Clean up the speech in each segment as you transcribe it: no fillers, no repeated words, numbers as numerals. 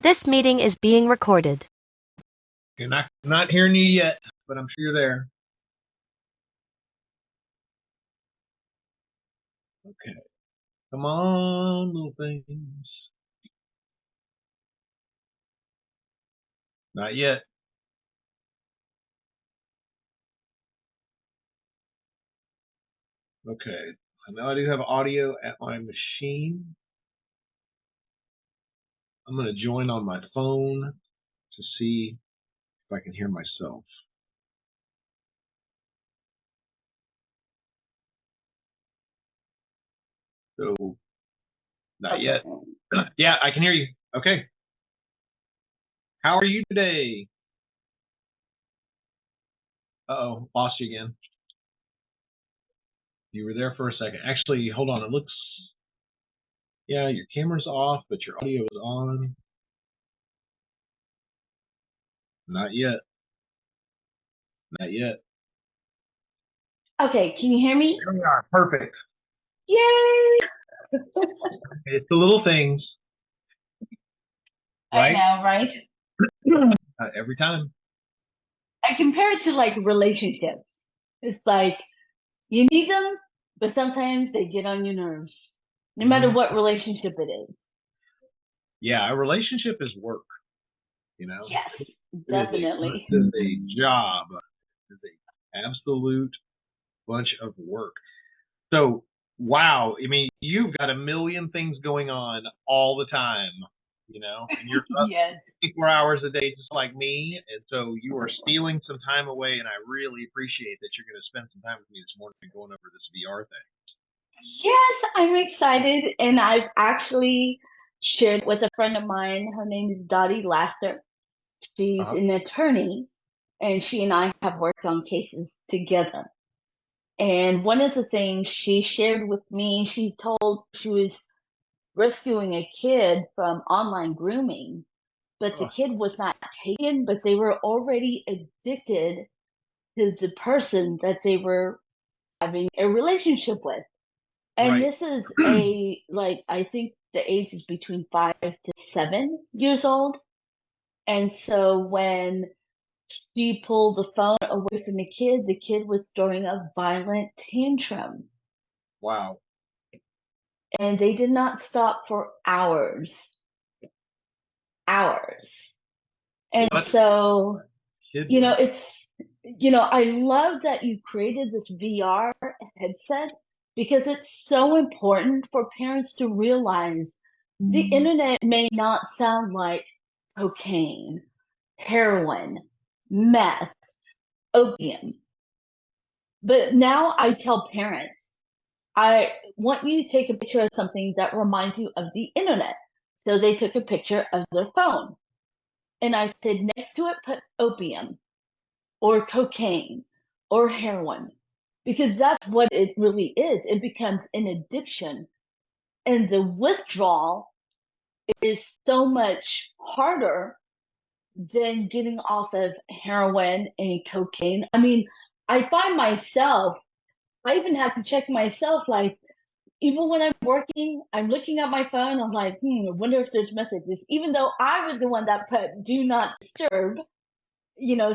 This meeting is being recorded. You're not hearing you yet, but I'm sure you're there. Okay. Come on, little things. Not yet. Okay. Now I do have audio at my machine. I'm going to join on my phone to see if I can hear myself. So, not yet. Yeah, I can hear you. Okay. How are you today? Uh-oh, lost you again. You were there for a second. Actually, hold on. It looks, yeah, your camera's off, but your audio is on. Not yet. Not yet. Okay, can you hear me? There we are. Perfect. Yay! It's the little things. Right? I know, right? Every time. I compare it to like relationships. It's like you need them, but sometimes they get on your nerves, no matter what relationship it is. Yeah, a relationship is work, you know? Yes, definitely. It is a job. It is an absolute bunch of work. So, wow, I mean, you've got a million things going on all the time, you know? And you're up Yes. 24 hours a day just like me, and so you are stealing some time away, and I really appreciate that you're going to spend some time with me this morning going over this VR thing. Yes, I'm excited, and I've actually shared with a friend of mine. Her name is Dottie Laster. She's an attorney, and she and I have worked on cases together. And one of the things she shared with me, she told she was rescuing a kid from online grooming, but the kid was not taken, but they were already addicted to the person that they were having a relationship with. And this is I think the age is between 5 to 7 years old. And so when she pulled the phone away from the kid was throwing a violent tantrum. Wow. And they did not stop for hours. And so, you know, I love that you created this VR headset because it's so important for parents to realize the internet may not sound like cocaine, heroin, meth, opium. But now I tell parents, I want you to take a picture of something that reminds you of the internet. So they took a picture of their phone. And I said, next to it, put opium or cocaine or heroin, because that's what it really is. It becomes an addiction. And the withdrawal is so much harder than getting off of heroin and cocaine. I mean, I find myself, I even have to check myself, like, even when I'm working, I'm looking at my phone, I'm like, I wonder if there's messages, even though I was the one that put do not disturb,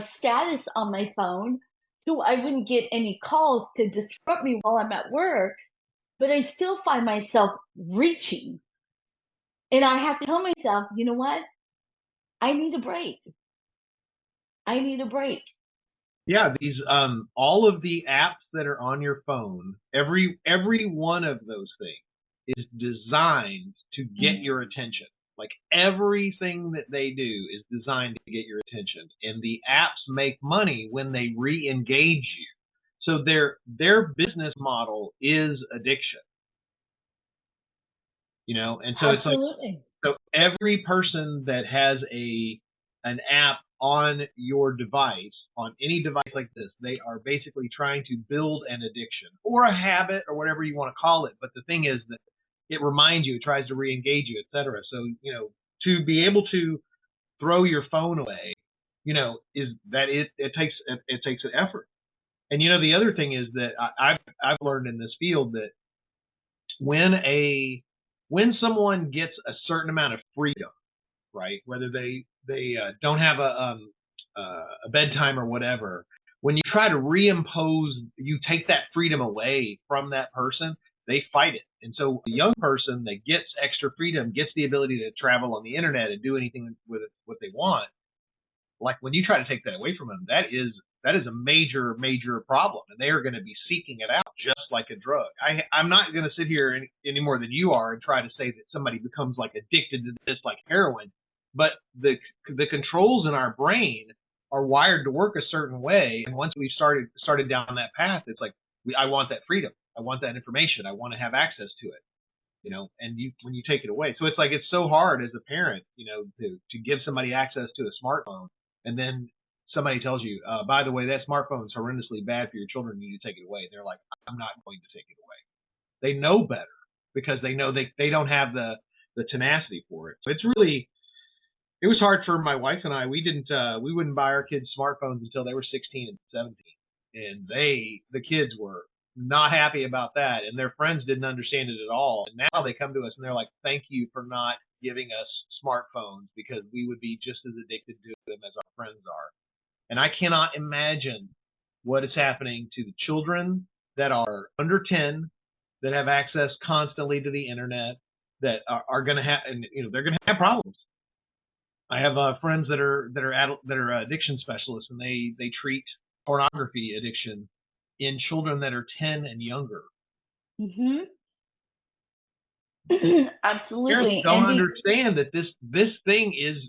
status on my phone, so I wouldn't get any calls to disrupt me while I'm at work, but I still find myself reaching. And I have to tell myself, you know what? I need a break. Yeah, these all of the apps that are on your phone, every one of those things is designed to get your attention. Like everything that they do is designed to get your attention. And the apps make money when they re-engage you. So their business model is addiction. You know, and so Absolutely. It's like, so every person that has an app on your device, on any device like this, they are basically trying to build an addiction or a habit or whatever you want to call it. But the thing is that it reminds you, it tries to re-engage you, etc. So, you know, to be able to throw your phone away, you know, is that it takes an effort. And, you know, the other thing is that I've learned in this field that when someone gets a certain amount of freedom, right? Whether they don't have a bedtime or whatever. When you try to reimpose, you take that freedom away from that person, they fight it. And so a young person that gets extra freedom, gets the ability to travel on the internet and do anything with it, what they want, like when you try to take that away from them, that is a major problem, and they are going to be seeking it out just like a drug. I'm not going to sit here any more than you are and try to say that somebody becomes like addicted to this like heroin, but the controls in our brain are wired to work a certain way, and once we started down that path, it's like I want that freedom, I want that information, I want to have access to it, and when you take it away, so it's like it's so hard as a parent, to give somebody access to a smartphone, and then somebody tells you, by the way, that smartphone is horrendously bad for your children. You need to take it away. They're like, I'm not going to take it away. They know better because they know they don't have the tenacity for it. So it was hard for my wife and I. We wouldn't buy our kids smartphones until they were 16 and 17. And the kids were not happy about that. And their friends didn't understand it at all. And now they come to us and they're like, thank you for not giving us smartphones because we would be just as addicted to them as our friends are. And I cannot imagine what is happening to the children that are under 10, that have access constantly to the internet, that are going to have, and they're going to have problems. I have friends that are addiction specialists, and they treat pornography addiction in children that are 10 and younger. Mm-hmm. Absolutely. Parents don't understand that this thing is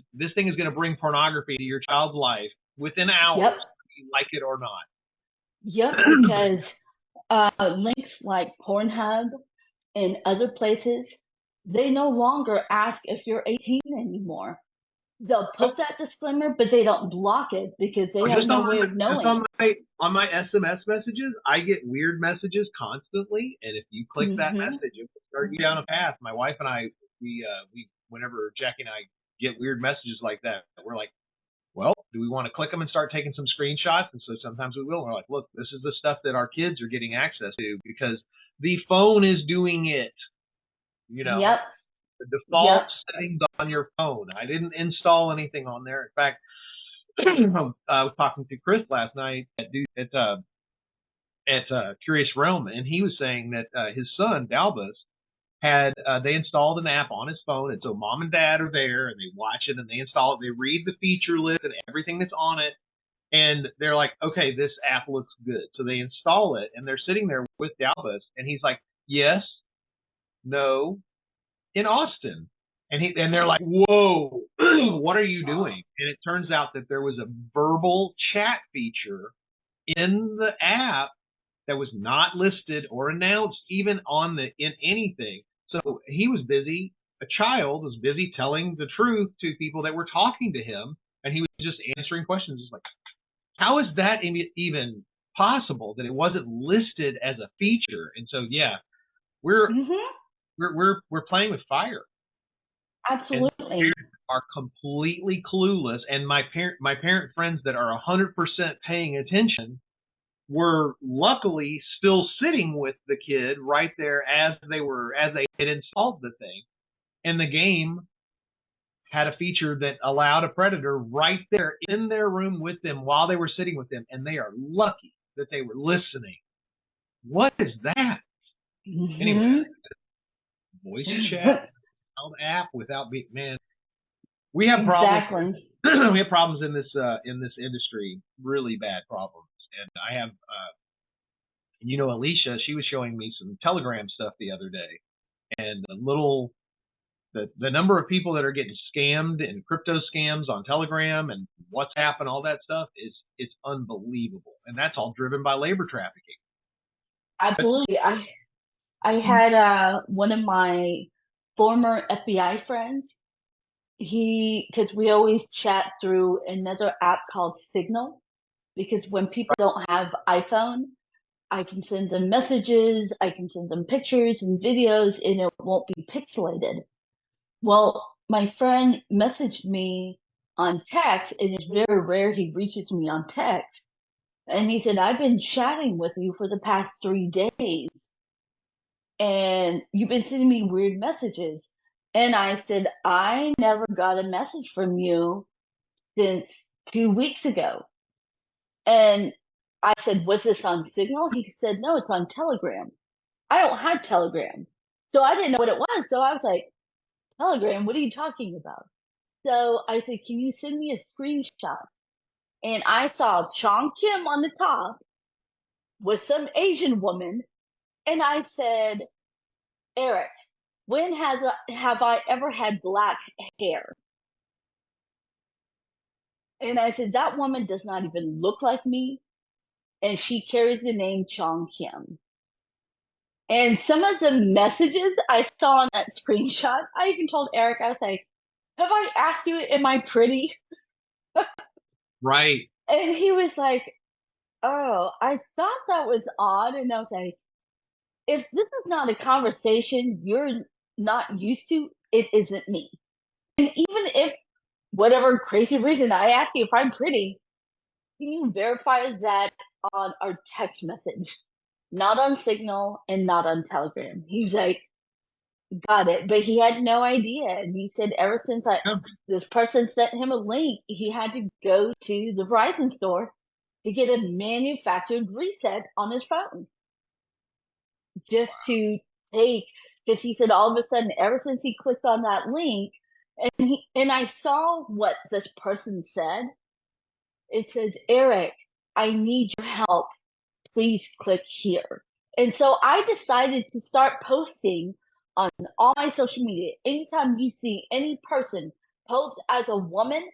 going to bring pornography to your child's life within hours, Yep. whether you like it or not. Yep, because links like Pornhub and other places, they no longer ask if you're 18 anymore. They'll put that disclaimer, but they don't block it because they have no way of knowing. On my SMS messages, I get weird messages constantly, and if you click that message, it will start you down a path. My wife and I, we whenever Jackie and I get weird messages like that, we're like, well, do we want to click them and start taking some screenshots? And so sometimes we will. And we're like, look, this is the stuff that our kids are getting access to because the phone is doing it. Yep. The default settings on your phone. I didn't install anything on there. In fact, I was talking to Chris last night at Curious Realm, and he was saying that his son Dalbus had they installed an app on his phone, and so mom and dad are there, and they watch it, and they install it. They read the feature list and everything that's on it, and they're like, okay, this app looks good. So they install it, and they're sitting there with Dalbus, and he's like, yes, no, in Austin. And they're like, whoa, what are you doing? And it turns out that there was a verbal chat feature in the app that was not listed or announced even in anything. So he was busy. A child was busy telling the truth to people that were talking to him, and he was just answering questions. It's like, how is that even possible that it wasn't listed as a feature? And so, yeah, we're playing with fire. Absolutely. And parents are completely clueless. And my parent friends that are 100% paying attention were luckily still sitting with the kid right there as they had installed the thing. And the game had a feature that allowed a predator right there in their room with them while they were sitting with them. And they are lucky that they were listening. What is that? Anyway, voice chat app without being, man, we have problems. We have problems in this industry, really bad problems. And I have, Alicia, she was showing me some Telegram stuff the other day, and the number of people that are getting scammed and crypto scams on Telegram and WhatsApp and all that stuff it's unbelievable, and that's all driven by labor trafficking. Absolutely. I had one of my former FBI friends. Because we always chat through another app called Signal, because when people don't have iPhone, I can send them messages, I can send them pictures and videos, and it won't be pixelated. Well, my friend messaged me on text, and it's very rare he reaches me on text. And he said, I've been chatting with you for the past 3 days, and you've been sending me weird messages. And I said, I never got a message from you since 2 weeks ago. And I said, was this on Signal? He said, no, it's on Telegram. I don't have Telegram. So I didn't know what it was. So I was like, Telegram, what are you talking about? So I said, can you send me a screenshot? And I saw Chong Kim on the top with some Asian woman. And I said, Eric, when have I ever had black hair? And I said, that woman does not even look like me. And she carries the name Chong Kim. And some of the messages I saw on that screenshot, I even told Eric, I was like, have I asked you, am I pretty? Right. And he was like, oh, I thought that was odd. And I was like, if this is not a conversation you're not used to, it isn't me. And even if whatever crazy reason I ask you if I'm pretty, can you verify that on our text message? Not on Signal and not on Telegram. He was like, got it. But he had no idea. And he said ever since this person sent him a link, he had to go to the Verizon store to get a manufactured reset on his phone. Just to take, because he said all of a sudden, ever since he clicked on that link, and I saw what this person said. It says, Eric, I need your help. Please click here. And so I decided to start posting on all my social media. Anytime you see any person post as a woman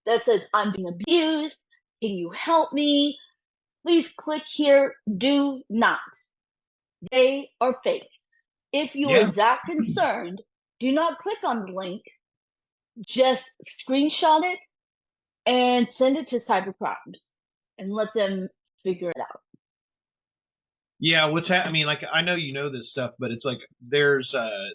that says, I'm being abused, can you help me? Please click here. Do not. They are fake. If you are that concerned, do not click on the link. Just screenshot it and send it to cybercrimes and let them figure it out. Yeah, I mean, like, I know you know this stuff, but it's like there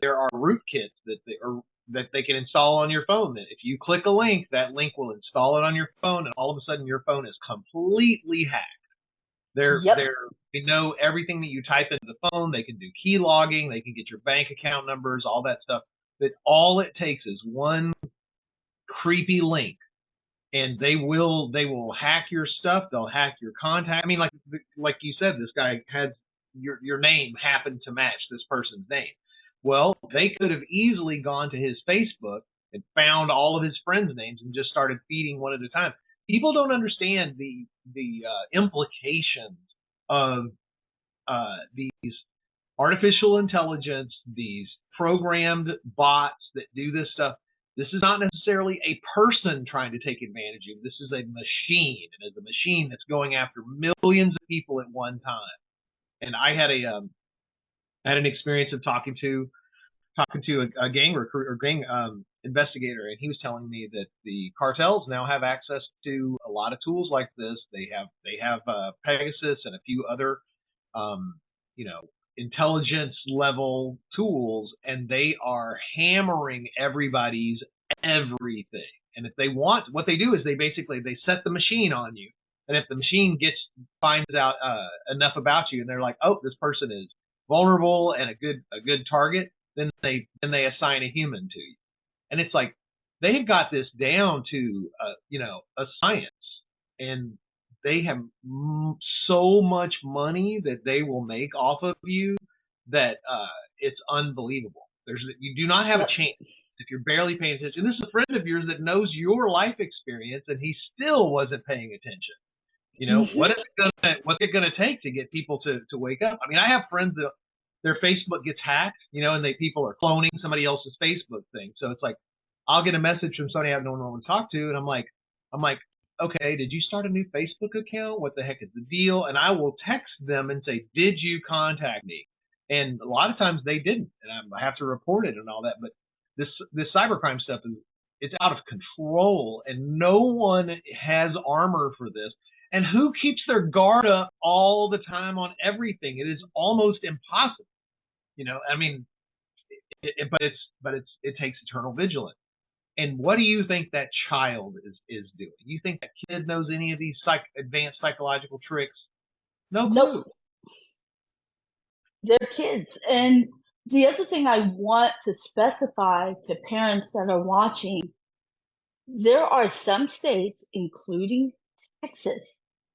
are rootkits that they can install on your phone. That if you click a link, that link will install it on your phone, and all of a sudden your phone is completely hacked. They know everything that you type into the phone. They can do key logging. They can get your bank account numbers, all that stuff. But all it takes is one creepy link, and they will hack your stuff. They'll hack your contact. I mean, like you said, this guy had your name happened to match this person's name. Well, they could have easily gone to his Facebook and found all of his friends' names and just started feeding one at a time. People don't understand the implications of these artificial intelligence, these programmed bots that do this stuff. This is not necessarily a person trying to take advantage of you. This is a machine, and it's a machine that's going after millions of people at one time. And I had an experience of talking to a gang recruit or gang investigator, and he was telling me that the cartels now have access to a lot of tools like this. They have Pegasus and a few other intelligence level tools, and they are hammering everybody's everything. And if they want, what they do is they set the machine on you, and if the machine finds out enough about you, and they're like, oh, this person is vulnerable and a good target, then they assign a human to you. And it's like they've got this down to a science, and they have so much money that they will make off of you that it's unbelievable. You do not have a chance if you're barely paying attention. This is a friend of yours that knows your life experience, and he still wasn't paying attention. What's it gonna take to get people to wake up? I mean, I have friends that their Facebook gets hacked, and people are cloning somebody else's Facebook thing. So it's like I'll get a message from somebody I have no one to talk to, and I'm like, okay, did you start a new Facebook account? What the heck is the deal? And I will text them and say, did you contact me? And a lot of times they didn't, and I have to report it and all that. But this cybercrime stuff it's out of control, and no one has armor for this. And who keeps their guard up all the time on everything? It is almost impossible. I mean, it takes eternal vigilance. And what do you think that child is doing? You think that kid knows any of these advanced psychological tricks? No clue. Nope. They're kids. And The other thing I want to specify to parents that are watching, there are some states, including Texas,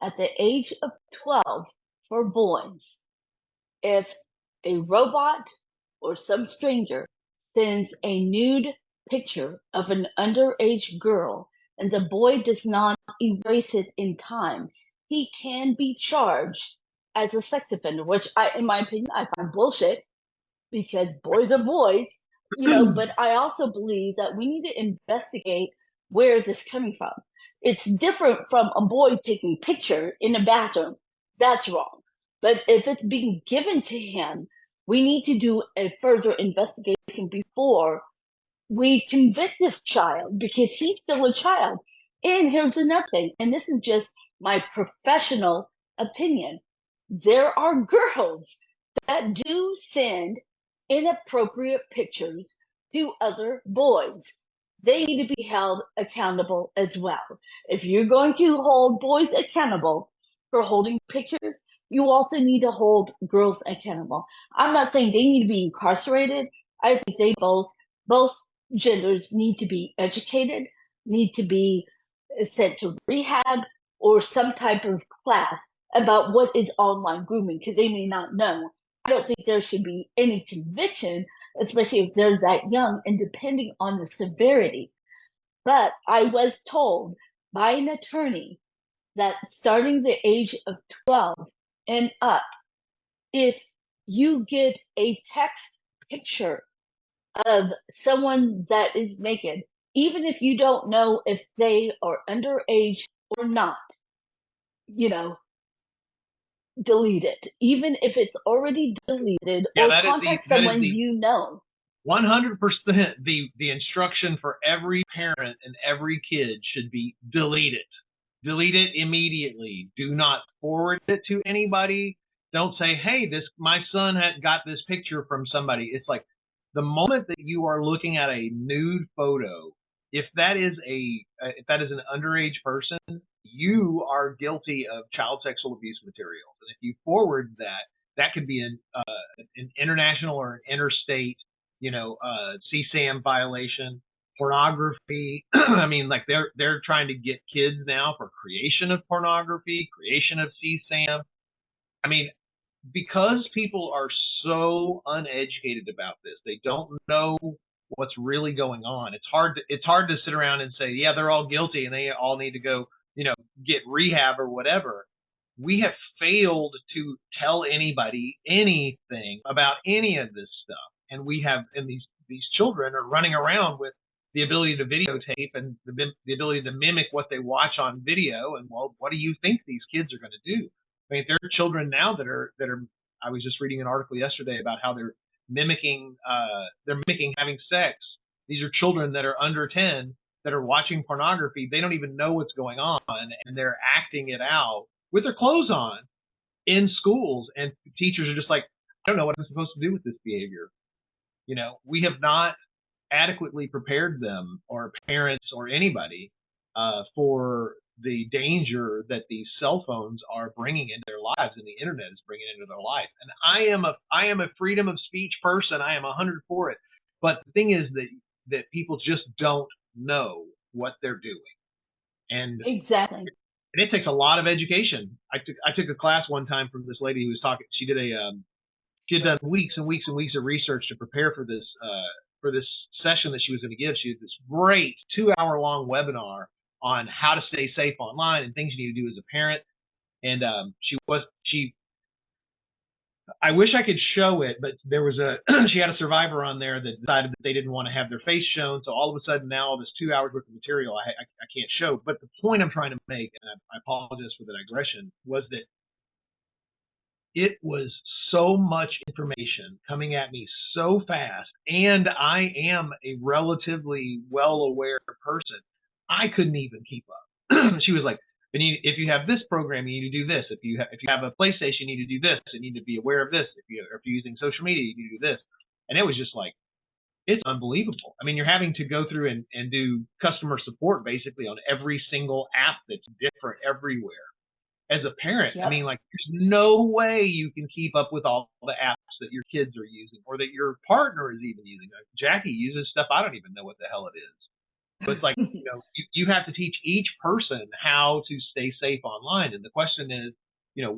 at the age of 12 for boys, if a robot or some stranger sends a nude picture of an underage girl and the boy does not erase it in time, he can be charged as a sex offender, which in my opinion, I find bullshit because boys are boys, but I also believe that we need to investigate where is this coming from. It's different from a boy taking a picture in a bathroom. That's wrong. But if it's being given to him, we need to do a further investigation before we convict this child because he's still a child. And here's another thing, and this is just my professional opinion. There are girls that do send inappropriate pictures to other boys. They need to be held accountable as well. If you're going to hold boys accountable for holding pictures, you also need to hold girls accountable. I'm not saying they need to be incarcerated. I think they both genders need to be educated, need to be sent to rehab or some type of class about what is online grooming because they may not know. I don't think there should be any conviction, especially if they're that young and depending on the severity. But I was told by an attorney that starting the age of 12 and up, if you get a text picture of someone that is naked, even if you don't know if they are underage or not, you know, delete it. Even if it's already deleted, or contact someone you know. 100% the instruction for every parent and every kid should be delete it. Delete it immediately. Do not forward it to anybody. Don't say, hey, my son had got this picture from somebody. It's like the moment that you are looking at a nude photo, if that is an underage person, you are guilty of child sexual abuse materials. And if you forward that could be an international or an interstate, CSAM violation. Pornography. I mean, like they're trying to get kids now for creation of pornography, creation of CSAM. I mean, because people are so uneducated about this, they don't know what's really going on. It's hard to sit around and say, yeah, they're all guilty and they all need to go, get rehab or whatever. We have failed to tell anybody anything about any of this stuff, and these children are running around with the ability to videotape and the ability to mimic what they watch on video. And well, what do you think these kids are going to do? I mean, there are children now that are. I was just reading an article yesterday about how they're mimicking having sex. These are children that are under 10 that are watching pornography. They don't even know what's going on, and they're acting it out with their clothes on in schools. And teachers are just like, I don't know what I'm supposed to do with this behavior. We have not adequately prepared them, or parents or anybody, for the danger that these cell phones are bringing into their lives and the internet is bringing into their life. And I am a freedom of speech person. I am 100 for it. But the thing is that people just don't know what they're doing. And exactly. And it takes a lot of education. I took a class one time from this lady who was talking. She had done weeks and weeks and weeks of research to prepare for this session that she was going to give. She had this great 2-hour-long webinar on how to stay safe online and things you need to do as a parent. And I wish I could show it, but there was she had a survivor on there that decided that they didn't want to have their face shown. So all of a sudden now all this 2 hours worth of material I can't show. But the point I'm trying to make, and I apologize for the digression, was that it was so much information coming at me so fast, and I am a relatively well-aware person. I couldn't even keep up. She was like, if you have this program, you need to do this. If you have a PlayStation, you need to do this. You need to be aware of this. If you're using social media, you need to do this. And it was just like, it's unbelievable. I mean, you're having to go through and do customer support basically on every single app that's different everywhere. As a parent, yep. I mean, like, there's no way you can keep up with all the apps that your kids are using or that your partner is even using. Jackie uses stuff I don't even know what the hell it is. But it's like, you have to teach each person how to stay safe online. And the question is,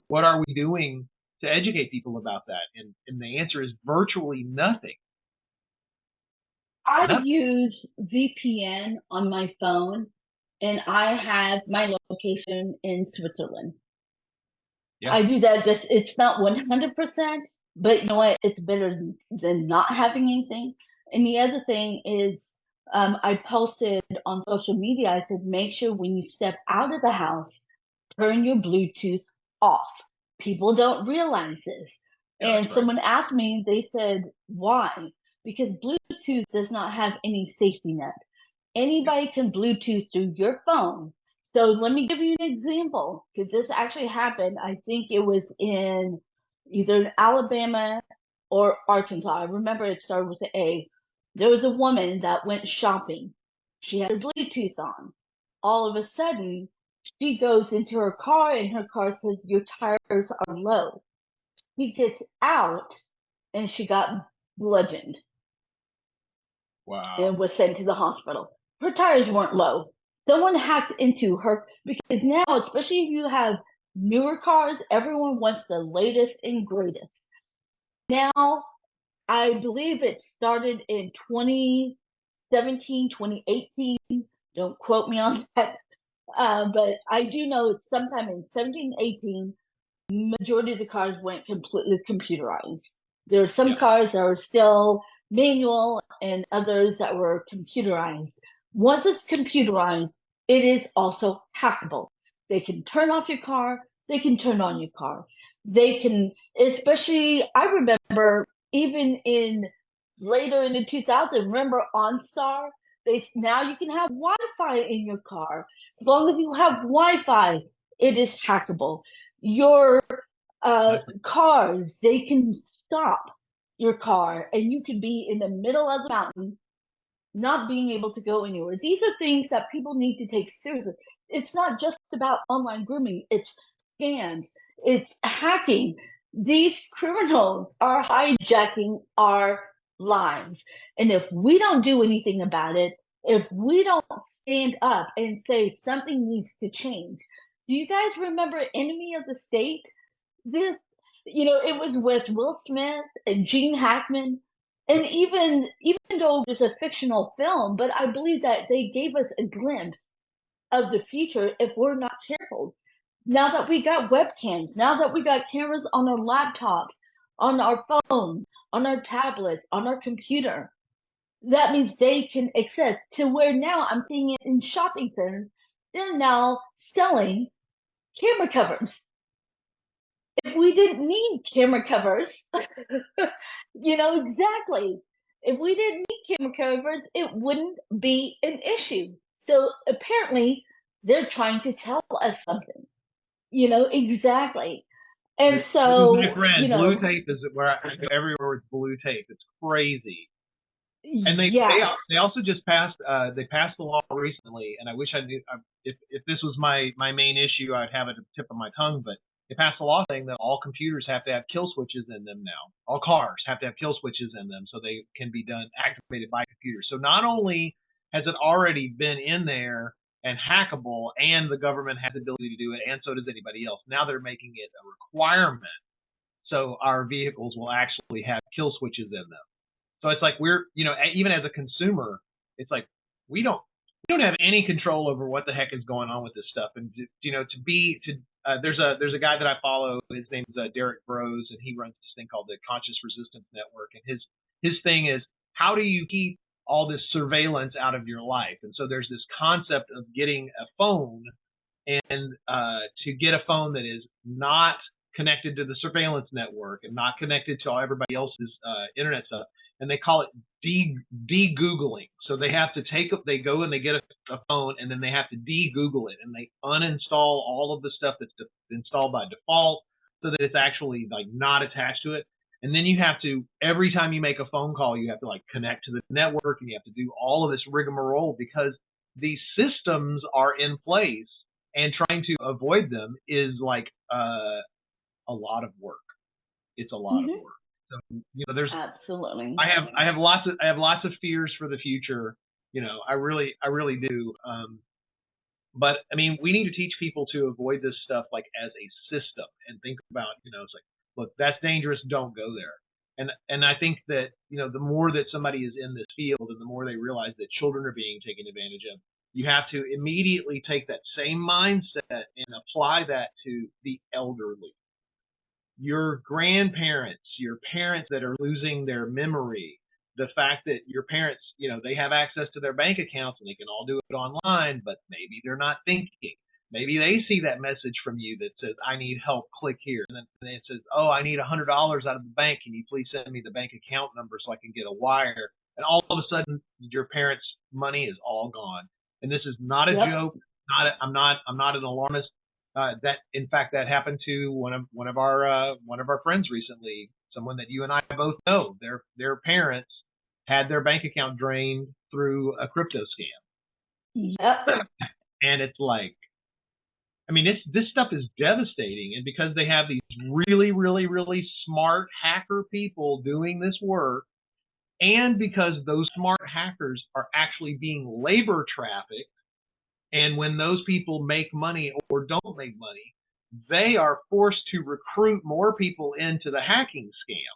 what are we doing to educate people about that? And the answer is virtually nothing. I use VPN on my phone, and I have my location in Switzerland. Yeah. I do that it's not 100%, but you know what? It's better than not having anything. And the other thing is, I posted on social media, I said, make sure when you step out of the house, turn your Bluetooth off. People don't realize this. Yeah, And someone asked me, they said, why? Because Bluetooth does not have any safety net. Anybody can Bluetooth through your phone. So let me give you an example, because this actually happened. I think it was in either Alabama or Arkansas. I remember it started with an A. There was a woman that went shopping. She had her Bluetooth on. All of a sudden, she goes into her car and her car says, your tires are low. She gets out and she got bludgeoned. Wow. And was sent to the hospital. Her tires weren't low. Someone hacked into her, because now, especially if you have newer cars, everyone wants the latest and greatest. Now, I believe it started in 2017, 2018. Don't quote me on that. But I do know it's sometime in 17, 18, majority of the cars went completely computerized. There are some cars that are still manual and others that were computerized. Once it's computerized, it is also hackable. They can turn off your car. They can turn on your car. They can, especially, I remember even later in the 2000s, remember OnStar? Now you can have Wi-Fi in your car. As long as you have Wi-Fi, it is hackable. Your cars, they can stop your car and you could be in the middle of the mountain, not being able to go anywhere. These are things that people need to take seriously. It's not just about online grooming. It's scams. It's hacking. These criminals are hijacking our lives. And if we don't do anything about it, if we don't stand up and say something needs to change. Do you guys remember Enemy of the State? This, it was with Will Smith and Gene Hackman. And even though it was a fictional film, but I believe that they gave us a glimpse of the future if we're not careful. Now that we got webcams, now that we got cameras on our laptops, on our phones, on our tablets, on our computer, that means they can access to where now I'm seeing it in shopping centers. They're now selling camera covers. If we didn't need camera covers, exactly. If we didn't need camera covers, it wouldn't be an issue. So apparently they're trying to tell us something, exactly. And so, my friend, blue tape is where I go everywhere with blue tape. It's crazy. And they also just passed the law recently, and I wish I knew if this was my main issue, I'd have it at the tip of my tongue, but they passed a law saying that all computers have to have kill switches in them now. All cars have to have kill switches in them so they can be activated by computers. So not only has it already been in there and hackable, and the government has the ability to do it, and so does anybody else. Now they're making it a requirement, so our vehicles will actually have kill switches in them. So it's like we're, even as a consumer, it's like we don't have any control over what the heck is going on with this stuff. And there's a guy that I follow. His name's Derek Bros, and he runs this thing called the Conscious Resistance Network. And his thing is, how do you keep all this surveillance out of your life? And so there's this concept of getting a phone, and to get a phone that is not connected to the surveillance network and not connected to everybody else's internet stuff. And they call it de-Googling. So they have to they go and they get a phone, and then they have to de-Google it, and they uninstall all of the stuff that's installed by default so that it's actually like not attached to it. And then you have to, every time you make a phone call, you have to like connect to the network, and you have to do all of this rigmarole because these systems are in place, and trying to avoid them is like a lot of work. It's a lot of work. There's Absolutely. I have lots of fears for the future. I really do. But I mean, we need to teach people to avoid this stuff like as a system and think about, it's like, look, that's dangerous. Don't go there. And I think that, the more that somebody is in this field and the more they realize that children are being taken advantage of, you have to immediately take that same mindset and apply that to the elderly, your grandparents, your parents that are losing their memory, the fact that your parents, they have access to their bank accounts and they can all do it online, but maybe they're not thinking. Maybe they see that message from you that says, I need help, click here. And then it says, oh, I need $100 out of the bank. Can you please send me the bank account number so I can get a wire? And all of a sudden, your parents' money is all gone. And this is not a joke. I'm not an alarmist. That in fact that happened to one of our friends recently. Someone that you and I both know. Their parents had their bank account drained through a crypto scam. Yep. And it's like, I mean, this stuff is devastating. And because they have these really, really, really smart hacker people doing this work, and because those smart hackers are actually being labor trafficked, and when those people make money or don't make money, they are forced to recruit more people into the hacking scam.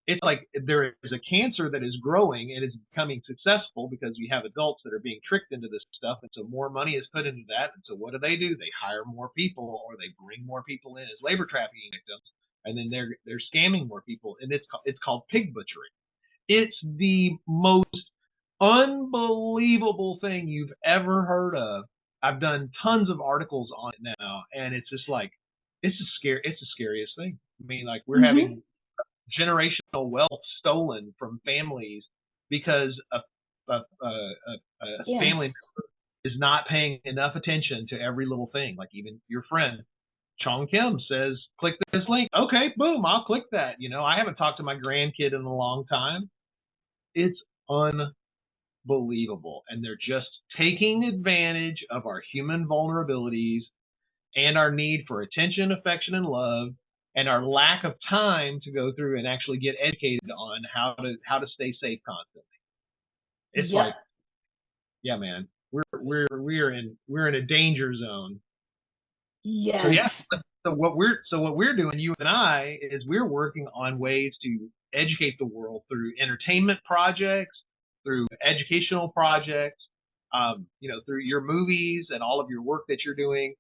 It's like there is a cancer that is growing and is becoming successful because we have adults that are being tricked into this stuff. And so more money is put into that. And so what do? They hire more people, or they bring more people in as labor trafficking victims. And then they're scamming more people. And it's called pig butchery. It's the most unbelievable thing you've ever heard of. I've done tons of articles on it now, and it's just like, it's the scariest thing. I mean, like, we're having generational wealth stolen from families because a family member is not paying enough attention to every little thing. Like, even your friend Chong Kim says, click this link. Okay, boom, I'll click that. I haven't talked to my grandkid in a long time. It's unbelievable. And they're just taking advantage of our human vulnerabilities and our need for attention, affection, and love, and our lack of time to go through and actually get educated on how to stay safe constantly. It's like, yeah, man, we're in a danger zone. Yes. So yeah. So what we're doing, you and I, is we're working on ways to educate the world through entertainment projects, through educational projects, through your movies and all of your work that you're doing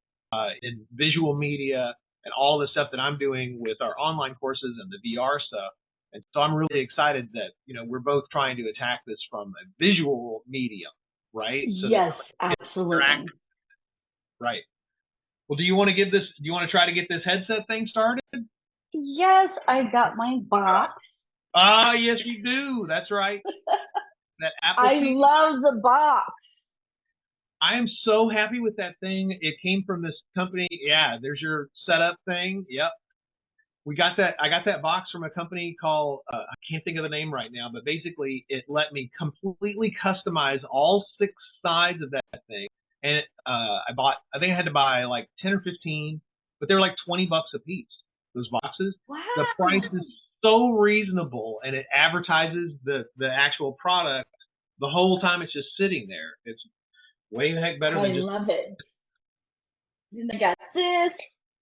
in visual media, and all the stuff that I'm doing with our online courses and the VR stuff. And so I'm really excited that, we're both trying to attack this from a visual medium, right? So yes, absolutely. Right. Well, do you want to try to get this headset thing started? Yes, I got my box. Ah, yes, you do. That's right. That Apple I TV. love the box. I am so happy with that thing. It came from this company. Yeah, there's your setup thing. Yep. I got that box from a company called, I can't think of the name right now, but basically it let me completely customize all 6 sides of that thing. And I think I had to buy like 10 or 15, but they were like $20 a piece, those boxes. Wow. The price is so reasonable, and it advertises the actual product the whole time it's just sitting there. It's way the heck better than just. I love it. And I got this.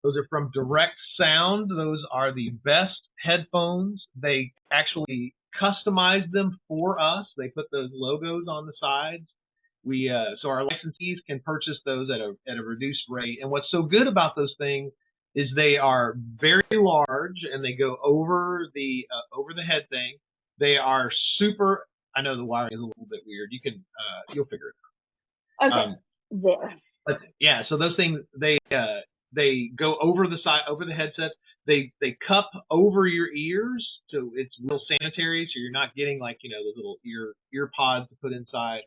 Those are from Direct Sound. Those are the best headphones. They actually customized them for us. They put those logos on the sides. So our licensees can purchase those at a reduced rate. And what's so good about those things is they are very large, and they go over the head thing. They are super. I know the wiring is a little bit weird. You'll figure it out. Okay, there. But yeah, so those things, they go over the side, over the headset. They cup over your ears, so it's real sanitary. So you're not getting like those little ear pods to put inside.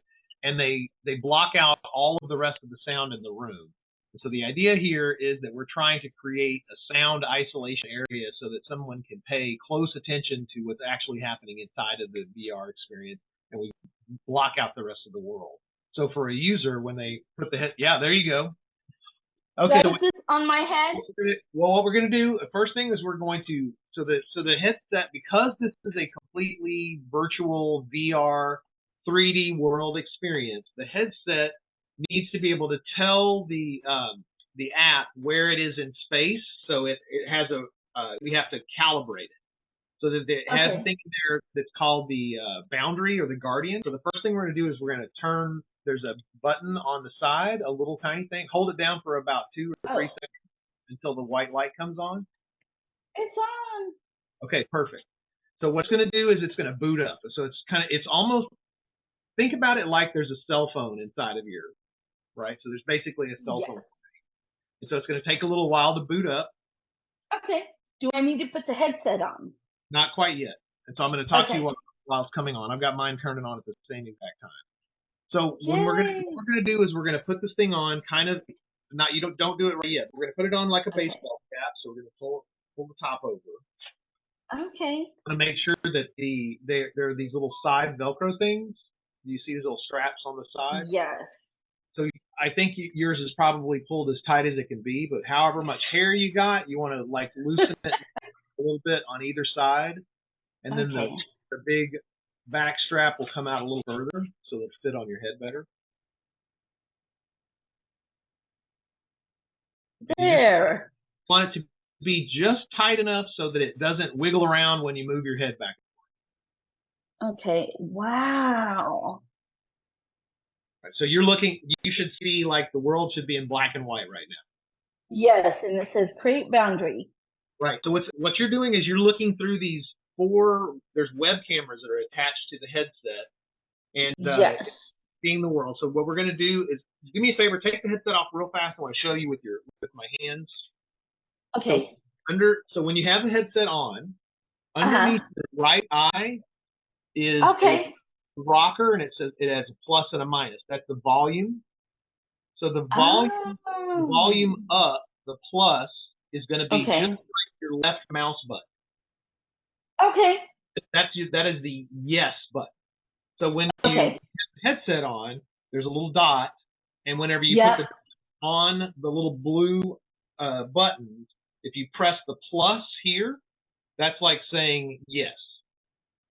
And they block out all of the rest of the sound in the room. And so the idea here is that we're trying to create a sound isolation area so that someone can pay close attention to what's actually happening inside of the VR experience, and we block out the rest of the world. So for a user, when they put the head, yeah, there you go. Okay. That is this on my head? Well, what we're gonna do, first thing is we're going to, so the headset, because this is a completely virtual VR 3D world experience, the headset needs to be able to tell the app where it is in space. So it has we have to calibrate it. So that it has a thing in there that's called the boundary or the guardian. So the first thing we're going to do is we're going to turn, there's a button on the side, a little tiny thing. Hold it down for about 2 or 3 seconds until the white light comes on. It's on. Okay, perfect. So what's going to do is it's going to boot up. So it's almost, think about it like there's a cell phone inside of yours, right? So there's basically a cell phone. And so it's going to take a little while to boot up. Okay. Do I need to put the headset on? Not quite yet. And so I'm going to talk to you while it's coming on. I've got mine turning on at the same exact time. So what we're gonna do is we're gonna put this thing on, kind of, not, you don't do it right yet. We're gonna put it on like a baseball cap. So we're gonna pull the top over. Okay. I'm gonna make sure that there are these little side Velcro things. Do you see these little straps on the side? Yes. So I think yours is probably pulled as tight as it can be, but however much hair you got, you want to like loosen it a little bit on either side, and then the big back strap will come out a little further so it'll fit on your head better. There. You want it to be just tight enough so that it doesn't wiggle around when you move your head back. Okay. Wow. Right, so you're looking, you should see like the world should be in black and white right now. Yes, and it says create boundary. Right. So what you're doing is you're looking through these there's web cameras that are attached to the headset, and seeing the world. So what we're going to do is, do me a favor, take the headset off real fast. I want to show you with my hands. Okay. So when you have the headset on, underneath the right eye is a rocker, and it says it has a plus and a minus. That's the volume. So the volume up, the plus, is going to be just like your left mouse button. Okay. That is the yes button. So when you have the headset on, there's a little dot, and whenever you put it on the little blue buttons, if you press the plus here, that's like saying yes.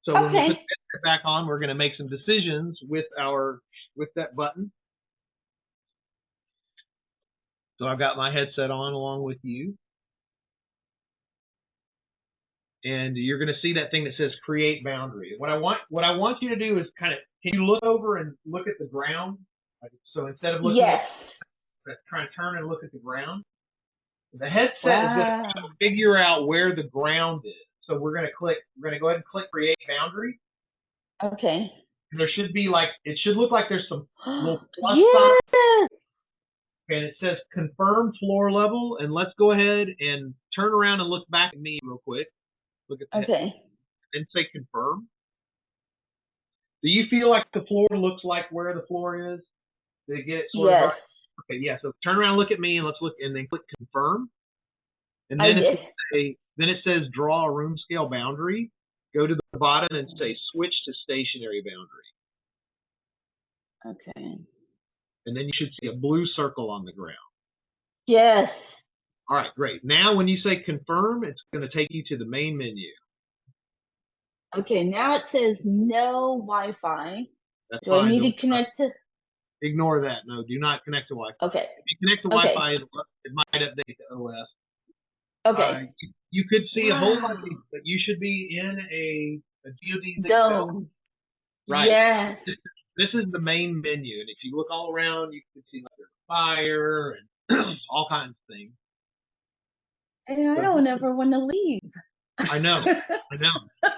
So when we put the headset back on, we're going to make some decisions with that button. So I've got my headset on along with you. And you're going to see that thing that says create boundary. What I want you to do is can you look over and look at the ground? So instead of looking trying to turn and look at the ground, the headset is going to figure out where the ground is. So we're going to go ahead and click create boundary. Okay. And there should be it should look like there's some little plus signs. And it says confirm floor level. And let's go ahead and turn around and look back at me real quick. Look at that. And say confirm. Do you feel like the floor looks like where the floor is? Did it get it sort of? Okay, yeah. So turn around, look at me, and let's look, and then click confirm. And then it says draw a room scale boundary. Go to the bottom and say switch to stationary boundary. Okay. And then you should see a blue circle on the ground. Yes. All right, great. Now when you say confirm, it's going to take you to the main menu. Okay, now it says no Wi-Fi. Do I need to connect to? Ignore that. No, do not connect to Wi-Fi. Okay. If you connect to Wi-Fi, it might update the OS. Okay. You could see a whole lot of things, but you should be in a DoD dome. Right. Yes. This is the main menu, and if you look all around, you can see like there's fire and all kinds of things. And I don't ever want to leave. I know. You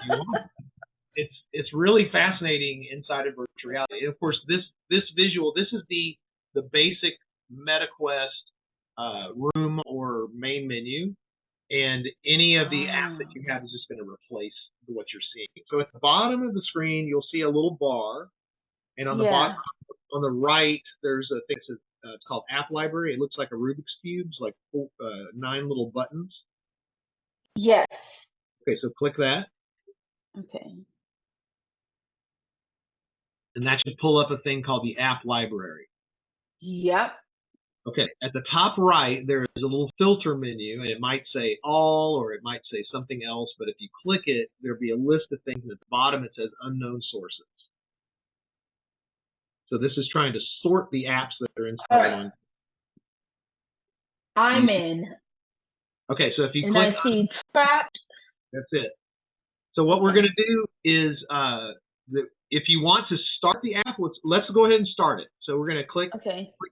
won't. It's really fascinating inside of virtual reality. And of course, this visual, this is the basic MetaQuest room or main menu, and any of the apps that you have is just going to replace what you're seeing. So at the bottom of the screen, you'll see a little bar, and on the bottom, on the right, there's a thing that says it's called App Library. It looks like a Rubik's Cube, like 9 little buttons. Yes. Okay, so click that. Okay. And that should pull up a thing called the App Library. Yep. Okay, at the top right, there is a little filter menu, and it might say all, or it might say something else, but if you click it, there'll be a list of things, and at the bottom it says unknown sources. So this is trying to sort the apps that are installed on. I'm in. Okay, so if you and click I see trapped. that's it. So what we're going to do is, if you want to start the app, let's go ahead and start it. So we're going to click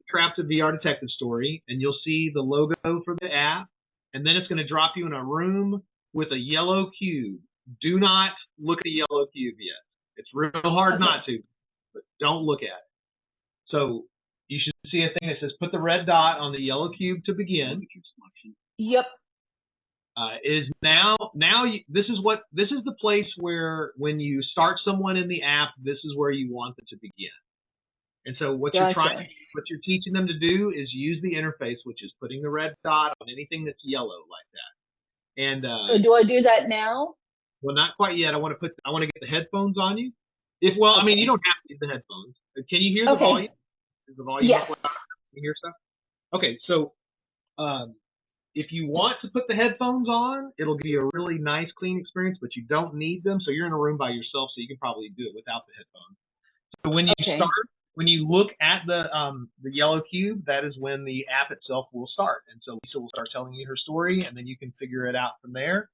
Trapped VR Detective Story, and you'll see the logo for the app, and then it's going to drop you in a room with a yellow cube. Do not look at the yellow cube yet. It's real hard not to, but don't look at it. So you should see a thing that says put the red dot on the yellow cube to begin. Yep. This is the place where when you start someone in the app, this is where you want them to begin. And so what you're teaching them to do is use the interface, which is putting the red dot on anything that's yellow like that. And so do I do that now? Well, not quite yet. I want to get the headphones on you. I mean, you don't have to use the headphones. Can you hear the volume? Is the volume yes. up? Can you hear stuff? Okay, so if you want to put the headphones on, it'll give you a really nice, clean experience, but you don't need them. So you're in a room by yourself, so you can probably do it without the headphones. So when you when you look at the yellow cube, that is when the app itself will start. And so Lisa will start telling you her story, and then you can figure it out from there.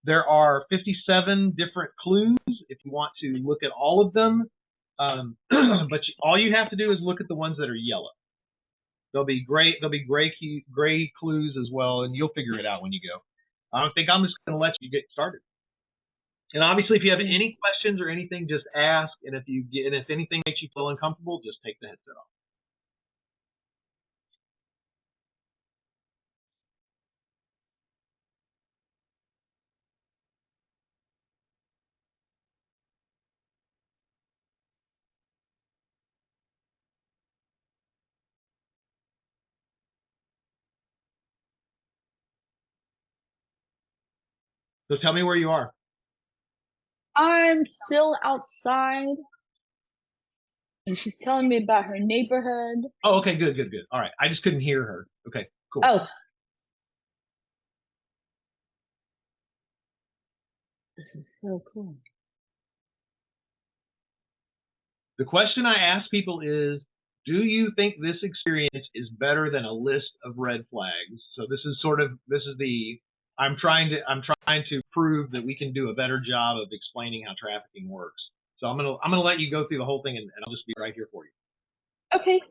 There are 57 different clues if you want to look at all of them. But all you have to do is look at the ones that are yellow. There'll be gray clues as well, and you'll figure it out when you go. I'm just going to let you get started. And obviously, if you have any questions or anything, just ask. And if anything makes you feel uncomfortable, just take the headset off. So tell me where you are. I'm still outside, and she's telling me about her neighborhood. Oh, okay, good. All right, I just couldn't hear her. Okay, cool. Oh. This is so cool. The question I ask people is, do you think this experience is better than a list of red flags? So I'm trying to prove that we can do a better job of explaining how trafficking works. So I'm gonna let you go through the whole thing, and I'll just be right here for you. Okay.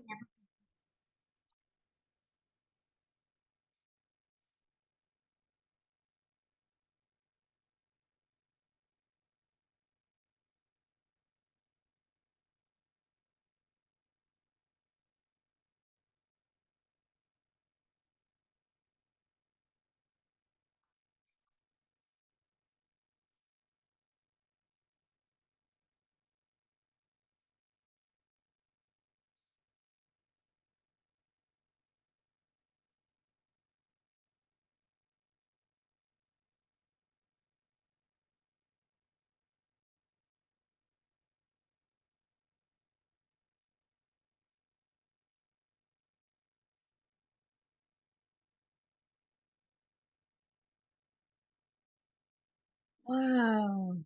Wow.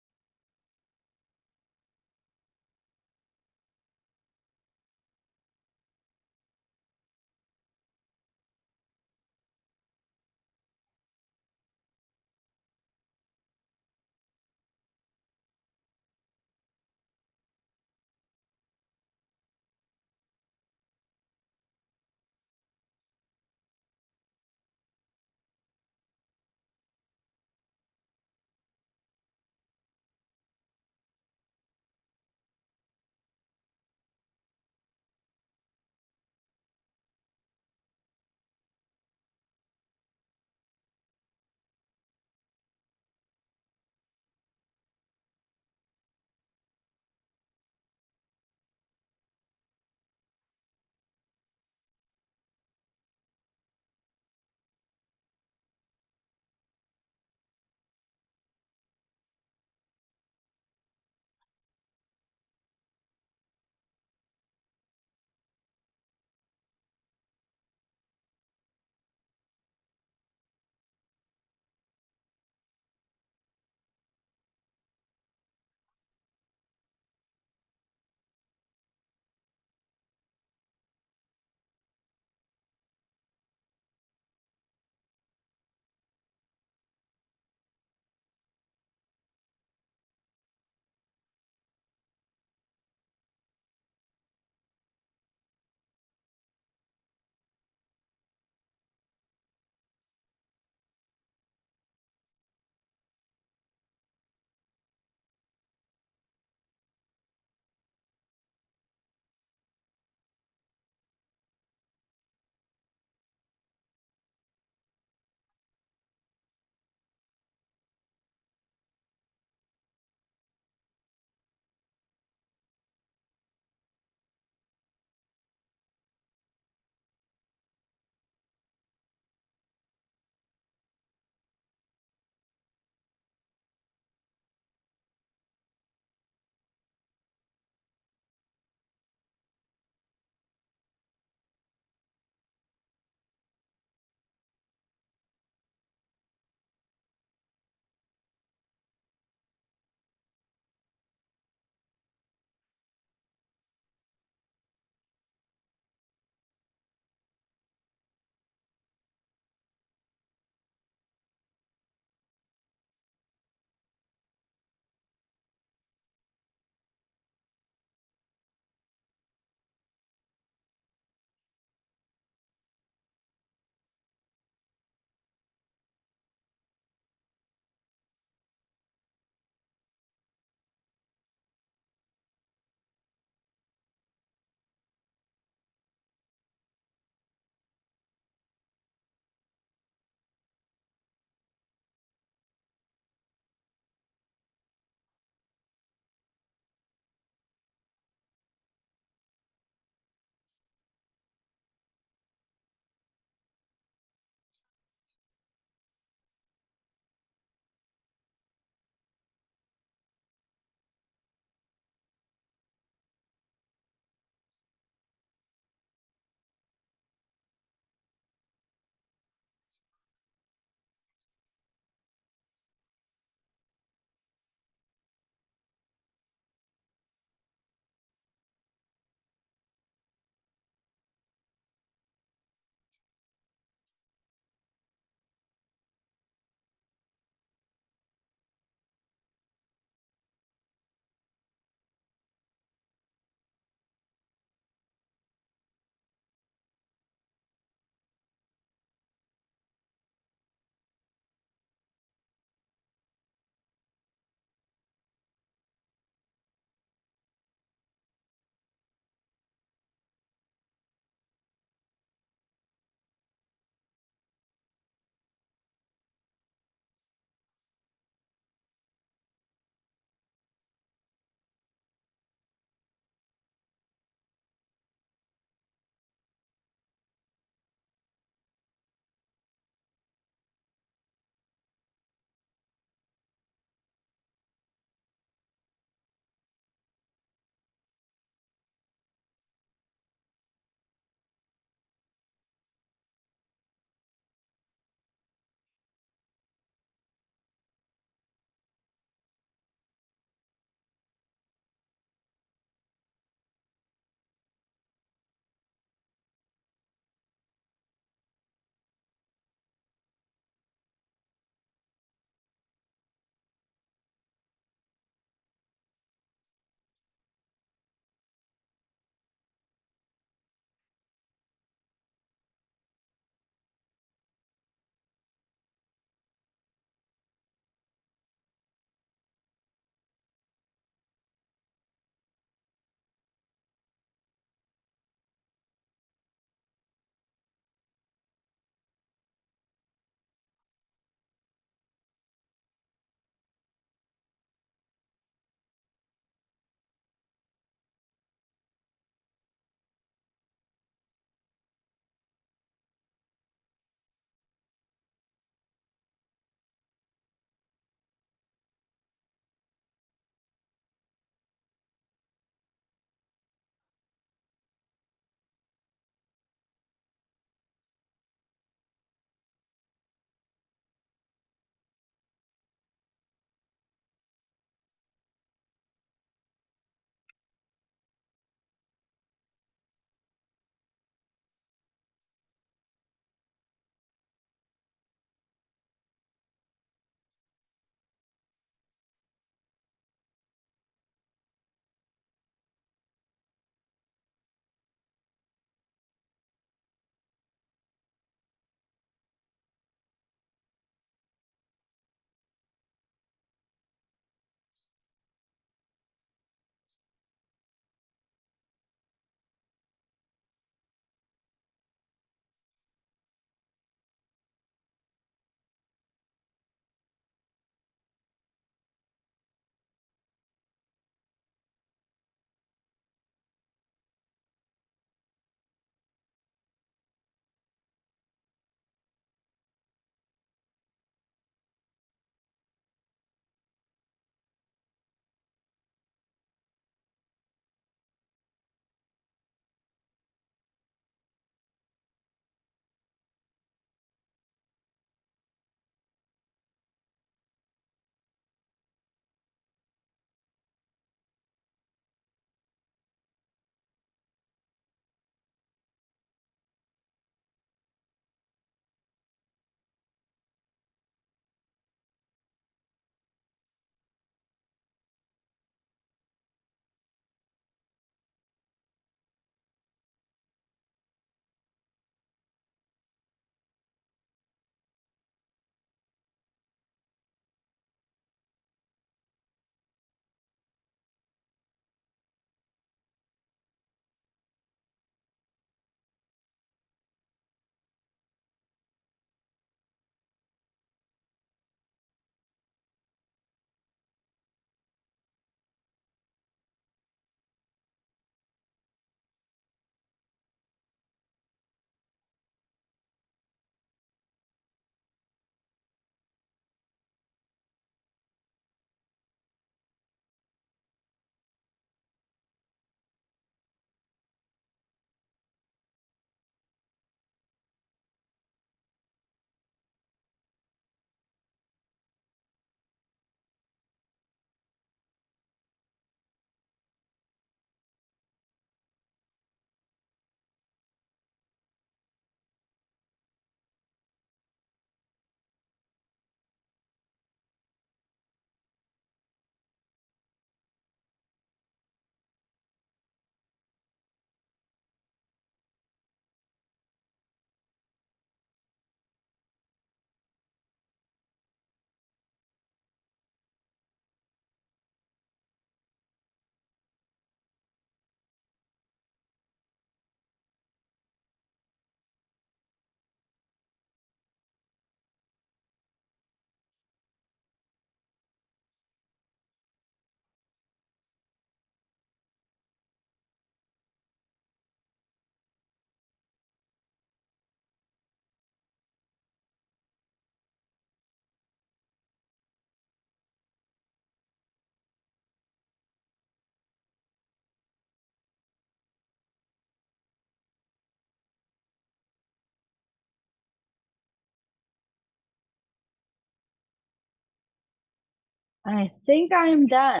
I think I am done.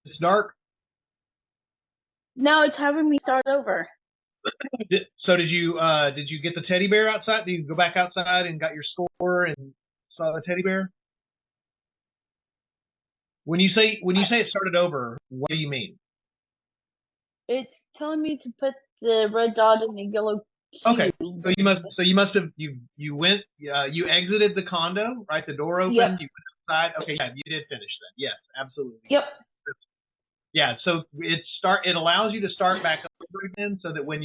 It's dark. No, it's having me start over. So did you get the teddy bear outside? Did you go back outside and got your score and saw the teddy bear? When you say it started over, what do you mean? It's telling me to put the red dot in the yellow cube. Okay, so you must have you went you exited the condo, right? The door opened. Yep. You went outside. Okay, yeah, you did finish that. Yes, absolutely. Yep. Yeah, so it allows you to start back over again, so that when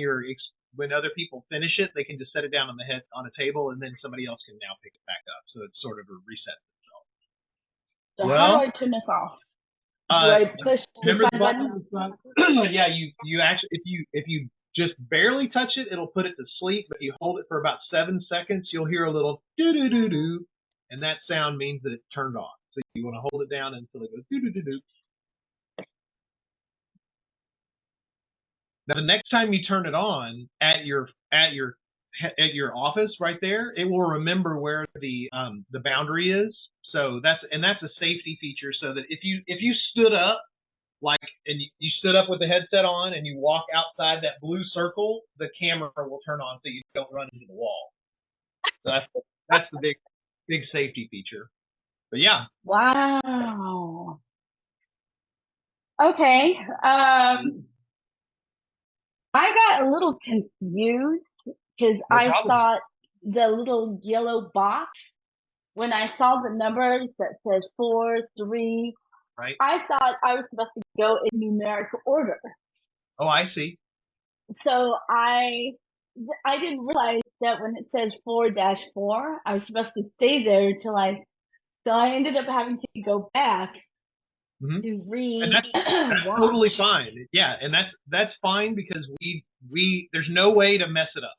other people finish it, they can just set it down on a table, and then somebody else can now pick it back up. So it's sort of a reset itself. So how do I turn this off? Do I push the side button? Yeah, you actually if you just barely touch it, it'll put it to sleep. But you hold it for about 7 seconds, you'll hear a little doo doo doo doo, and that sound means that it's turned on. So you want to hold it down until it goes doo doo doo doo. Now the next time you turn it on at your office right there, it will remember where the boundary is. So that's a safety feature, so that if you stood up, like, and you stood up with the headset on and you walk outside that blue circle, the camera will turn on so you don't run into the wall. So that's the big safety feature. But yeah. Wow. Okay. I got a little confused because I thought the little yellow box, when I saw the numbers that says 4, 3, right, I thought I was supposed to go in numeric order. Oh, I see. So I didn't realize that when it says 4-4, I was supposed to stay there until so I ended up having to go back to read. And that's totally fine. Yeah, and that's fine, because we there's no way to mess it up.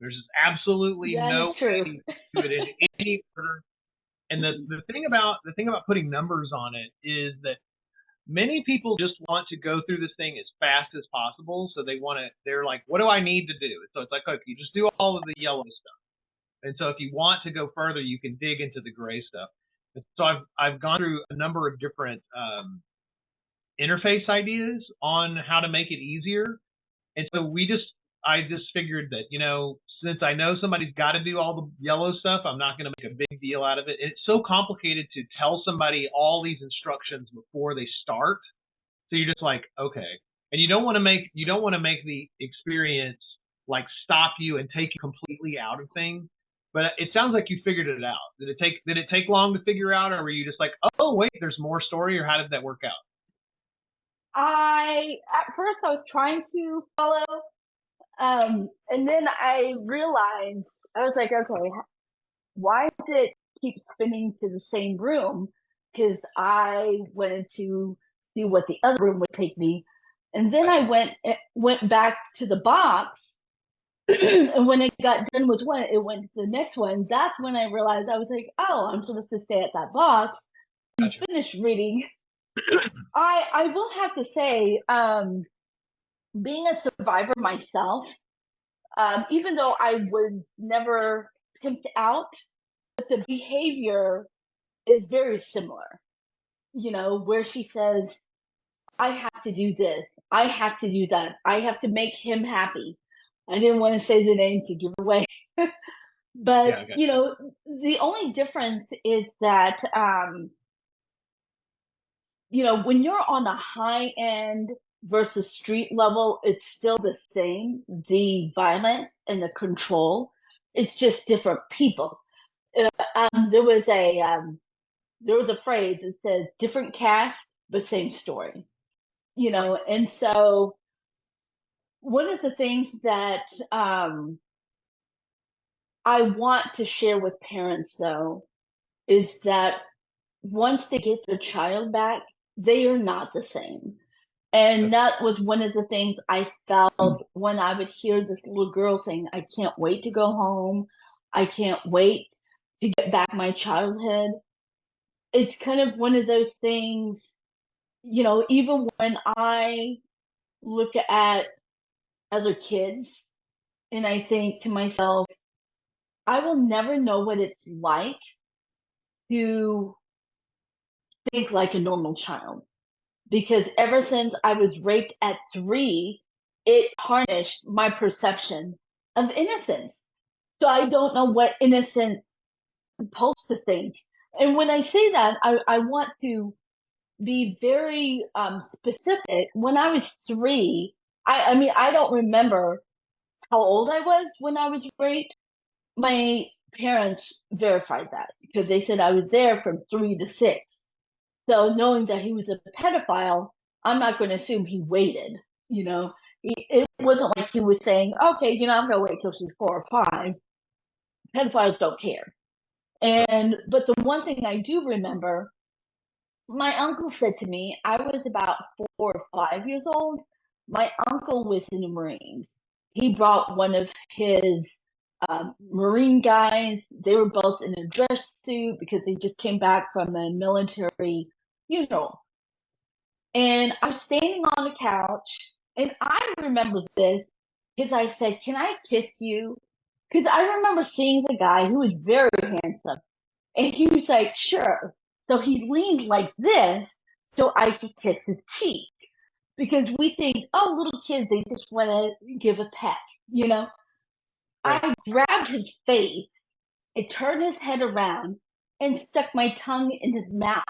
There's absolutely no way to do it in any order. And the thing about putting numbers on it is that many people just want to go through this thing as fast as possible. So they're like, what do I need to do? So it's like, okay, you just do all of the yellow stuff. And so if you want to go further, you can dig into the gray stuff. And so I've gone through a number of different interface ideas on how to make it easier. And so I just figured that, since I know somebody's got to do all the yellow stuff, I'm not going to make a big deal out of it. It's so complicated to tell somebody all these instructions before they start. So you're just like, okay. And you don't want to make the experience like stop you and take you completely out of things. But it sounds like you figured it out. Did it take long to figure out, or were you just like, oh wait, there's more story, or how did that work out? At first I was trying to follow, and then I realized, I was like, okay, why does it keep spinning to the same room? Because I wanted to see what the other room would take me, and then I went back to the box, and when it got done with one, it went to the next one. That's when I realized, I was like, oh, I'm supposed to stay at that box and finish reading. I will have to say, being a survivor myself, even though I was never pimped out, but the behavior is very similar. Where she says, I have to do this, I have to do that, I have to make him happy. I didn't want to say the name to give away. But, the only difference is that, when you're on the high end versus street level, it's still the same. The violence and the control, it's just different people. There was a phrase that says different cast, but same story. And so one of the things that I want to share with parents, though, is that once they get their child back, they are not the same. And that was one of the things I felt when I would hear this little girl saying, I can't wait to go home. I can't wait to get back my childhood. It's kind of one of those things, even when I look at other kids and I think to myself, I will never know what it's like to think like a normal child. Because ever since I was raped at 3, it tarnished my perception of innocence. So I don't know what innocence is supposed to think. And when I say that, I want to be very specific. When I was 3, I mean, I don't remember how old I was when I was raped. My parents verified that because they said I was there from 3 to 6. So knowing that he was a pedophile, I'm not going to assume he waited. You know, it wasn't like he was saying, "Okay, I'm going to wait till she's 4 or 5." Pedophiles don't care. But the one thing I do remember, my uncle said to me, I was about 4 or 5 years old. My uncle was in the Marines. He brought one of his Marine guys. They were both in a dress suit because they just came back from a military funeral. And I was standing on the couch, and I remember this because I said, "Can I kiss you?" Because I remember seeing the guy who was very handsome, and he was like, "Sure." So he leaned like this so I could kiss his cheek. Because we think, oh, little kids, they just want to give a pet, you know? Right. I grabbed his face, and turned his head around, and stuck my tongue in his mouth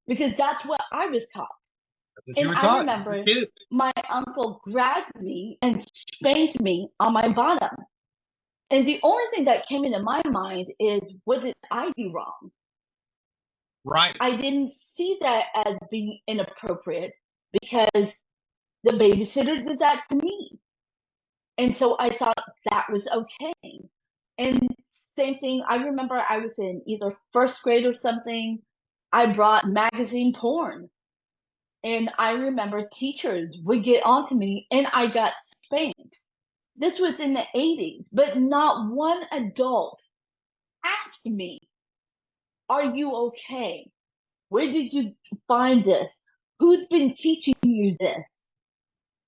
because that's what I was taught. That's what you And were I taught. remember Kid. my uncle grabbed me and spanked me on my bottom. And the only thing that came into my mind is, what did I do wrong? Right. I didn't see that as being inappropriate because the babysitter did that to me. And so I thought that was okay. And same thing, I remember I was in either first grade or something. I brought magazine porn. And I remember teachers would get onto me and I got spanked. This was in the 80s, but not one adult asked me, "Are you okay? Where did you find this? Who's been teaching you this?"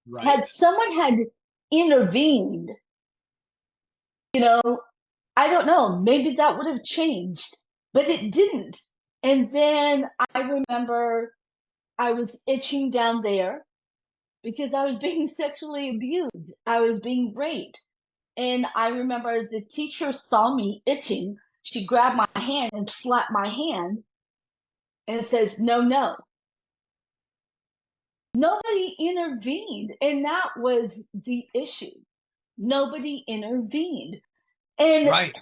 Right. Had someone had intervened, I don't know, maybe that would have changed, but it didn't. And then I remember I was itching down there because I was being sexually abused. I was being raped. And I remember the teacher saw me itching. She grabbed my hand and slapped my hand and says, "No, no." Nobody intervened. And that was the issue. Nobody intervened. And, Right.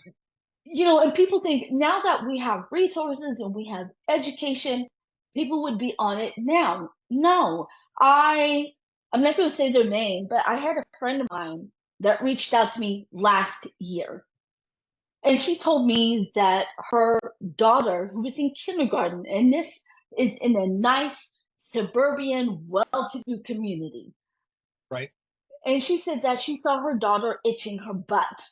and people think now that we have resources and we have education, people would be on it now. No, I'm not going to say their name, but I had a friend of mine that reached out to me last year. And she told me that her daughter, who was in kindergarten, and this is in a nice suburban, well-to-do community. Right. And she said that she saw her daughter itching her butt.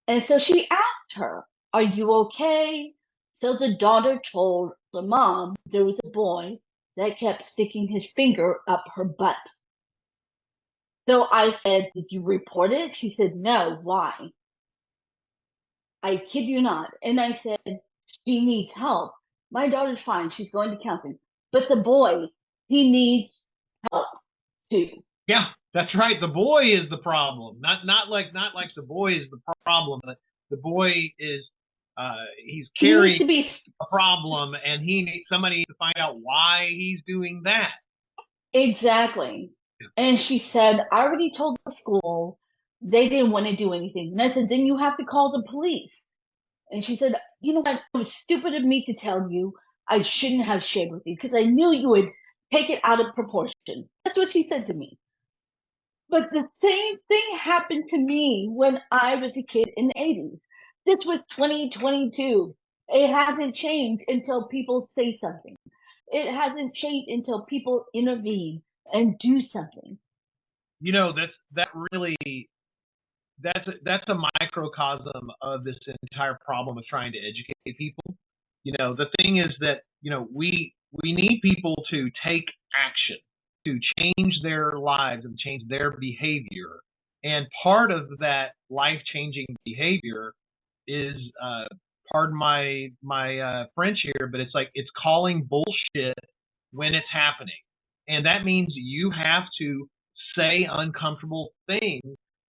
And so she asked her, "Are you okay?" So the daughter told the mom there was a boy that kept sticking his finger up her butt. So I said, "Did you report it?" She said, "No, why?" I kid you not. And I said, "She needs help. My daughter's fine. She's going to counseling. But the boy, he needs help too." Yeah, that's right. The boy is the problem. Not like the boy is the problem, but the boy is he's carrying He needs to be a problem, and somebody needs to find out why he's doing that. exactly. And she said, "I already told the school. They didn't want to do anything." And I said, "Then you have to call the police." And she said, "You know what? It was stupid of me to tell you. I shouldn't have shared with you because I knew you would take it out of proportion." That's what she said to me. But the same thing happened to me when I was a kid in the 80s. This was 2022. It hasn't changed until people say something. It hasn't changed until people intervene and do something. That's a microcosm of this entire problem of trying to educate people. The thing is that we need people to take action, to change their lives and change their behavior. And part of that life-changing behavior is pardon my French here, but it's like it's calling bullshit when it's happening, and that means you have to say uncomfortable things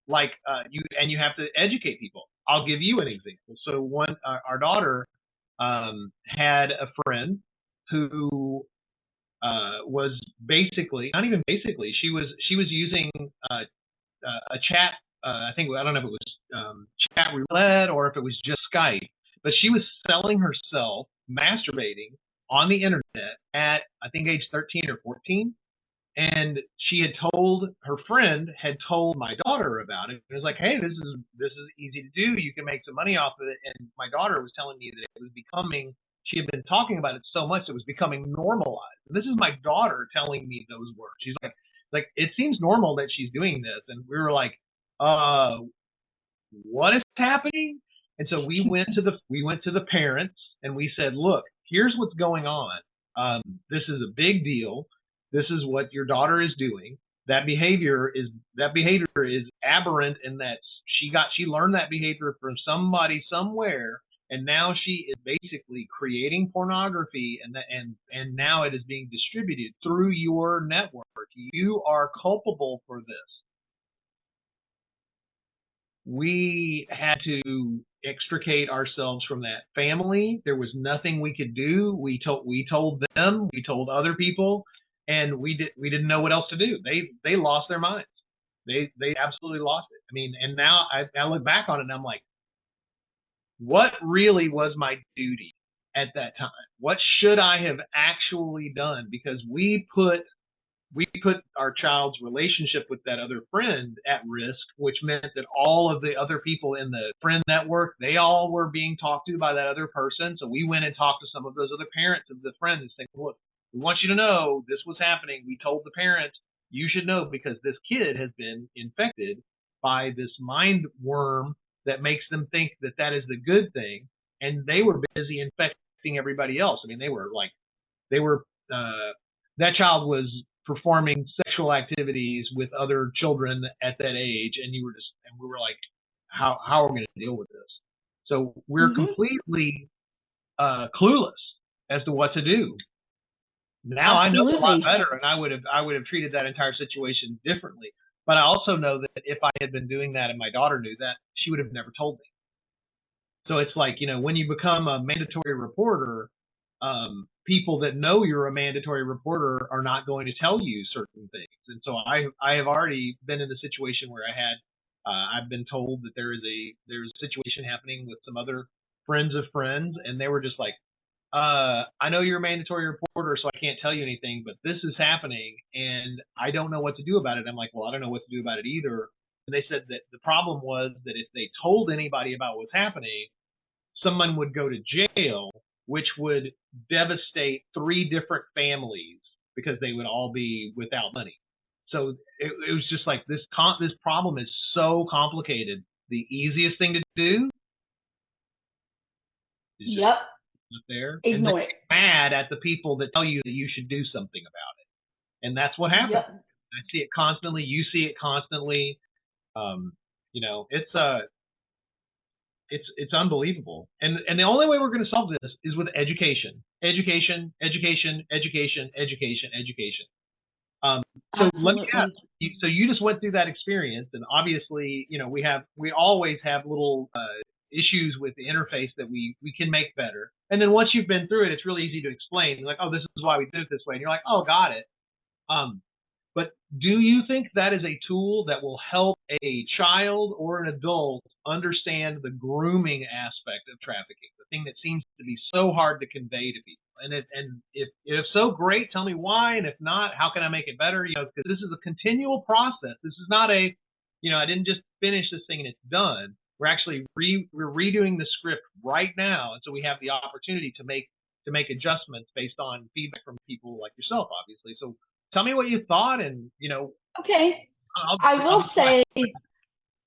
like you have to educate people. I'll give you an example. So our daughter had a friend who was basically, not even basically, she was using a chat. I don't know if it was chat roulette or if it was just Skype, but she was selling herself masturbating on the internet at, I think, age 13 or 14. And she had told, her friend had told my daughter about it. It was like, hey, this is easy to do. You can make some money off of it. And my daughter was telling me that it was becoming, she had been talking about it so much it was becoming normalized. And this is my daughter telling me those words. She's like, it seems normal that she's doing this. And we were like, what is happening? And so we went to the parents and we said, look, here's what's going on. This is a big deal. This is what your daughter is doing. That behavior is aberrant in that she learned that behavior from somebody somewhere, and now she is basically creating pornography, and now it is being distributed through your network. You are culpable for this. We had to extricate ourselves from that family. There was nothing we could do. We told them, we told other people, and we didn't know what else to do. They lost their minds. They absolutely lost it. I mean, and now I look back on it and I'm like, what really was my duty at that time? What should I have actually done? Because we put our child's relationship with that other friend at risk, which meant that all of the other people in the friend network, they all were being talked to by that other person. So we went and talked to some of those other parents of the friend and said, look, we want you to know this was happening. We told the parents, you should know because this kid has been infected by this mind worm that makes them think that that is the good thing. And they were busy infecting everybody else. I mean, that child was performing sexual activities with other children at that age, and we were like, how are we going to deal with this? So we're completely clueless as to what to do. Now Absolutely. I know a lot better, and I would have treated that entire situation differently. But I also know that if I had been doing that and my daughter knew that, she would have never told me. So it's like, when you become a mandatory reporter, people that know you're a mandatory reporter are not going to tell you certain things. And so I have already been in the situation where I've been told that there's a situation happening with some other friends of friends, and they were just like, I know you're a mandatory reporter, so I can't tell you anything, but this is happening, and I don't know what to do about it. I'm like, well, I don't know what to do about it either. And they said that the problem was that if they told anybody about what's happening, someone would go to jail, which would devastate 3 different families because they would all be without money. So it was just like this problem is so complicated. The easiest thing to do is just sit there Ignore it. Mad at the people that tell you that you should do something about it. And that's what happens. Yep. I see it constantly. You see it constantly. It's unbelievable. And the only way we're going to solve this is with education. Education. So let me ask you, so you just went through that experience, and obviously, we always have little issues with the interface that we can make better. And then once you've been through it, it's really easy to explain. You're like, oh, this is why we did it this way. And you're like, oh, got it. But do you think that is a tool that will help a child or an adult understand the grooming aspect of trafficking, the thing that seems to be so hard to convey to people? And if so, great, tell me why. And if not, how can I make it better? Because this is a continual process. This is not I didn't just finish this thing and it's done. We're actually we're redoing the script right now, and so we have the opportunity to make adjustments based on feedback from people like yourself, obviously. So tell me what you thought, and Okay. I will say,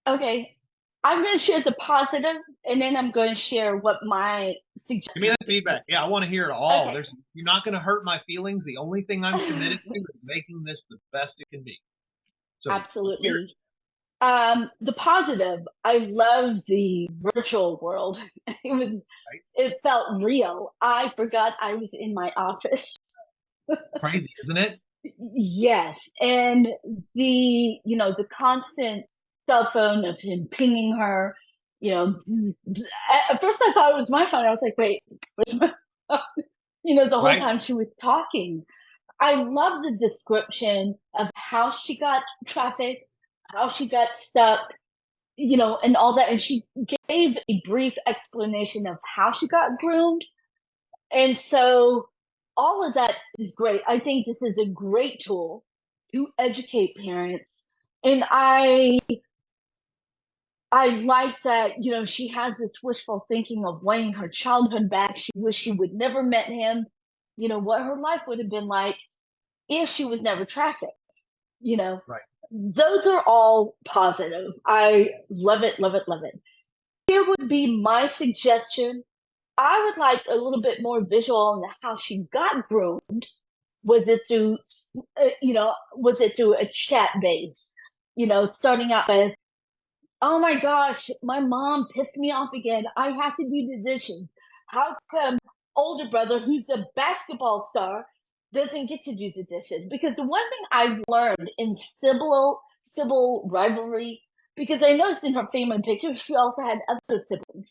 okay, I'm going to share the positive, and then I'm going to share what my suggestion. Give me that feedback. Yeah, I want to hear it all. Okay. You're not going to hurt my feelings. The only thing I'm committed to is making this the best it can be. So Absolutely. The positive, I love the virtual world. It felt real. I forgot I was in my office. Crazy, isn't it? Yes. And the constant cell phone of him pinging her, at first I thought it was my phone. I was like, wait, where's my phone? The whole time she was talking. I love the description of how she got trafficked, how she got stuck, and all that. And she gave a brief explanation of how she got groomed. And so all of that is great. I think this is a great tool to educate parents. And I like that, she has this wishful thinking of wanting her childhood back. She wished she would never met him, what her life would have been like if she was never trafficked, Right. Those are all positive. I love it, love it, love it. Here would be my suggestion. I would like a little bit more visual on how she got groomed. Was it through, was it through a chat base? Starting out with, oh my gosh, my mom pissed me off again. I have to do the dishes. How come older brother, who's a basketball star, doesn't get to do the dishes? Because the one thing I've learned in civil rivalry, because I noticed in her family picture, she also had other siblings.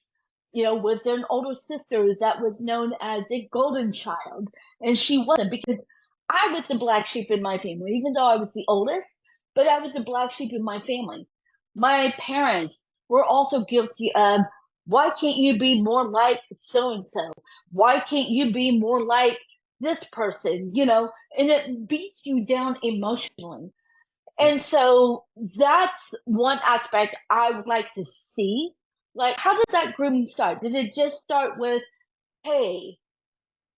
Was there an older sister that was known as a golden child? And she wasn't, because I was the black sheep in my family, even though I was the oldest, but I was the black sheep in my family. My parents were also guilty of, why can't you be more like so and so? Why can't you be more like this person? And it beats you down emotionally. And so that's one aspect I would like to see. Like, how did that grooming start? Did it just start with, hey,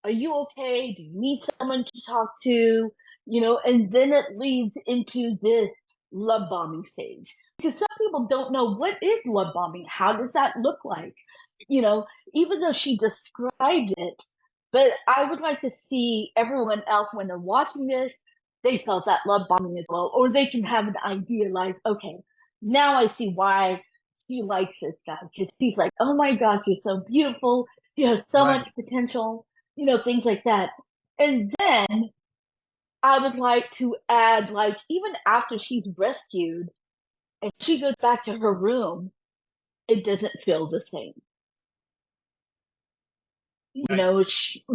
are you okay? Do you need someone to talk to? And then it leads into this love bombing stage. Because some people don't know, what is love bombing? How does that look like? Even though she described it, but I would like to see everyone else, when they're watching this, they felt that love bombing as well. Or they can have an idea like, okay, now I see why she likes this guy. Because he's like, oh my gosh, you're so beautiful. You have so much potential, things like that. And then I would like to add, like, even after she's rescued and she goes back to her room, it doesn't feel the same.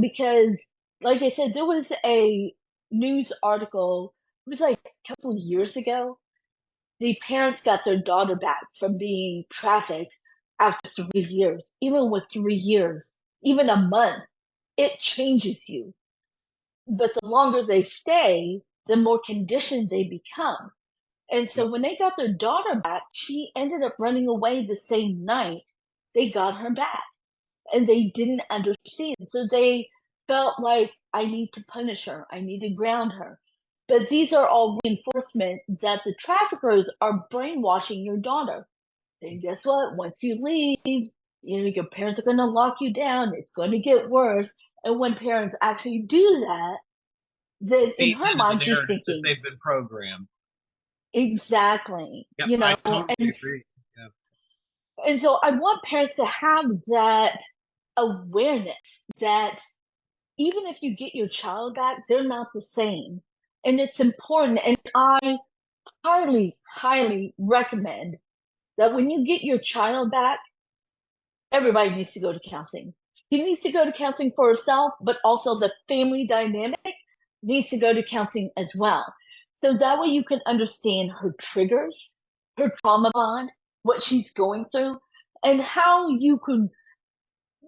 Because, like I said, there was a news article, it was like a couple of years ago. The parents got their daughter back from being trafficked after 3 years. Even with 3 years, even a month, it changes you. But the longer they stay, the more conditioned they become. And so when they got their daughter back, she ended up running away the same night they got her back. And they didn't understand. So they felt like, I need to punish her. I need to ground her. But these are all reinforcement that the traffickers are brainwashing your daughter. And guess what? Once you leave, your parents are going to lock you down. It's going to get worse. And when parents actually do that, then in her mind, she's thinking, they've been programmed. Exactly. Yep, I totally agree. And so I want parents to have that awareness that even if you get your child back, they're not the same. And it's important. And I highly, highly recommend that when you get your child back, everybody needs to go to counseling. She needs to go to counseling for herself, but also the family dynamic needs to go to counseling as well. So that way you can understand her triggers, her trauma bond, what she's going through, and how you can,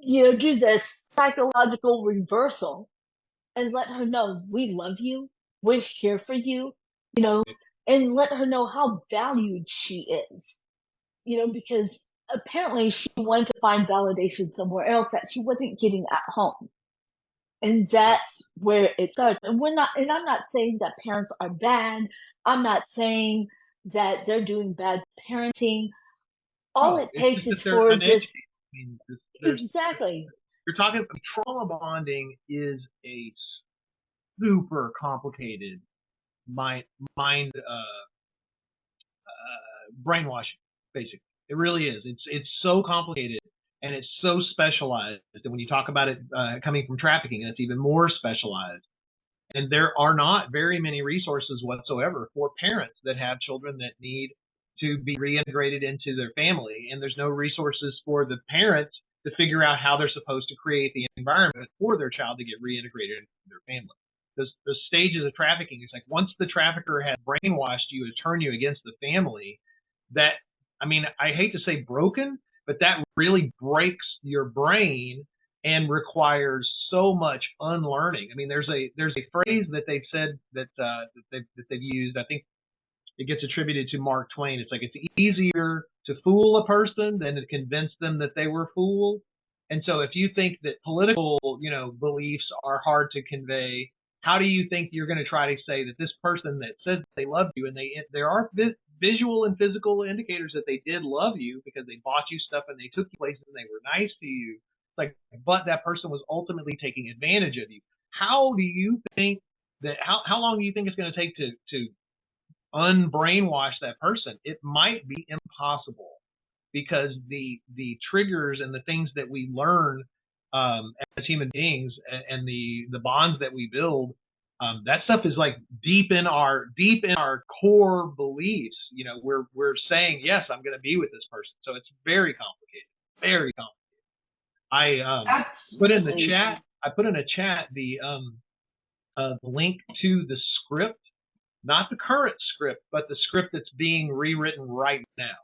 do this psychological reversal and let her know, we love you, we're here for you, and let her know how valued she is, because apparently she wanted to find validation somewhere else that she wasn't getting at home. And that's where it starts. And I'm not saying that parents are bad. I'm not saying that they're doing bad parenting. All it takes is for this. Exactly. You're talking, trauma bonding is a super complicated mind brainwashing, basically. It really is. It's so complicated and it's so specialized that when you talk about it coming from trafficking, it's even more specialized. And there are not very many resources whatsoever for parents that have children that need to be reintegrated into their family. And there's no resources for the parents to figure out how they're supposed to create the environment for their child to get reintegrated into their family. The stages of trafficking is like once the trafficker has brainwashed you to turn you against the family, that, I mean, I hate to say broken, but that really breaks your brain and requires so much unlearning. I mean, there's a phrase that they've said that they've used. I think it gets attributed to Mark Twain. It's like it's easier to fool a person than to convince them that they were fooled. And so if you think that political, beliefs are hard to convey, how do you think you're going to try to say that this person that says they love you, and there are visual and physical indicators that they did love you because they bought you stuff and they took you places and they were nice to you. Like, but that person was ultimately taking advantage of you. How do you think that? How long do you think it's going to take to unbrainwash that person? It might be impossible because the triggers and the things that we learn as human beings and the bonds that we build, that stuff is like deep in our core beliefs. We're saying, yes, I'm going to be with this person. So it's very complicated, very complicated. I put in the chat. I put in a chat the link to the script, not the current script, but the script that's being rewritten right now.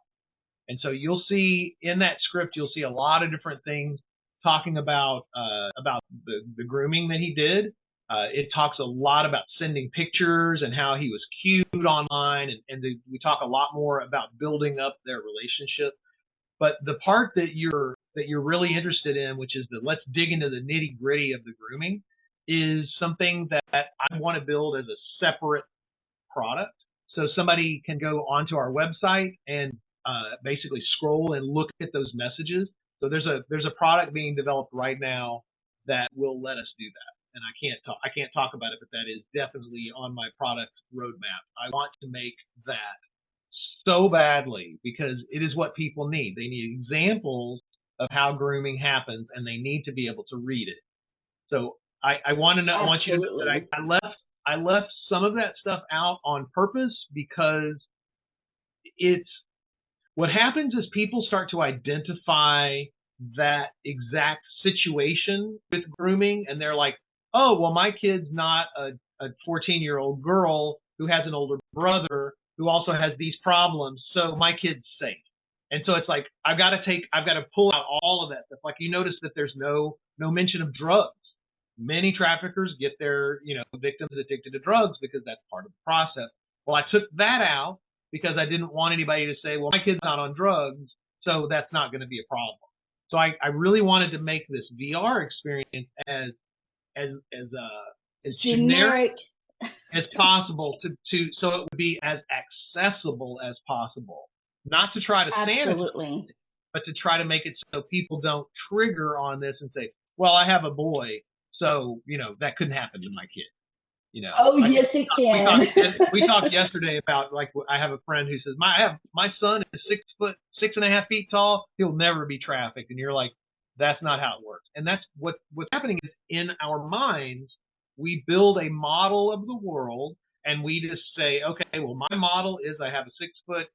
And so you'll see in that script, you'll see a lot of different things talking about the grooming that he did. It talks a lot about sending pictures and how he was cute online, and we talk a lot more about building up their relationship. But the part that you're really interested in, which is the let's dig into the nitty gritty of the grooming, is something that I want to build as a separate product. So somebody can go onto our website and basically scroll and look at those messages. So there's a product being developed right now that will let us do that. And I can't talk about it, but that is definitely on my product roadmap. I want to make that so badly because it is what people need. They need examples of how grooming happens, and they need to be able to read it. So I want to know. I want you to know that I left some of that stuff out on purpose because it's what happens is people start to identify that exact situation with grooming, and they're like, oh, well, my kid's not a 14-year-old girl who has an older brother who also has these problems, so my kid's safe. And so it's like I've got to pull out all of that stuff. Like you notice that there's no mention of drugs. Many traffickers get their victims addicted to drugs because that's part of the process. Well, I took that out because I didn't want anybody to say, well, my kid's not on drugs, so that's not going to be a problem. So I really wanted to make this VR experience as generic as possible so it would be as accessible as possible. Not to try to sanitize it, but to try to make it so people don't trigger on this and say, well, I have a boy, so that couldn't happen to my kid. Oh, yes, it can. We talked yesterday about, like, I have a friend who says, my son is 6'6.5 feet tall. He'll never be trafficked. And you're like, that's not how it works. And that's what's happening is in our minds, we build a model of the world, and we just say, okay, well, my model is I have a 6-foot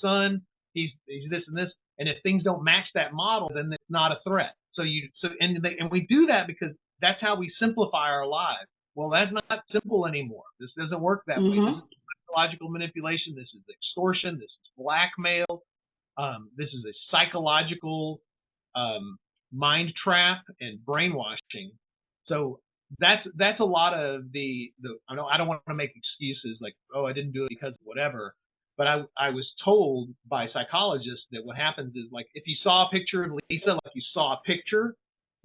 son. He's this and this. And if things don't match that model, then it's not a threat. And we do that because that's how we simplify our lives. Well, that's not simple anymore. This doesn't work that way. This is psychological manipulation. This is extortion. This is blackmail. This is a psychological mind trap and brainwashing. So that's a lot of the I don't want to make excuses like, oh, I didn't do it because of whatever. But I was told by psychologists that what happens is, like, if you saw a picture of Lisa, like you saw a picture,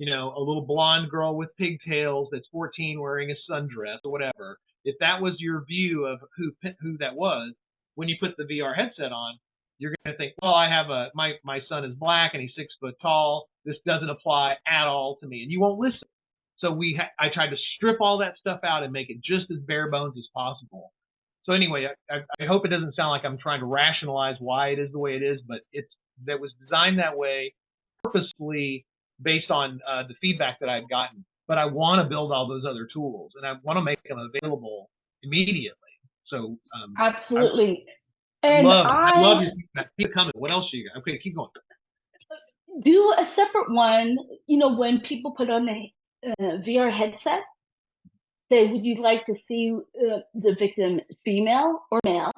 a little blonde girl with pigtails that's 14 wearing a sundress or whatever, if that was your view of who that was, when you put the VR headset on, you're going to think, well, I have my son is black and he's 6 foot tall. This doesn't apply at all to me, and you won't listen. So I tried to strip all that stuff out and make it just as bare bones as possible. So anyway, I hope it doesn't sound like I'm trying to rationalize why it is the way it is, but that was designed that way purposefully based on the feedback that I've gotten. But I want to build all those other tools, and I want to make them available immediately. So absolutely. I love your feedback. Keep coming. What else do you got? Okay, keep going. Do a separate one. When people put on the VR headset, say, would you like to see the victim female or male?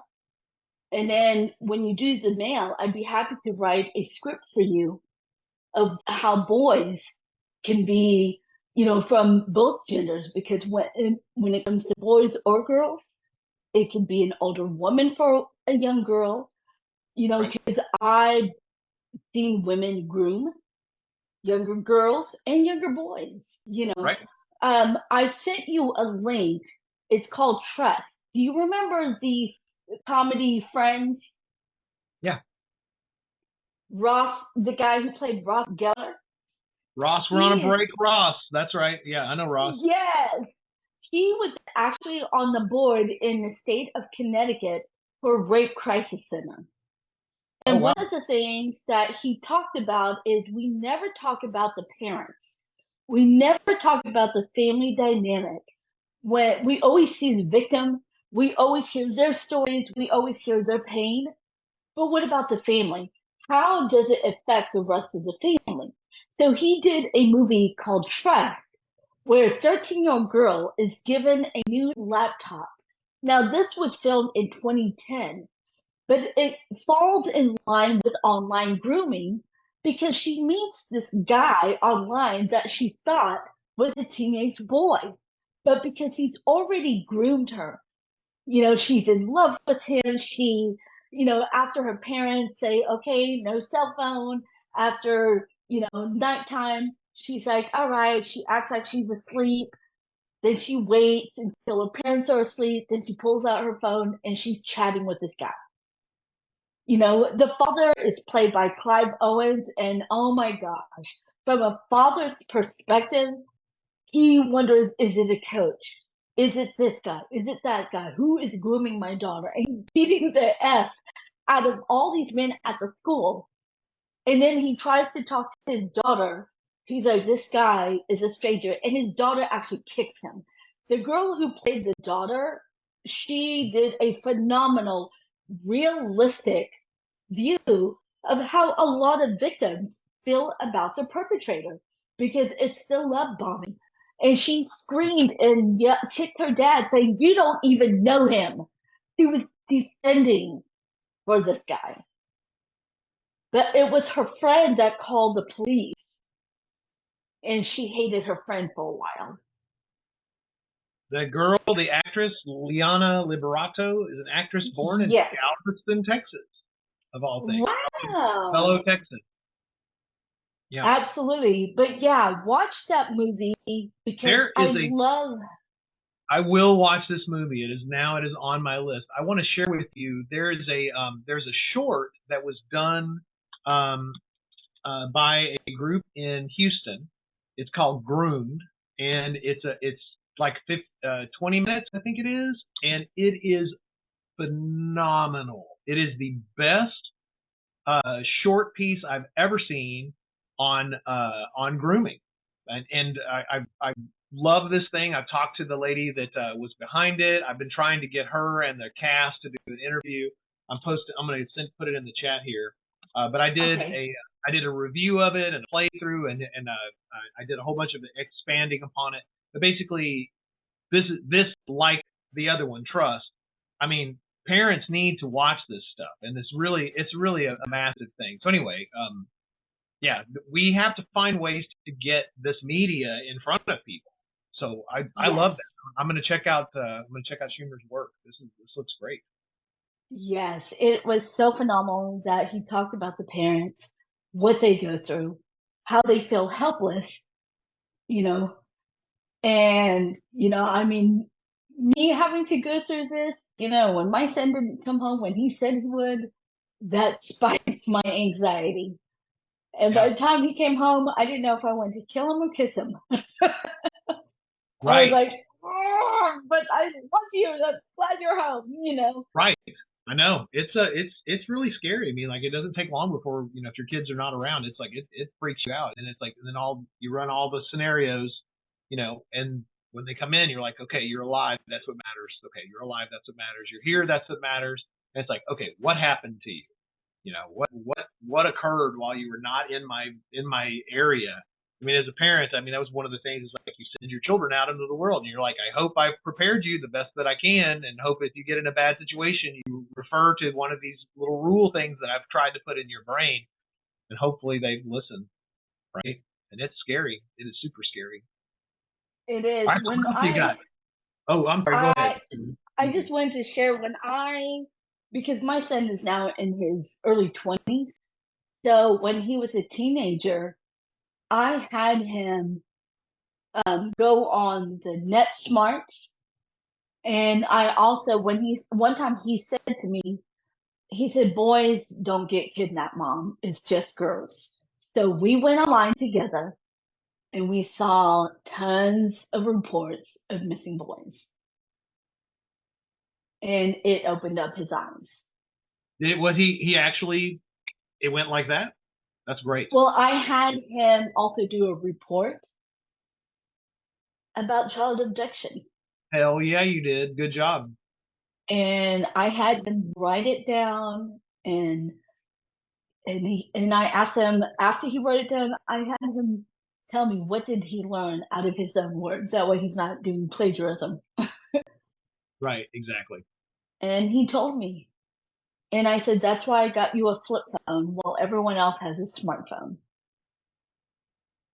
And then when you do the male, I'd be happy to write a script for you of how boys can be, from both genders, because when it comes to boys or girls, it can be an older woman for a young girl, because I've seen women groom younger girls and younger boys, Right. I sent you a link. It's called Trust. Do you remember the comedy Friends? Yeah. Ross, the guy who played Ross Geller. Ross, we're on a break. Ross, that's right. Yeah, I know Ross. Yes, he was actually on the board in the state of Connecticut for Rape Crisis Center. And one of the things that he talked about is we never talk about the parents. We never talk about the family dynamic. When we always see the victim, we always hear their stories, we always hear their pain. But what about the family? How does it affect the rest of the family? So he did a movie called Trafficked, where a 13-year-old girl is given a new laptop. Now, this was filmed in 2010, but it falls in line with online grooming because she meets this guy online that she thought was a teenage boy. But because he's already groomed her, she's in love with him. She, after her parents say, okay, no cell phone, after, nighttime, she's like, all right, she acts like she's asleep. Then she waits until her parents are asleep. Then she pulls out her phone and she's chatting with this guy. The father is played by Clive Owens, and oh my gosh, from a father's perspective, he wonders, is it a coach? Is it this guy? Is it that guy? Who is grooming my daughter? And he's beating the F out of all these men at the school. And then he tries to talk to his daughter. He's like, this guy is a stranger. And his daughter actually kicks him. The girl who played the daughter, she did a phenomenal, realistic view of how a lot of victims feel about the perpetrator, because it's the love bombing. And she screamed and kicked her dad, saying, you don't even know him. She was defending for this guy. But it was her friend that called the police, and she hated her friend for a while. The girl, the actress, Liana Liberato, is an actress born in Galveston, Texas, of all things. Wow. Fellow Texan. Yeah. Absolutely. But yeah, watch that movie because I will watch this movie. It is on my list. I want to share with you. There's a short that was done by a group in Houston. It's called Groomed, and it's like 20 minutes, I think it is, and it is phenomenal. It is the best short piece I've ever seen on grooming, and I love this thing. I've talked to the lady that was behind it. I've been trying to get her and the cast to do an interview. I'm going to put it in the chat here. But I did a review of it and a playthrough, and I did a whole bunch of expanding upon it. But basically, this like the other one, Trust. I mean, parents need to watch this stuff, and it's really a massive thing. So anyway, yeah, we have to find ways to get this media in front of people. So I love that. I'm going to check out Schumer's work. This looks great. Yes, it was so phenomenal that he talked about the parents, what they go through, how they feel helpless, and, I mean, me having to go through this, when my son didn't come home when he said he would, that spiked my anxiety. And by the time he came home, I didn't know if I wanted to kill him or kiss him. Right. I was like, oh, but I love you. I'm glad you're out, you know. Right. I know. It's really scary. I mean, like, it doesn't take long before, if your kids are not around, it's like it freaks you out. And it's like, and then you run all the scenarios, and when they come in, you're like, okay, you're alive, that's what matters. Okay, you're alive, that's what matters. You're here, that's what matters. And it's like, okay, what happened to you? What occurred while you were not in my area? I mean, as a parent, I mean, that was one of the things, is like, you send your children out into the world and you're like, I hope I've prepared you the best that I can, and hope if you get in a bad situation, you refer to one of these little rule things that I've tried to put in your brain, and hopefully they listen, right? And it's scary. It is super scary. It is. All right, When what else you got? Oh, I'm sorry, go ahead. I just wanted to share because my son is now in his early 20s. So when he was a teenager, I had him go on the Net Smarts. And I also, one time he said to me, he said, boys don't get kidnapped, Mom. It's just girls. So we went online together and we saw tons of reports of missing boys. And it opened up his eyes. He actually, it went like that? That's great. Well, I had him also do a report about child abduction. Hell yeah, you did. Good job. And I had him write it down, and I asked him, after he wrote it down, I had him tell me what did he learn out of his own words. That way he's not doing plagiarism. Right, exactly. And he told me. And I said, that's why I got you a flip phone while everyone else has a smartphone.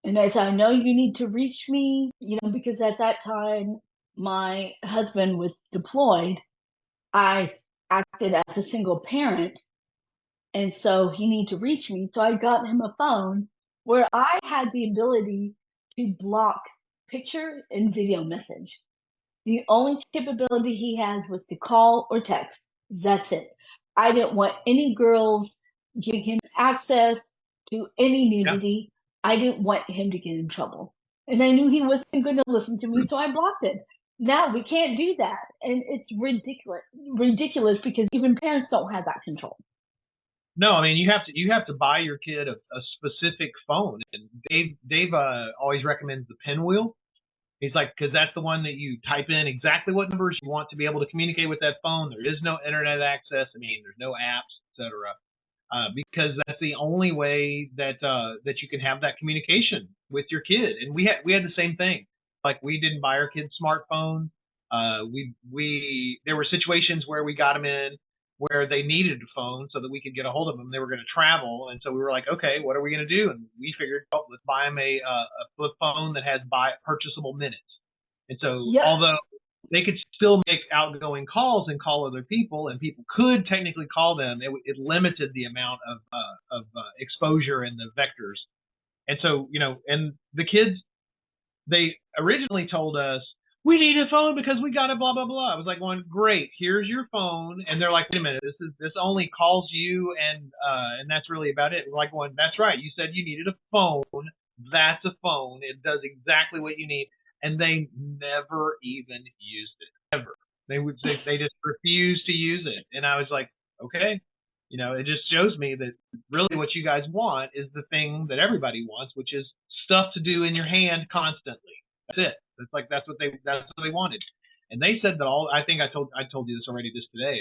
And I said, I know you need to reach me, because at that time my husband was deployed. I acted as a single parent. And so he needed to reach me. So I got him a phone where I had the ability to block picture and video message. The only capability he had was to call or text. That's it. I didn't want any girls giving him access to any nudity. Yep. I didn't want him to get in trouble. And I knew he wasn't going to listen to me, so I blocked it. Now we can't do that. And it's ridiculous because even parents don't have that control. No, I mean, you have to buy your kid a specific phone. And Dave always recommends the pinwheel. He's like, because that's the one that you type in exactly what numbers you want to be able to communicate with that phone. There is no internet access. I mean, there's no apps, etc. Because that's the only way that you can have that communication with your kid. And we had the same thing. Like, we didn't buy our kids smartphones. There were situations where we got them in where they needed a phone so that we could get a hold of them. They were going to travel, and so we were like, okay, what are we going to do? And we figured, let's buy them a flip phone that has purchasable minutes. And so, although they could still make outgoing calls and call other people, and people could technically call them, it limited the amount of exposure and the vectors. And so, and the kids, they originally told us, we need a phone because we got a blah, blah, blah. I was like, going, great, here's your phone. And they're like, wait a minute, this only calls you, and that's really about it. We're like, going, that's right, you said you needed a phone. That's a phone. It does exactly what you need. And they never even used it, ever. They just refused to use it. And I was like, okay, it just shows me that really what you guys want is the thing that everybody wants, which is stuff to do in your hand constantly. That's it. It's like that's what they wanted. And they said that I think I told you this already just today.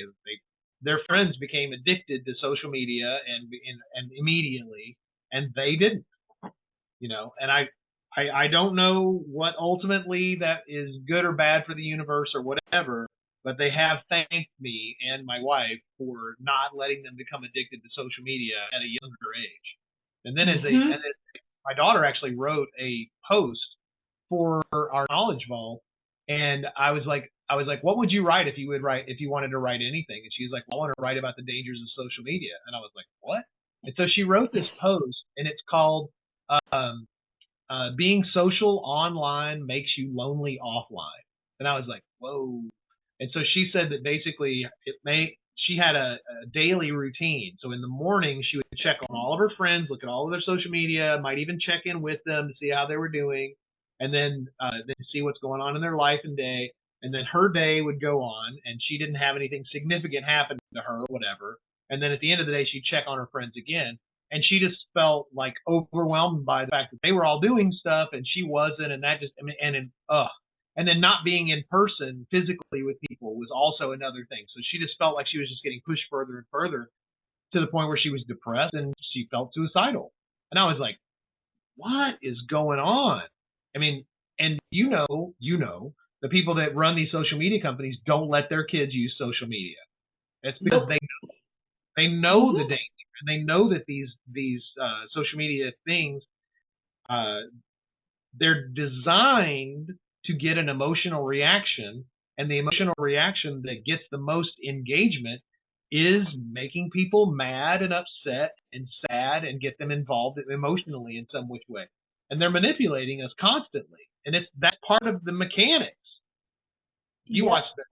Their friends became addicted to social media and immediately, and they didn't. And I don't know what ultimately that is good or bad for the universe or whatever, but they have thanked me and my wife for not letting them become addicted to social media at a younger age. And then my daughter actually wrote a post for our knowledge vault, and I was like, what would you write if you wanted to write anything? And she's like, I want to write about the dangers of social media. And I was like, what? And so she wrote this post, and it's called being social online makes you lonely offline. And I was like, whoa. And so she said that basically she had a daily routine. So in the morning, she would check on all of her friends, look at all of their social media, might even check in with them to see how they were doing, and then see what's going on in their life and day. And then her day would go on, and she didn't have anything significant happen to her or whatever. And then at the end of the day, she'd check on her friends again. And she just felt like overwhelmed by the fact that they were all doing stuff and she wasn't. And that just, I mean, and then not being in person physically with people was also another thing. So she just felt like she was just getting pushed further and further to the point where she was depressed and she felt suicidal. And I was like, what is going on? I mean, and the people that run these social media companies don't let their kids use social media. It's because they know the danger, and they know that these social media things, they're designed to get an emotional reaction, and the emotional reaction that gets the most engagement is making people mad and upset and sad and get them involved emotionally in some which way. And they're manipulating us constantly, and that's part of the mechanics. You watched that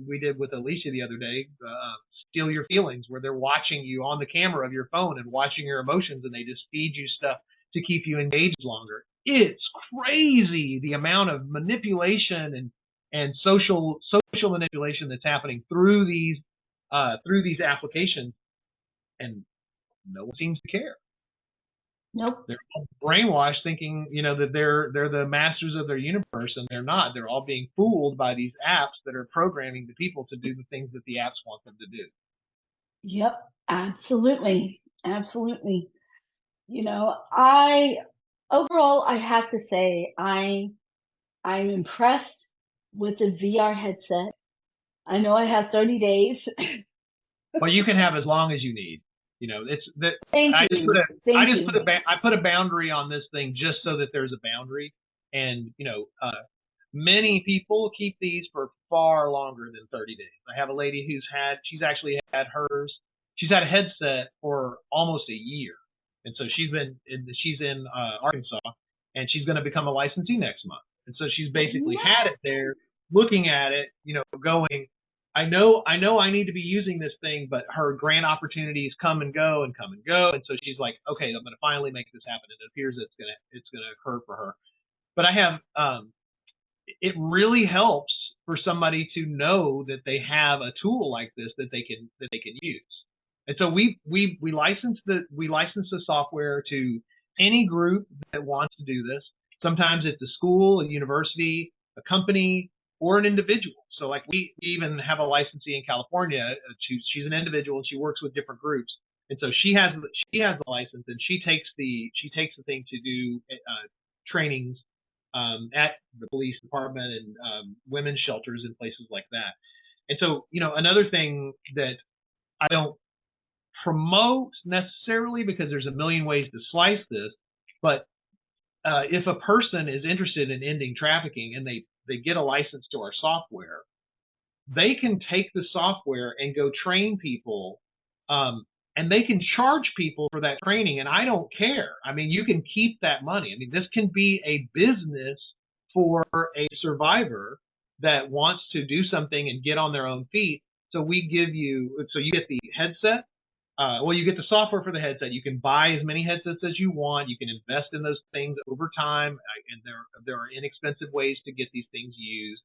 we did with Alicia the other day, Steal Your Feelings, where they're watching you on the camera of your phone and watching your emotions, and they just feed you stuff to keep you engaged longer. It's crazy the amount of manipulation and social manipulation that's happening through these applications, and no one seems to care. Nope. They're all brainwashed, thinking that they're the masters of their universe, and they're not. They're all being fooled by these apps that are programming the people to do the things that the apps want them to do. Yep, absolutely. Overall, I have to say I'm impressed with the VR headset. I know I have 30 days. Well, you can have as long as you need. It's that. I put a boundary on this thing just so that there's a boundary, and many people keep these for far longer than 30 days. I have a lady she's actually had hers. She's had a headset for almost a year, and so she's in Arkansas, and she's going to become a licensee next month. And so she's basically had it there, looking at it, going, I know I need to be using this thing, but her grant opportunities come and go. And so she's like, okay, I'm going to finally make this happen. And it appears it's going to occur for her. But I have, it really helps for somebody to know that they have a tool like this that they can use. And so we license the software to any group that wants to do this. Sometimes it's a school, a university, a company, or an individual. So like we even have a licensee in California. She's an individual and she works with different groups. And so she has the license, and she takes the thing to do trainings at the police department and women's shelters and places like that. And so another thing that I don't promote necessarily, because there's a million ways to slice this, but if a person is interested in ending trafficking and they get a license to our software, they can take the software and go train people, and they can charge people for that training, and I don't care. I mean, you can keep that money. I mean, this can be a business for a survivor that wants to do something and get on their own feet. So you get the headset. You get the software for the headset. You can buy as many headsets as you want. You can invest in those things over time, and there are inexpensive ways to get these things used.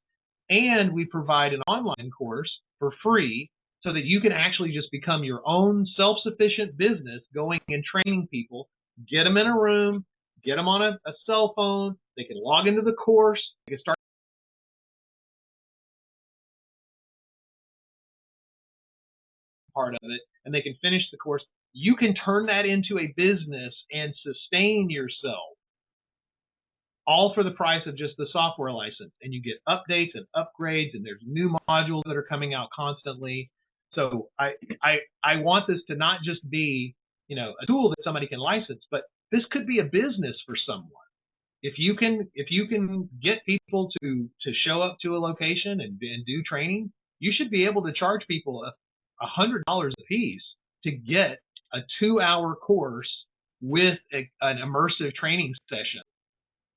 And we provide an online course for free so that you can actually just become your own self-sufficient business, going and training people. Get them in a room, get them on a cell phone. They can log into the course. They can start part of it, and they can finish the course. You can turn that into a business and sustain yourself, all for the price of just the software license. And you get updates and upgrades, and there's new modules that are coming out constantly. So I want this to not just be a tool that somebody can license, but this could be a business for someone. If you can get people to show up to a location and do training, you should be able to charge people $100 a piece to get a 2-hour course with an immersive training session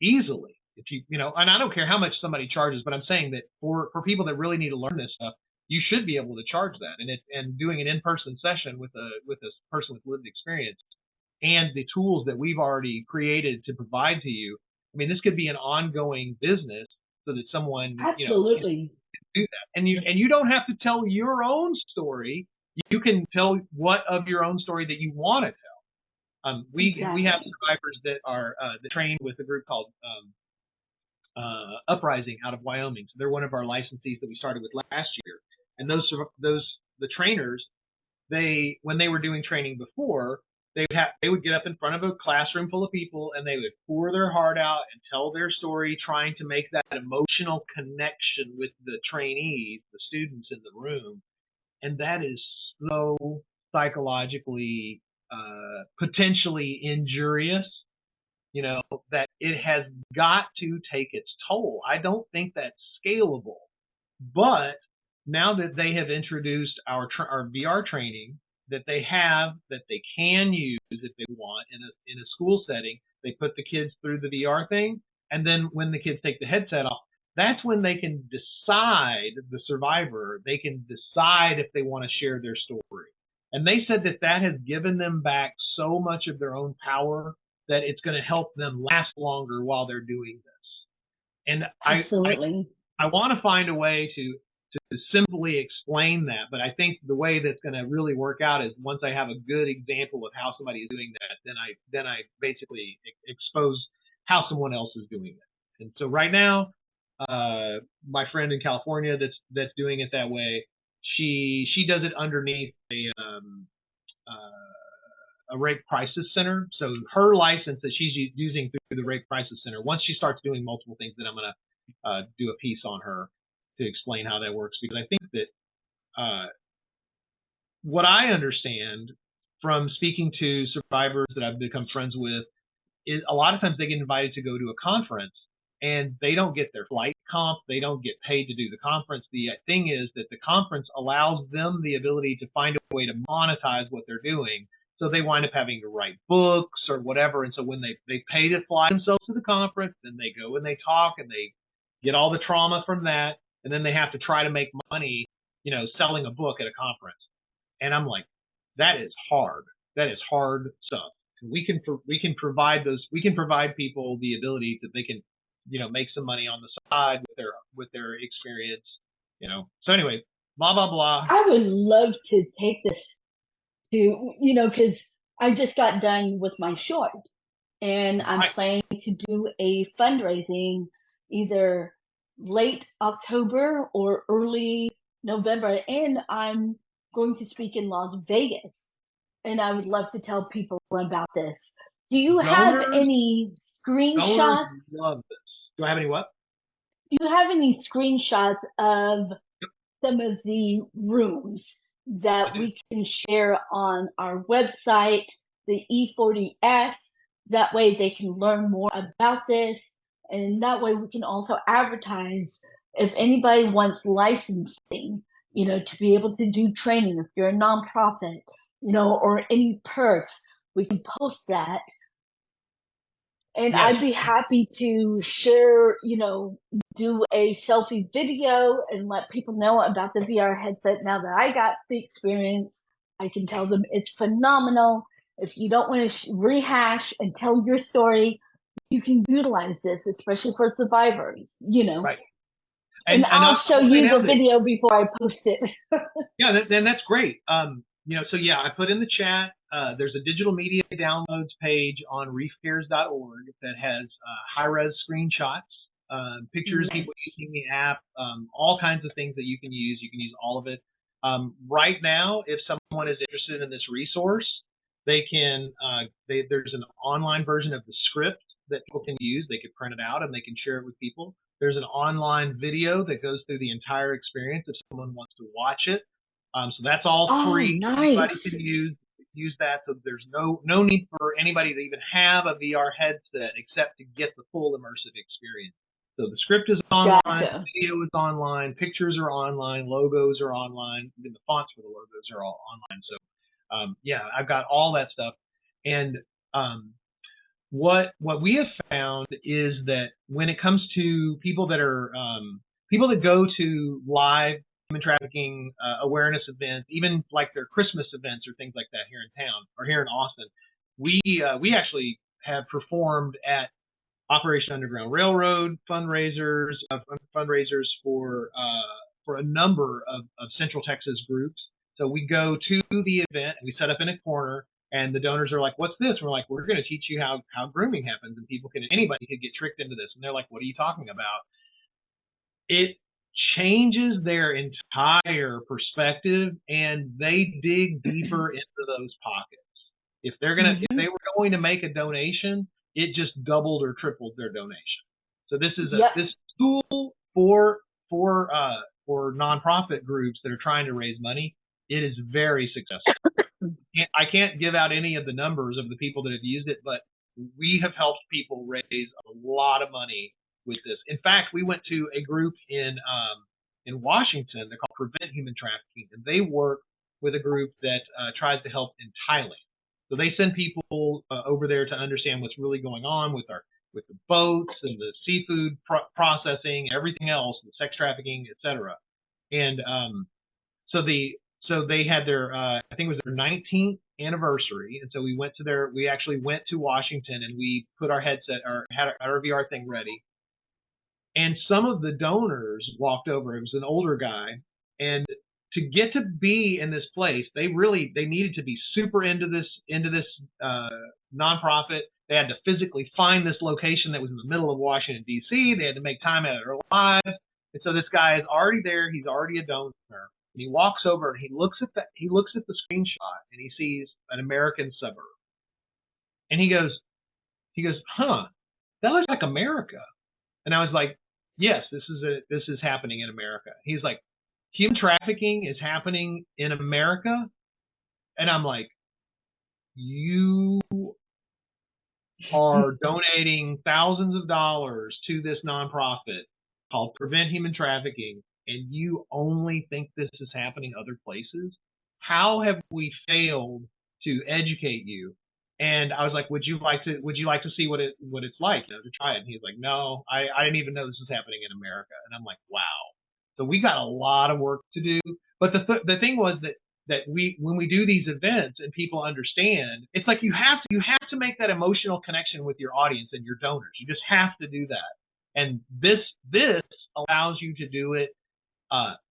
easily. If and I don't care how much somebody charges, but I'm saying that for people that really need to learn this stuff, you should be able to charge that. And doing an in-person session with a person with lived experience and the tools that we've already created to provide to you, I mean, this could be an ongoing business so that someone absolutely do that. And you don't have to tell your own story. You can tell what of your own story that you want to tell. We have survivors that are that trained with a group called Uprising out of Wyoming. So they're one of our licensees that we started with last year. And the trainers, when they were doing training before, they would get up in front of a classroom full of people and they would pour their heart out and tell their story, trying to make that emotional connection with the trainees, the students in the room. And that is so psychologically potentially injurious, that it has got to take its toll. I don't think that's scalable. But now that they have introduced our VR training that they can use if they want in a school setting, they put the kids through the VR thing, and then when the kids take the headset off, that's when they can decide, the survivor, they can decide if they want to share their story. And they said that has given them back so much of their own power that it's going to help them last longer while they're doing this. And absolutely, I want to find a way to simply explain that, but I think the way that's going to really work out is once I have a good example of how somebody is doing that, then I basically expose how someone else is doing it. And so right now, my friend in California that's doing it that way, she does it underneath a rape crisis center. So her license that she's using through the rape crisis center, once she starts doing multiple things, then I'm going to do a piece on her to explain how that works, because I think that what I understand from speaking to survivors that I've become friends with is a lot of times they get invited to go to a conference and they don't get their flight comp, they don't get paid to do the conference. The thing is that the conference allows them the ability to find a way to monetize what they're doing. So they wind up having to write books or whatever. And so when they pay to fly themselves to the conference, then they go and they talk and they get all the trauma from that. And then they have to try to make money, selling a book at a conference. And I'm like, that is hard. That is hard stuff. And we can provide people the ability that they can, make some money on the side with their experience, So anyway, blah blah blah. I would love to take this to, because I just got done with my short, and I'm planning to do a fundraising either late October or early November, and I'm going to speak in Las Vegas, and I would love to tell people about this. Do you have any screenshots? Love this. Do I have any what? Do you have any screenshots of some of the rooms that we can share on our website, the E40S? That way they can learn more about this. And that way we can also advertise if anybody wants licensing, to be able to do training, if you're a nonprofit, or any perks, we can post that. And yes. I'd be happy to share, do a selfie video and let people know about the VR headset. Now that I got the experience, I can tell them it's phenomenal. If you don't want to rehash and tell your story, you can utilize this, especially for survivors, Right. And I'll show you the video before I post it. Yeah, then that's great. So yeah, I put in the chat. There's a digital media downloads page on reefcares.org that has high-res screenshots, pictures of people using the app, all kinds of things that you can use. You can use all of it. Right now, if someone is interested in this resource, they can. There's an online version of the script that people can use. They could print it out and they can share it with people. There's an online video that goes through the entire experience if someone wants to watch it. So that's all free. Nice. Anybody can use that. So there's no need for anybody to even have a VR headset except to get the full immersive experience. So the script is online, the video is online, pictures are online, logos are online, even the fonts for the logos are all online. So yeah, I've got all that stuff. And what we have found is that when it comes to people that are people that go to live human trafficking awareness events, even like their Christmas events or things like that here in town or here in Austin, we actually have performed at Operation Underground Railroad fundraisers for for a number of Central Texas groups. So we go to the event and we set up in a corner, and the donors are like, "What's this?" And we're like, "We're going to teach you how grooming happens, and anybody could get tricked into this." And they're like, "What are you talking about?" It changes their entire perspective, and they dig deeper into those pockets. If they were going to make a donation, it just doubled or tripled their donation. So this is this tool for nonprofit groups that are trying to raise money. It is very successful. I can't give out any of the numbers of the people that have used it, but we have helped people raise a lot of money with this. In fact, we went to a group in Washington. They're called Prevent Human Trafficking, and they work with a group that tries to help in Thailand. So they send people over there to understand what's really going on with the boats and the seafood processing, everything else, the sex trafficking, etc. And so they had their I think it was their 19th anniversary, and so we actually went to Washington, and we put our headset or had our VR thing ready. And some of the donors walked over. It was an older guy, and to get to be in this place, they needed to be super into this nonprofit. They had to physically find this location that was in the middle of Washington D.C. They had to make time out of their lives. And so this guy is already there. He's already a donor. And he walks over and he looks at the screenshot, and he sees an American suburb. And he goes, "Huh, that looks like America." And I was like, "Yes, this is happening in America." He's like, "Human trafficking is happening in America?" And I'm like, "You are donating thousands of dollars to this nonprofit called Prevent Human Trafficking, and you only think this is happening other places? How have we failed to educate you?" And I was like, would you like to see what it's like, to try it?" And he's like, "No, I didn't even know this was happening in America." And I'm like, wow. So we got a lot of work to do. But the thing was that when we do these events and people understand, it's like you have to make that emotional connection with your audience and your donors. You just have to do that. And this allows you to do it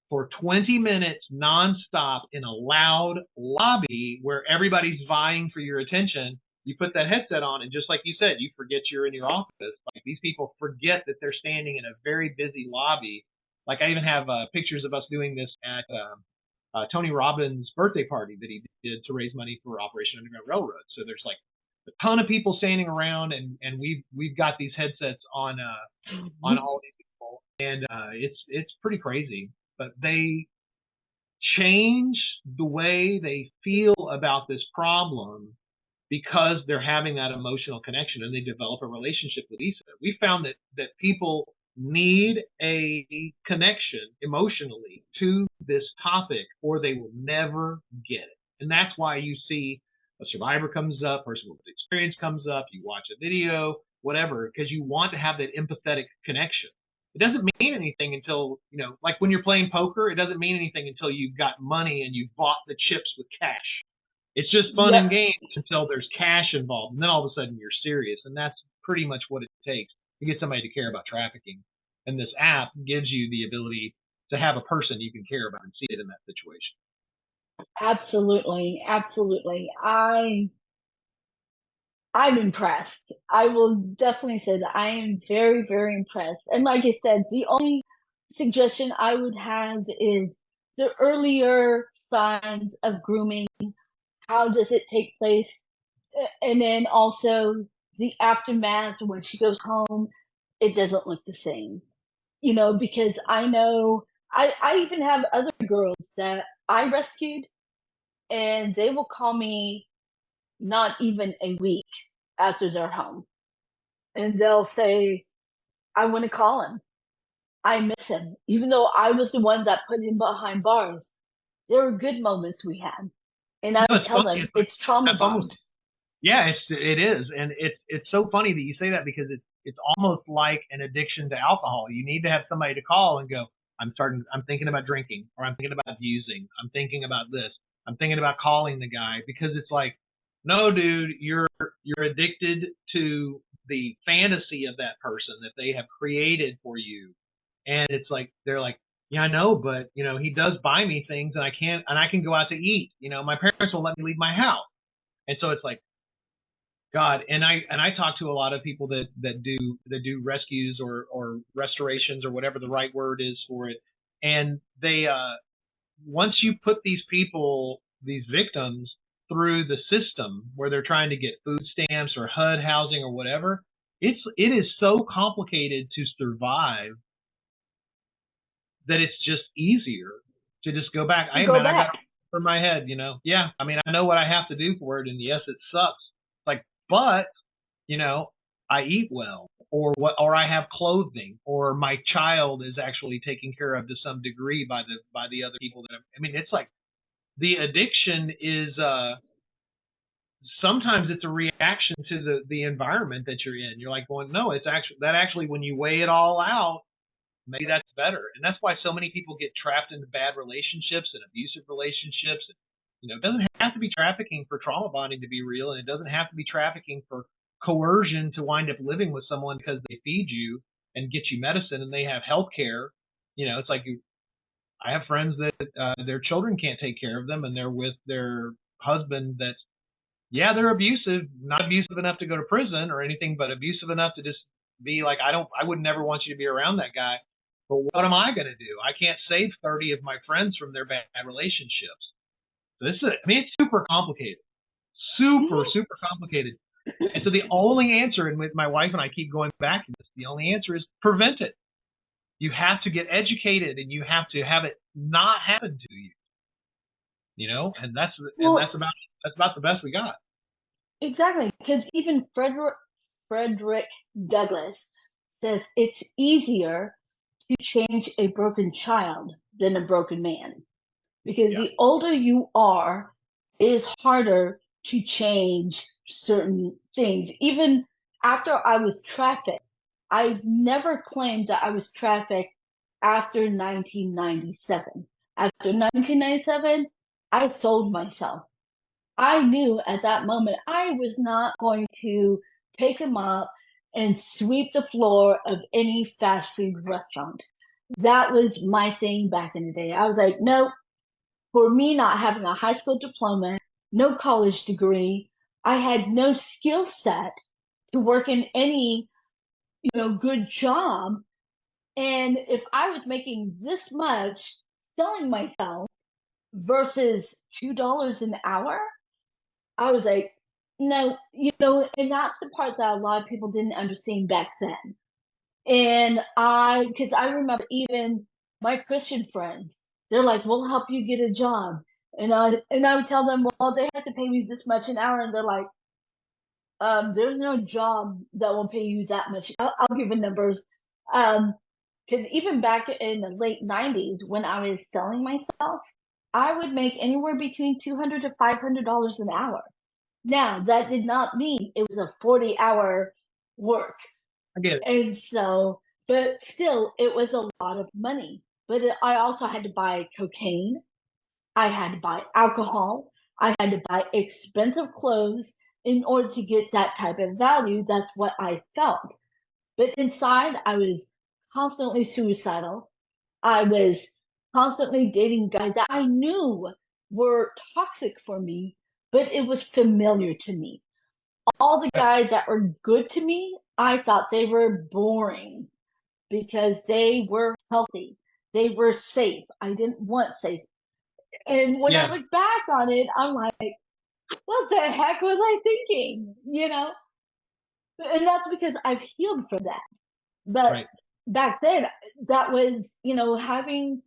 for 20 minutes nonstop in a loud lobby where everybody's vying for your attention. You put that headset on, and just like you said, you forget you're in your office. Like, these people forget that they're standing in a very busy lobby. Like, I even have pictures of us doing this at Tony Robbins' birthday party that he did to raise money for Operation Underground Railroad. So there's like a ton of people standing around, and we've got these headsets on all these people, and it's pretty crazy. But they change the way they feel about this problem because they're having that emotional connection, and they develop a relationship with each other. We found that people need a connection emotionally to this topic, or they will never get it. And that's why you see a survivor comes up, person with experience comes up, you watch a video, whatever, because you want to have that empathetic connection. It doesn't mean anything until, like when you're playing poker, it doesn't mean anything until you've got money and you've bought the chips with cash. It's just fun and games until there's cash involved, and then all of a sudden you're serious. And that's pretty much what it takes to get somebody to care about trafficking. And this app gives you the ability to have a person you can care about and see it in that situation. Absolutely. I'm impressed. I will definitely say that I am very, very impressed. And like I said, the only suggestion I would have is the earlier signs of grooming. How does it take place? And then also the aftermath when she goes home, it doesn't look the same. Because I know I even have other girls that I rescued, and they will call me not even a week after they're home. And they'll say, "I want to call him. I miss him." Even though I was the one that put him behind bars, there were good moments we had. And I would tell them it's trauma bond. Yeah, it is. And it's so funny that you say that, because it's almost like an addiction to alcohol. You need to have somebody to call and go, I'm thinking about drinking, or I'm thinking about using, I'm thinking about this, I'm thinking about calling the guy, because it's like, no, dude, you're addicted to the fantasy of that person that they have created for you. And it's like, they're like, yeah, I know, but he does buy me things, and I can go out to eat. My parents won't let me leave my house, and so it's like, God. And I talk to a lot of people that do rescues or restorations or whatever the right word is for it, and they once you put these victims through the system where they're trying to get food stamps or HUD housing or whatever, it is so complicated to survive that it's just easier to just go back. To Hey go man, I got back. for my head, Yeah, I mean, I know what I have to do for it, and yes, it sucks. Like, but you know, I eat well, or I have clothing, or my child is actually taken care of to some degree by the other people that I mean, it's like the addiction is sometimes it's a reaction to the environment that you're in. You're like going, no, it's actually when you weigh it all out, maybe that's better. And that's why so many people get trapped into bad relationships and abusive relationships. It doesn't have to be trafficking for trauma bonding to be real, and it doesn't have to be trafficking for coercion to wind up living with someone because they feed you and get you medicine and they have health care. It's like I have friends that their children can't take care of them, and they're with their husband that's, yeah, they're abusive, not abusive enough to go to prison or anything, but abusive enough to just be like, I would never want you to be around that guy. But what am I going to do? I can't save 30 of my friends from their bad relationships. So I mean, it's super complicated, super, super complicated. And so the only answer, and with my wife and I keep going back to this, the only answer is prevent it. You have to get educated, and you have to have it not happen to you. And that's about the best we got. Exactly, because even Frederick Douglass says it's easier to change a broken child than a broken man. Because Yeah. the older you are, it is harder to change certain things. Even after I was trafficked, I never claimed that I was trafficked after 1997. After 1997, I sold myself. I knew at that moment I was not going to take him up and sweep the floor of any fast food restaurant. That was my thing back in the day. I was like, no, for me not having a high school diploma, no college degree, I had no skill set to work in any, good job. And if I was making this much selling myself versus $2 an hour, I was like, no, and that's the part that a lot of people didn't understand back then. And because I remember even my Christian friends, they're like, we'll help you get a job. And I would tell them, well, they have to pay me this much an hour. And they're like, there's no job that will pay you that much. I'll give you numbers. Because even back in the late 90s, when I was selling myself, I would make anywhere between $200 to $500 an hour. Now, that did not mean it was a 40-hour work. I get it. And so, but still, it was a lot of money. But I also had to buy cocaine. I had to buy alcohol. I had to buy expensive clothes in order to get that type of value. That's what I felt. But inside, I was constantly suicidal. I was constantly dating guys that I knew were toxic for me, but it was familiar to me. All the guys that were good to me, I thought they were boring because they were healthy. They were safe. I didn't want safe. And when I look back on it, I'm like, what the heck was I thinking? And that's because I've healed from that. But back then, that was, having,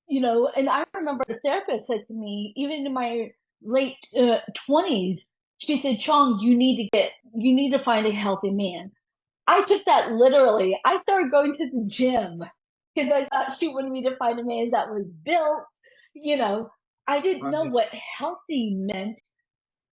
and I remember a therapist said to me, even in my late 20s, she said, Chong, you need to find a healthy man. I took that literally. I started going to the gym because I thought she wanted me to find a man that was built. I didn't know what healthy meant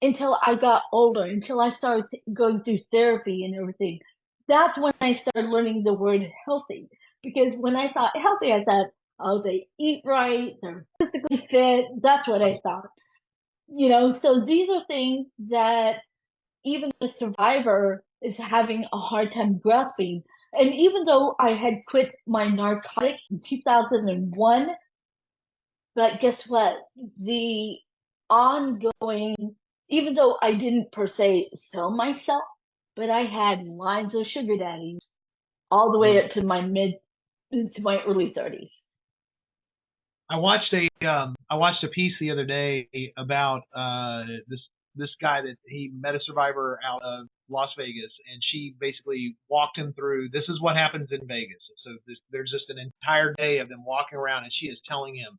until I got older, until I started going through therapy and everything. That's when I started learning the word healthy. Because when I thought healthy, I thought, oh, they eat right, they're physically fit. That's what I thought. So these are things that even the survivor is having a hard time grasping. And even though I had quit my narcotics in 2001, but guess what? The ongoing, even though I didn't per se sell myself, but I had lines of sugar daddies all the way up to my early 30s. I watched a piece the other day about this guy that he met a survivor out of Las Vegas, and she basically walked him through. This is what happens in Vegas. So there's just an entire day of them walking around, and she is telling him,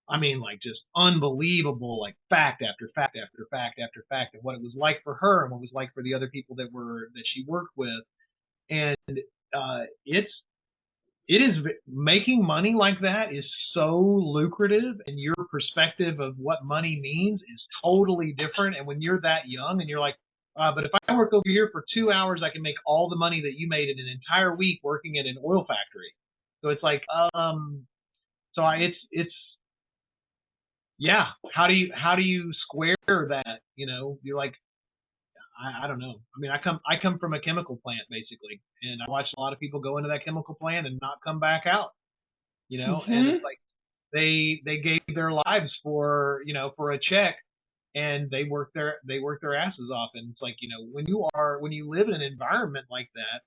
I mean, like just unbelievable, like fact after fact after fact after fact, and what it was like for her and what it was like for the other people that she worked with, and it's it is making money like that is so lucrative, and your perspective of what money means is totally different. And when you're that young and you're like, but if I work over here for 2 hours, I can make all the money that you made in an entire week working at an oil factory. So it's like, it's yeah. How do you square that? You're like, I don't know. I mean, I come from a chemical plant basically, and I watched a lot of people go into that chemical plant and not come back out. And it's like they gave their lives for for a check, and they work their asses off. And it's like, when you live in an environment like that,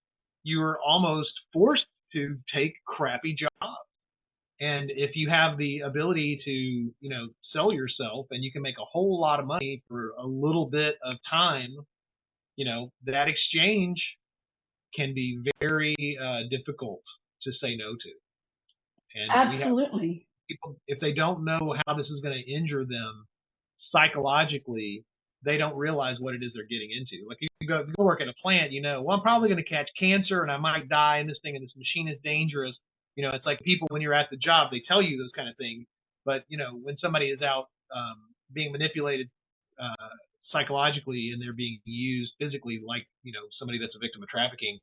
you're almost forced to take crappy jobs. And if you have the ability to sell yourself, and you can make a whole lot of money for a little bit of time, that exchange can be very difficult to say no to. And absolutely, people, if they don't know how this is going to injure them psychologically, they don't realize what it is they're getting into. Like, you go work at a plant, well, I'm probably going to catch cancer and I might die in this thing, and this machine is dangerous. It's like people, when you're at the job, they tell you those kind of things. But, when somebody is out being manipulated psychologically, and they're being used physically, like, somebody that's a victim of trafficking,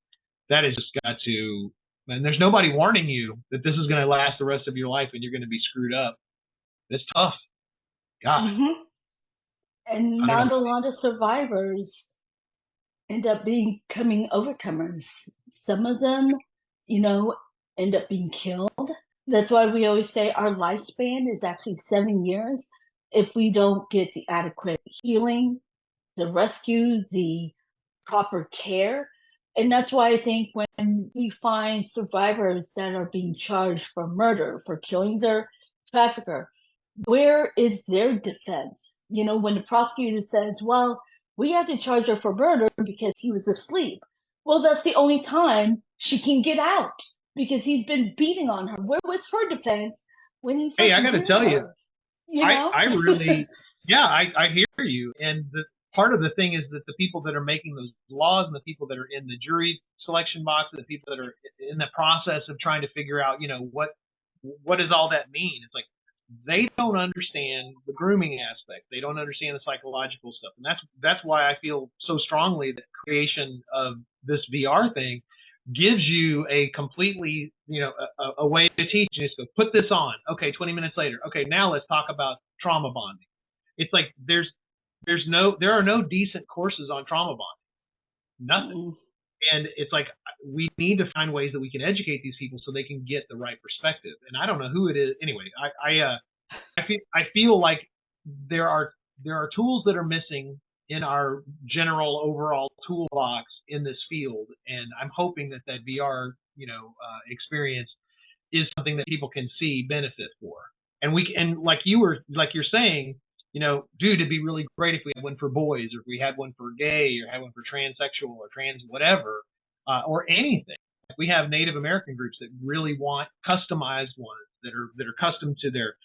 that has just got to, and there's nobody warning you that this is going to last the rest of your life and you're going to be screwed up. It's tough. God. And not a lot of survivors end up becoming overcomers. Some of them, end up being killed. That's why we always say our lifespan is actually 7 years if we don't get the adequate healing, the rescue, the proper care. And that's why I think when we find survivors that are being charged for murder, for killing their trafficker, where is their defense? When the prosecutor says, well, we have to charge her for murder because he was asleep. Well, that's the only time she can get out, because he's been beating on her. Where was her defense when he? Hey, I got to tell you, I really, yeah, I hear you. And part of the thing is that the people that are making those laws, and the people that are in the jury selection box, the people that are in the process of trying to figure out, what does all that mean? It's like, they don't understand the grooming aspect. They don't understand the psychological stuff. And that's why I feel so strongly that creation of this VR thing gives you a completely, a way to teach. You just go, put this on. Okay, 20 minutes later. Okay, now let's talk about trauma bonding. It's like there are no decent courses on trauma bonding. Nothing. And it's like, we need to find ways that we can educate these people so they can get the right perspective. And I don't know who it is. Anyway, I feel like there are tools that are missing in our general overall toolbox in this field, and I'm hoping that VR experience is something that people can see benefit for. And like you're saying, dude, it'd be really great if we had one for boys, or if we had one for gay, or had one for transsexual, or trans whatever, or anything. We have Native American groups that really want customized ones that are custom to their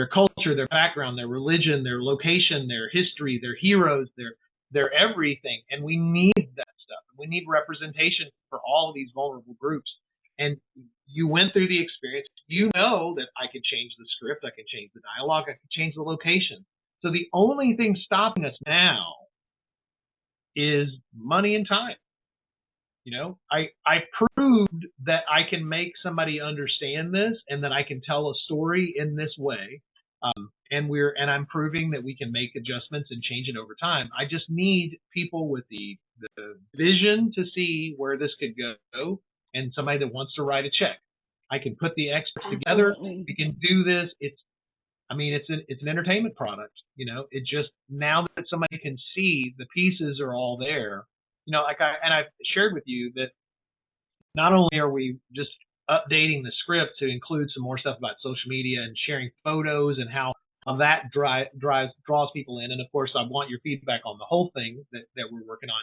culture, their background, their religion, their location, their history, their heroes, their everything. And we need that stuff. We need representation for all of these vulnerable groups. And you went through the experience. You know that I could change the script, I could change the dialogue, I could change the location. So the only thing stopping us now is money and time. I proved that I can make somebody understand this, and that I can tell a story in this way. And I'm proving that we can make adjustments and change it over time. I just need people with the vision to see where this could go, and somebody that wants to write a check. I can put the experts together. We can do this. It's an entertainment product. It just, now that somebody can see the pieces are all there. I've shared with you that not only are we just updating the script to include some more stuff about social media and sharing photos and how that draws people in. And of course, I want your feedback on the whole thing that we're working on.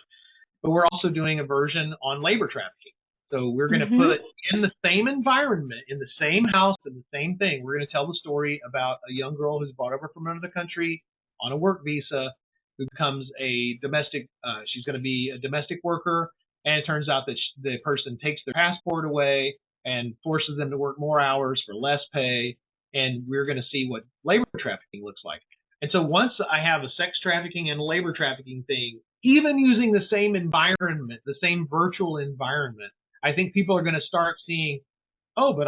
But we're also doing a version on labor trafficking. So we're going to put in the same environment, in the same house, and the same thing. We're going to tell the story about a young girl who's brought over from another country on a work visa, who becomes a domestic. She's going to be a domestic worker, and it turns out that the person takes their passport away and forces them to work more hours for less pay. And we're going to see what labor trafficking looks like. And so once I have a sex trafficking and labor trafficking thing, even using the same environment, the same virtual environment, I think people are going to start seeing, oh, but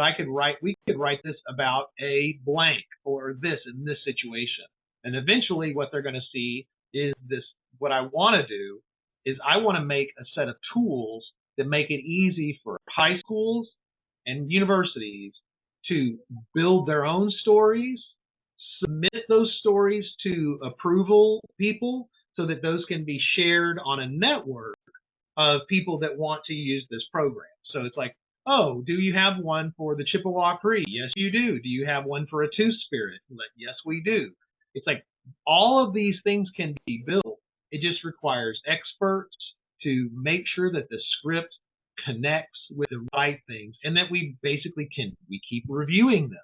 we could write this about a blank or this in this situation. And eventually what they're going to see is this. What I want to do is I want to make a set of tools that make it easy for high schools and universities to build their own stories, submit those stories to approval people so that those can be shared on a network of people that want to use this program. So it's like, oh, do you have one for the Chippewa Cree? Yes, you do. Do you have one for a Two-Spirit? Yes, we do. It's like all of these things can be built. It just requires experts to make sure that the script connects with the right things, and that we basically we keep reviewing them.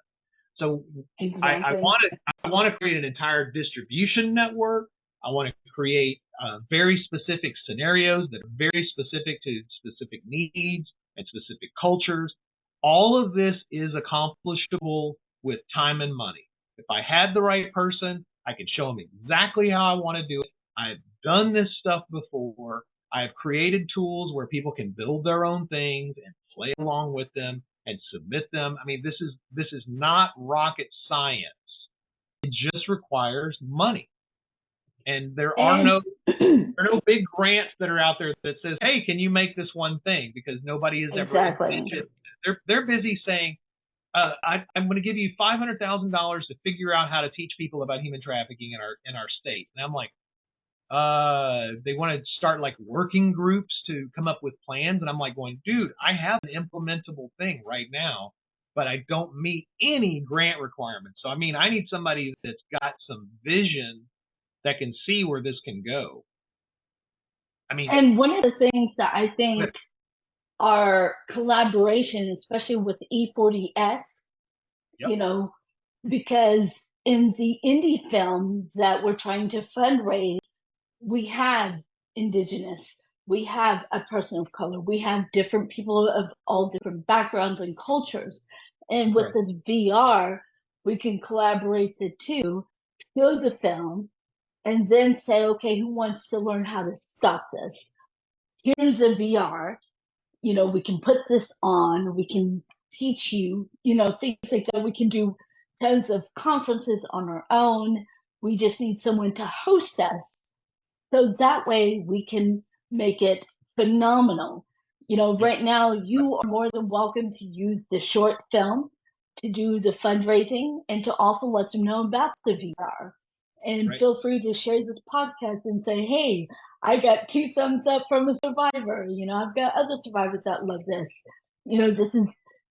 So exactly. I want to create an entire distribution network. I want to create very specific scenarios that are very specific to specific needs and specific cultures. All of this is accomplishable with time and money. If I had the right person, I could show them exactly how I want to do it. I've done this stuff before. I've created tools where people can build their own things and play along with them and submit them. I mean, this is not rocket science. It just requires money. And there are no big grants that are out there that says, hey, can you make this one thing? Because nobody has ever mentioned. They're busy saying, I'm going to give you $500,000 to figure out how to teach people about human trafficking in our state. And I'm like, they want to start like working groups to come up with plans. And I'm like going, dude, I have an implementable thing right now, but I don't meet any grant requirements. So, I mean, I need somebody that's got some vision that can see where this can go. I mean, and one of the things that I think are collaboration, especially with E40S, yep. Because in the indie film that we're trying to fundraise, we have Indigenous, we have a person of color, we have different people of all different backgrounds and cultures. And with this VR, we can collaborate the two, show the film, and then say, okay, who wants to learn how to stop this? Here's a VR. We can put this on. We can teach you, things like that. We can do tons of conferences on our own. We just need someone to host us. So that way we can make it phenomenal. Right now you are more than welcome to use the short film to do the fundraising and to also let them know about the VR. And feel free to share this podcast and say, hey, I got 2 thumbs up from a survivor. I've got other survivors that love this. This is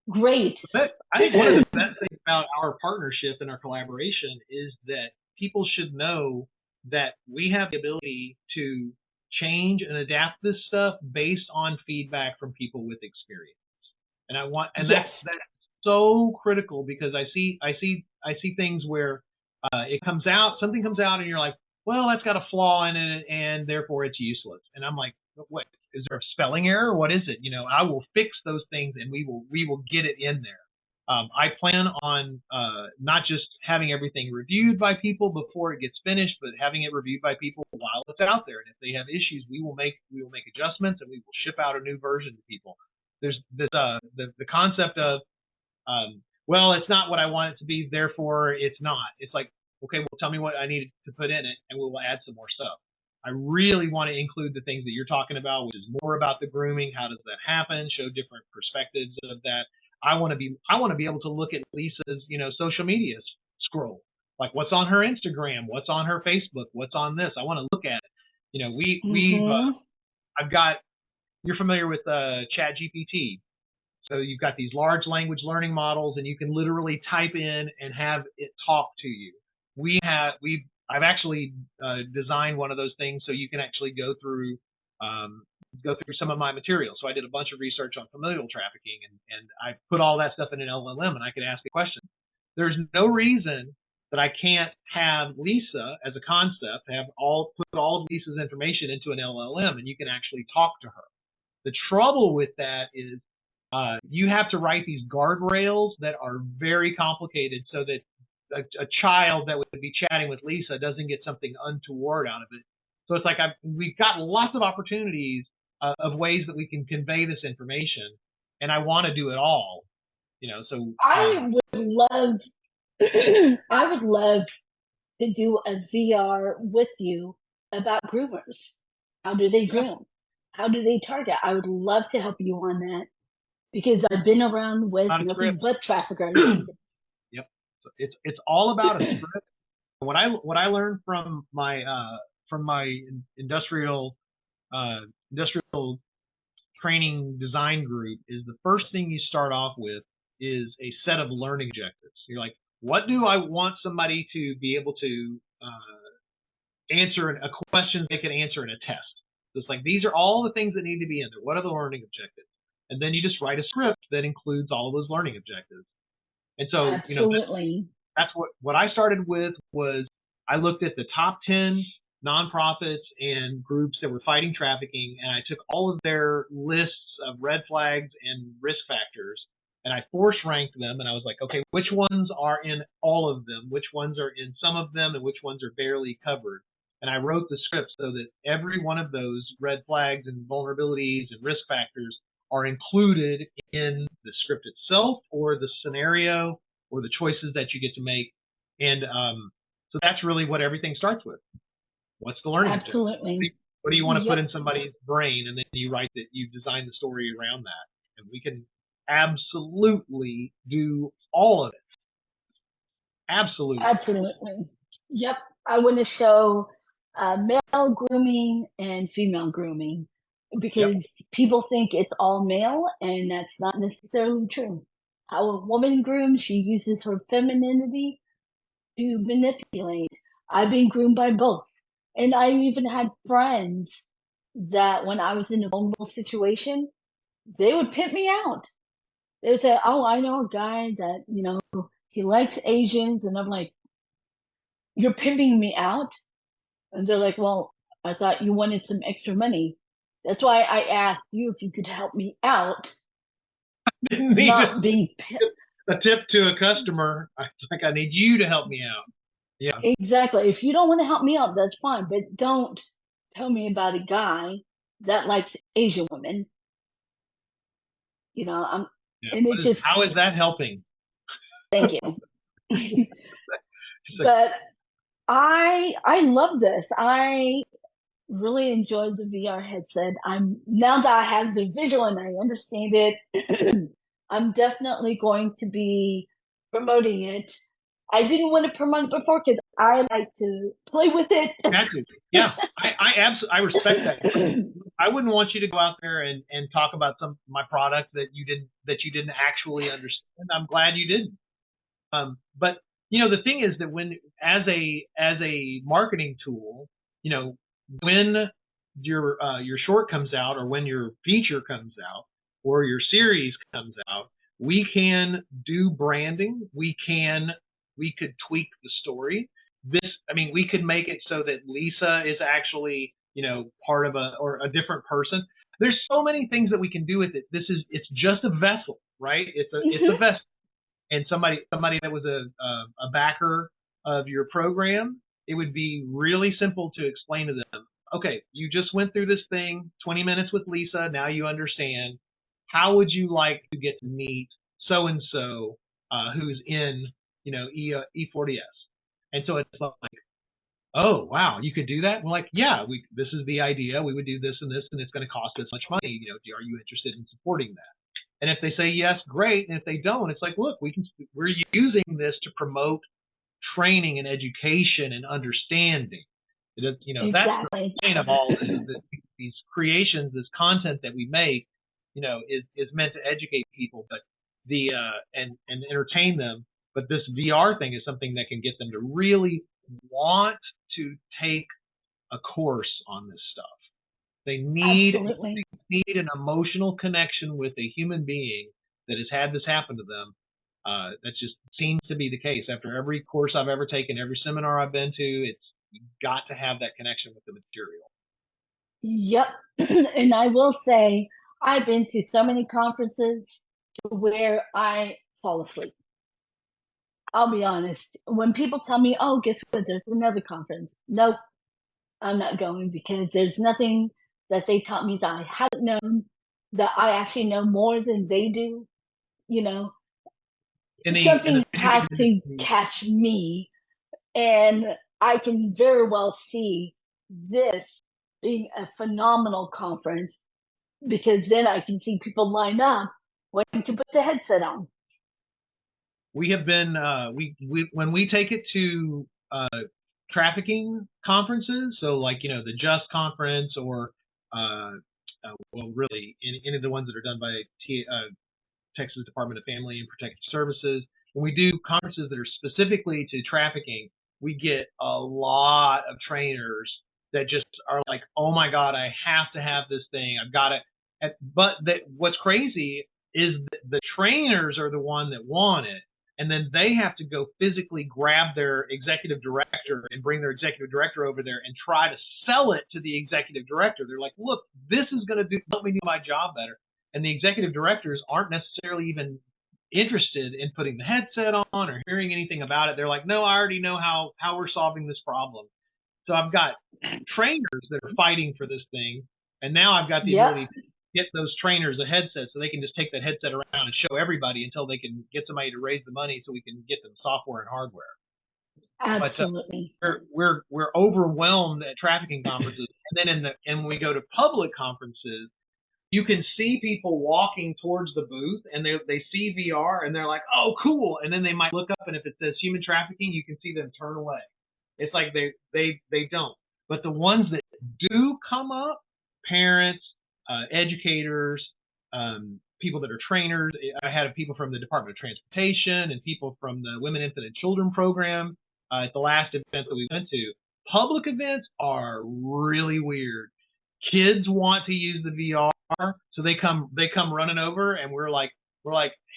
great. I think one of the best things about our partnership and our collaboration is that people should know that we have the ability to change and adapt this stuff based on feedback from people with experience. And that's so critical, because I see things where something comes out and you're like, well, that's got a flaw in it and therefore it's useless. And I'm like, what, is there a spelling error? What is it? I will fix those things and we will get it in there. I plan on not just having everything reviewed by people before it gets finished, but having it reviewed by people while it's out there. And if they have issues, we will make adjustments and we will ship out a new version to people. There's this the concept of well, it's not what I want it to be, therefore it's not. It's like, okay, well, tell me what I need to put in it, and we will add some more stuff. I really want to include the things that you're talking about, which is more about the grooming. How does that happen? Show different perspectives of that. I want to be able to look at Lisa's, social media scroll, like what's on her Instagram, what's on her Facebook, what's on this. I want to look at it. I've got, you're familiar with Chat GPT. So you've got these large language learning models, and you can literally type in and have it talk to you. I've actually designed one of those things so you can actually go through some of my material. So I did a bunch of research on familial trafficking, and I put all that stuff in an LLM, and I could ask a question. There's no reason that I can't have Lisa as a concept, put all of Lisa's information into an LLM, and you can actually talk to her. The trouble with that is you have to write these guardrails that are very complicated so that a child that would be chatting with Lisa doesn't get something untoward out of it. So it's like we've got lots of opportunities of ways that we can convey this information, and I want to do it all. So I would love to do a VR with you about groomers. How do they groom? How do they target? I would love to help you on that because I've been around with nothing but traffickers. Yep. So it's all about a script. What I learned from my industrial training design group is the first thing you start off with is a set of learning objectives. You're like, what do I want somebody to be able to answer a question they can answer in a test? So it's like, these are all the things that need to be in there. What are the learning objectives? And then you just write a script that includes all of those learning objectives. And so, absolutely, that's what I started with. Was I looked at the top 10 nonprofits and groups that were fighting trafficking, and I took all of their lists of red flags and risk factors, and I force ranked them, and I was like, okay, which ones are in all of them, which ones are in some of them, and which ones are barely covered. And I wrote the script so that every one of those red flags and vulnerabilities and risk factors are included in the script itself, or the scenario, or the choices that you get to make. And so that's really what everything starts with. What's the learning objective? Absolutely. What do you want to put in somebody's brain? And then you write that, you design the story around that. And we can absolutely do all of it. Absolutely. Yep. I want to show male grooming and female grooming because people think it's all male, and that's not necessarily true. How a woman grooms, she uses her femininity to manipulate. I've been groomed by both. And I even had friends that when I was in a vulnerable situation, they would pimp me out. They would say, oh, I know a guy that, he likes Asians. And I'm like, you're pimping me out? And they're like, well, I thought you wanted some extra money. That's why I asked you if you could help me out. Not being pimped. A tip to a customer. It's like, I need you to help me out. Yeah. Exactly. If you don't want to help me out, that's fine. But don't tell me about a guy that likes Asian women. And it just. How is that helping? Thank you. But I love this. I really enjoyed the VR headset. Now that I have the vigilant, I understand it. I'm definitely going to be promoting it. I didn't want to promote it before because I like to play with it. Yeah, I respect that. I wouldn't want you to go out there and talk about my product that you didn't actually understand. I'm glad you didn't. But the thing is that when as a marketing tool, when your short comes out, or when your feature comes out, or your series comes out, we can do branding. We could tweak the story. We could make it so that Lisa is actually, part of a different person. There's so many things that we can do with it. It's just a vessel, right? It's a vessel. And somebody that was a backer of your program, it would be really simple to explain to them, okay, you just went through this thing, 20 minutes with Lisa, now you understand. How would you like to get to meet so-and-so who's in, E40S? And so it's like, oh, wow, you could do that? We're like, yeah, this is the idea. We would do this, and it's going to cost this much money. Are you interested in supporting that? And if they say yes, great. And if they don't, it's like, look, we're using this to promote training and education and understanding. That's Exactly. the point of all this, is that these creations, this content that we make, is meant to educate people, but and entertain them. But this VR thing is something that can get them to really want to take a course on this stuff. They need an emotional connection with a human being that has had this happen to them. That just seems to be the case. After every course I've ever taken, every seminar I've been to, you've got to have that connection with the material. Yep. And I will say, I've been to so many conferences where I fall asleep. I'll be honest. When people tell me, oh, guess what? There's another conference. Nope, I'm not going, because there's nothing that they taught me that I haven't known, that I actually know more than they do. Something has to catch me, and I can very well see this being a phenomenal conference, because then I can see people line up waiting to put the headset on. We have been when we take it to trafficking conferences, so like the Just conference, or well, really any of the ones that are done by Texas Department of Family and Protective Services. When we do conferences that are specifically to trafficking, we get a lot of trainers that just are like, oh my God, I have to have this thing. I've got it. But what's crazy is the trainers are the one that want it. And then they have to go physically grab their executive director and bring their executive director over there and try to sell it to the executive director. They're like, look, this is going to help me do my job better. And the executive directors aren't necessarily even interested in putting the headset on or hearing anything about it. They're like, no, I already know how we're solving this problem. So I've got trainers that are fighting for this thing. And now I've got the ability to get those trainers a headset, so they can just take that headset around and show everybody until they can get somebody to raise the money so we can get them software and hardware. Absolutely. But we're overwhelmed at trafficking conferences. And then when we go to public conferences, you can see people walking towards the booth, and they see VR, and they're like, oh, cool. And then they might look up, and if it says human trafficking, you can see them turn away. It's like they don't. But the ones that do come up, parents, educators, people that are trainers. I had people from the Department of Transportation and people from the Women, Infant, and Children program at the last event that we went to. Public events are really weird. Kids want to use the VR, so they come running over, and we're like,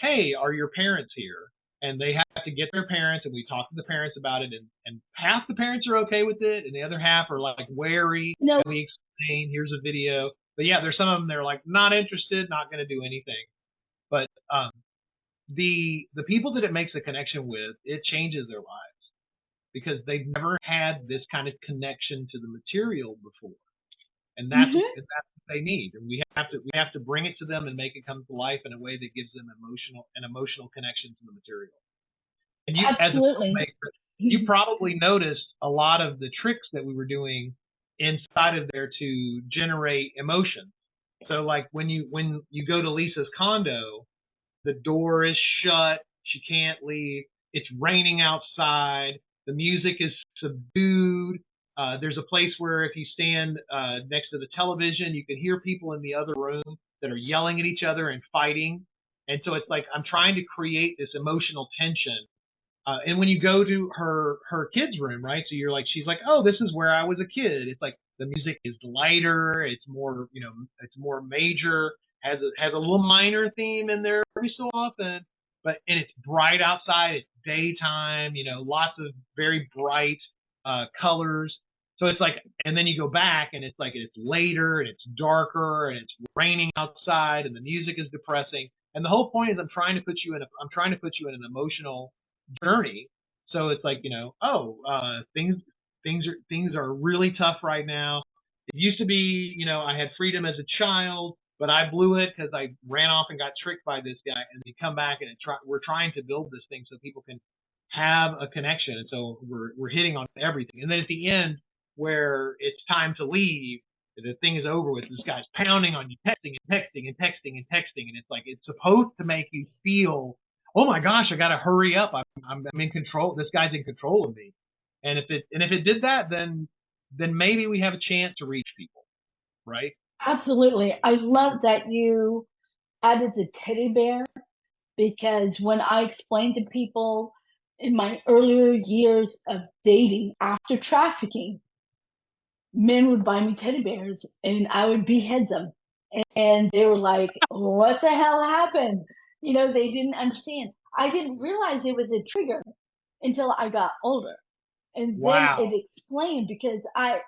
hey, are your parents here? And they have to get their parents, and we talk to the parents about it, and half the parents are okay with it, and the other half are like wary. No. And we explain, here's a video. But yeah, there's some of them that are like not interested, not going to do anything. But the people that it makes a connection with, it changes their lives, because they've never had this kind of connection to the material before. And that's what they need, and we have to bring it to them and make it come to life in a way that gives them an emotional connection to the material. And you, absolutely, as a filmmaker, you probably noticed a lot of the tricks that we were doing inside of there to generate emotion. So like when you go to Lisa's condo, the door is shut, she can't leave, it's raining outside, the music is subdued. There's a place where if you stand next to the television, you can hear people in the other room that are yelling at each other and fighting. And so it's like I'm trying to create this emotional tension. And when you go to her kids' room, right? So you're like, she's like, oh, this is where I was a kid. It's like the music is lighter, it's more, it's more major, has a little minor theme in there every so often, and it's bright outside. It's daytime, lots of very bright colors. So it's like, and then you go back and it's like it's later and it's darker and it's raining outside and the music is depressing. And the whole point is I'm trying to put you in an emotional journey. So it's like, things are really tough right now. It used to be, I had freedom as a child, but I blew it because I ran off and got tricked by this guy. And you come back and we're trying to build this thing so people can have a connection. And so we're hitting on everything. And then at the end, where it's time to leave, the thing is over with, this guy's pounding on you, texting and texting and texting and texting. And it's like, it's supposed to make you feel, oh my gosh, I got to hurry up. I'm in control. This guy's in control of me. And if it did that, then maybe we have a chance to reach people, right? Absolutely. I love that you added the teddy bear, because when I explained to people in my earlier years of dating after trafficking, men would buy me teddy bears and I would behead them. And they were like, what the hell happened? You know, they didn't understand. I didn't realize it was a trigger until I got older. And Wow. then it explained, because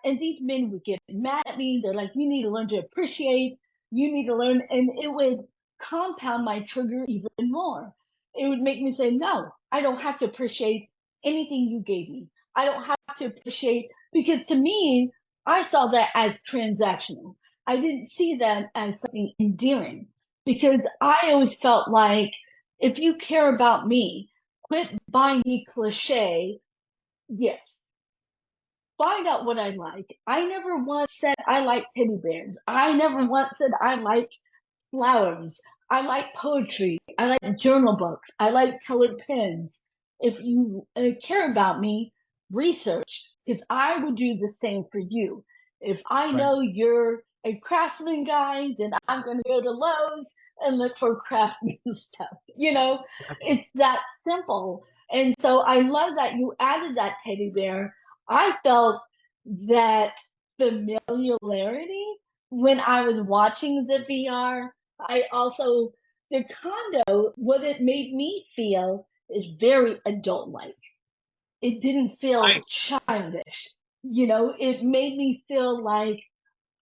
and these men would get mad at me. They're like, you need to learn to appreciate, you need to learn. And it would compound my trigger even more. It would make me say, no, I don't have to appreciate anything you gave me. I don't have to appreciate, because to me, I saw that as transactional. I didn't see that as something endearing, because I always felt like, if you care about me, quit buying me cliche. Yes. Find out what I like. I never once said I like teddy bears. I never once said I like flowers. I like poetry. I like journal books. I like colored pens. If you care about me, research, because I would do the same for you. If I know you're a craftsman guy, then I'm going to go to Lowe's and look for craftsman stuff. You know, it's that simple. And so I love that you added that teddy bear. I felt that familiarity when I was watching the VR. I also, the condo, what it made me feel is very adult-like. It didn't feel childish. You know, it made me feel like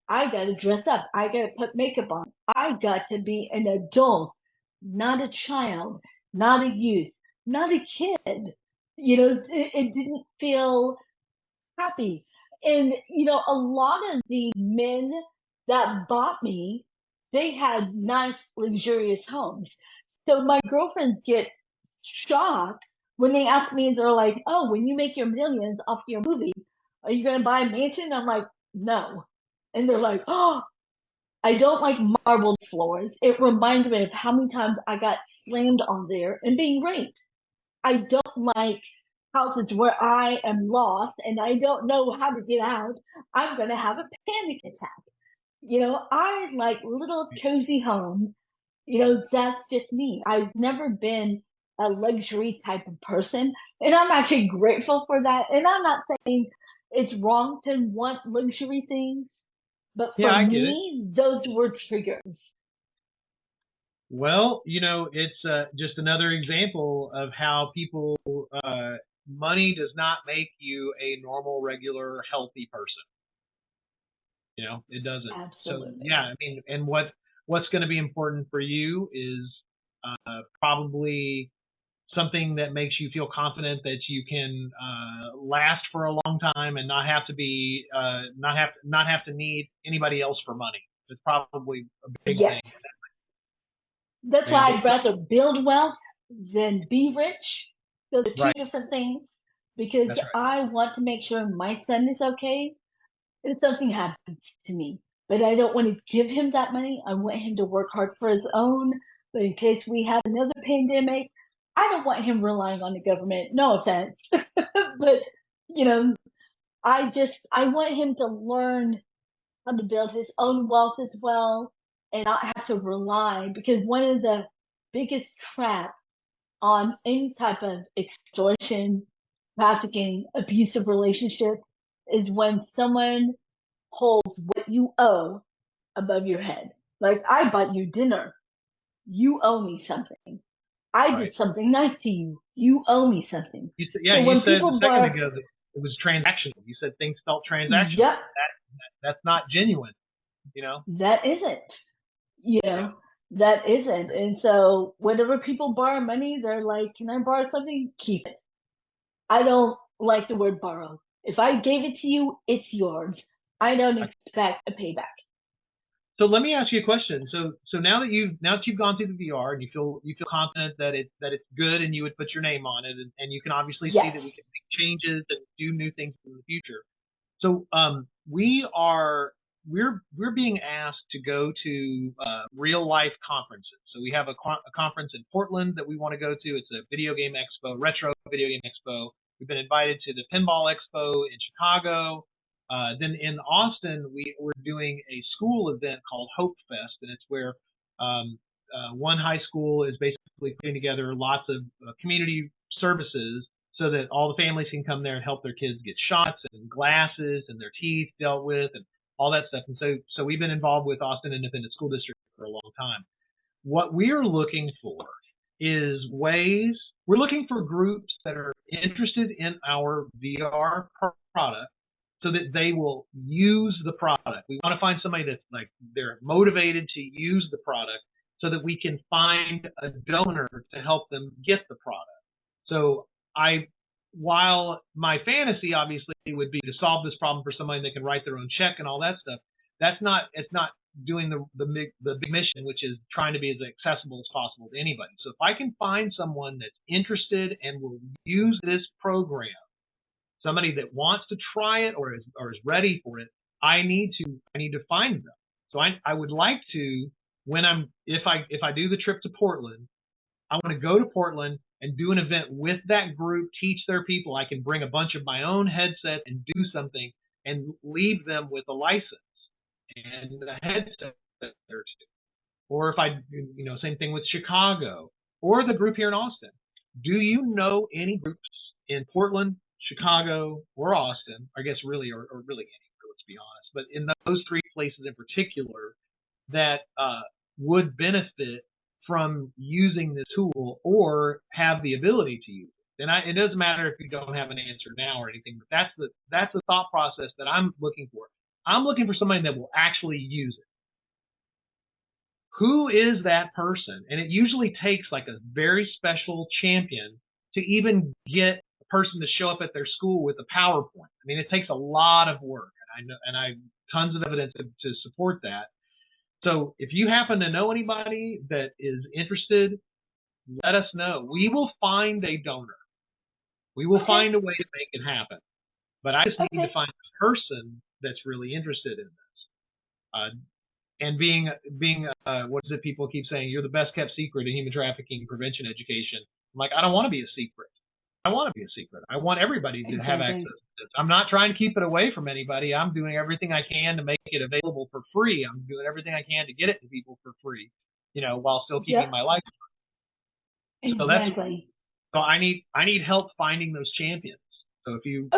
I got to dress up. I got to put makeup on. I got to be an adult, not a child, not a youth, not a kid. You know, it didn't feel happy. And, you know, a lot of the men that bought me, they had nice, luxurious homes. So my girlfriends get shocked when they ask me, they're like, oh, when you make your millions off your movie, are you going to buy a mansion? I'm like, no. And they're like, oh, I don't like marble floors. It reminds me of how many times I got slammed on there and being raped. I don't like houses where I am lost and I don't know how to get out. I'm going to have a panic attack. You know, I like little cozy homes. You know, that's just me. I've never been a luxury type of person. And I'm actually grateful for that. And I'm not saying it's wrong to want luxury things, but for me, those were triggers. Well, you know, it's just another example of how people, money does not make you a normal, regular, healthy person. You know, it doesn't. Absolutely. So, yeah, I mean, and what's going to be important for you is probably something that makes you feel confident that you can last for a long time and not have to be not have to need anybody else for money. It's probably a big thing. That's why I'd rather build wealth than be rich. Those are two different things, because I want to make sure my son is okay if something happens to me. But I don't want to give him that money. I want him to work hard for his own. But in case we have another pandemic, I don't want him relying on the government. No offense. But, you know, I want him to learn how to build his own wealth as well and not have to rely, because one of the biggest traps on any type of extortion, trafficking, abusive relationship is when someone holds what you owe above your head. Like, I bought you dinner. You owe me something. I did something nice to you. You owe me something. You said a second ago that it was transactional. You said things felt transactional. Yep. That's not genuine, you know? That isn't. You know, that isn't. And so whenever people borrow money, they're like, can I borrow something? Keep it. I don't like the word borrow. If I gave it to you, it's yours. I don't expect a payback. So let me ask you a question. So now that you've gone through the VR and you feel confident that it's good and you would put your name on it, and you can obviously see Yes. that we can make changes and do new things in the future. So we're being asked to go to real life conferences. So we have a conference in Portland that we want to go to. It's a video game expo, retro video game expo. We've been invited to the Pinball Expo in Chicago. Then in Austin, we're doing a school event called Hope Fest, and it's where one high school is basically putting together lots of community services so that all the families can come there and help their kids get shots and glasses and their teeth dealt with and all that stuff. And so we've been involved with Austin Independent School District for a long time. What we're looking for is ways, we're looking for groups that are interested in our VR product so that they will use the product. We want to find somebody that's like, they're motivated to use the product so that we can find a donor to help them get the product. So while my fantasy obviously would be to solve this problem for somebody that can write their own check and all that stuff, it's not doing the big mission, which is trying to be as accessible as possible to anybody. So if I can find someone that's interested and will use this program, somebody that wants to try it or is ready for it, I need to find them. So I would like to, if I do the trip to Portland, I want to go to Portland and do an event with that group, teach their people. I can bring a bunch of my own headset and do something and leave them with a license and a headset there too. Or if same thing with Chicago or the group here in Austin. Do you know any groups in Portland, Chicago, or Austin, I guess really, or really any, let's be honest, but in those three places in particular that would benefit from using this tool or have the ability to use it? And it doesn't matter if you don't have an answer now or anything, but that's the thought process that I'm looking for. I'm looking for somebody that will actually use it. Who is that person? And it usually takes like a very special champion to even get a person to show up at their school with a PowerPoint. I mean, it takes a lot of work, and I tons of evidence to support that. So if you happen to know anybody that is interested, let us know. We will find a donor. We will find a way to make it happen. But I just need to find a person that's really interested in this. And being what is it people keep saying? You're the best kept secret in human trafficking prevention education. I'm like, I don't want to be a secret. I want to be a secret. I want everybody to have access to this. I'm not trying to keep it away from anybody. I'm doing everything I can to make it available for free. I'm doing everything I can to get it to people for free, while still keeping my life. Exactly. So I need help finding those champions. So if you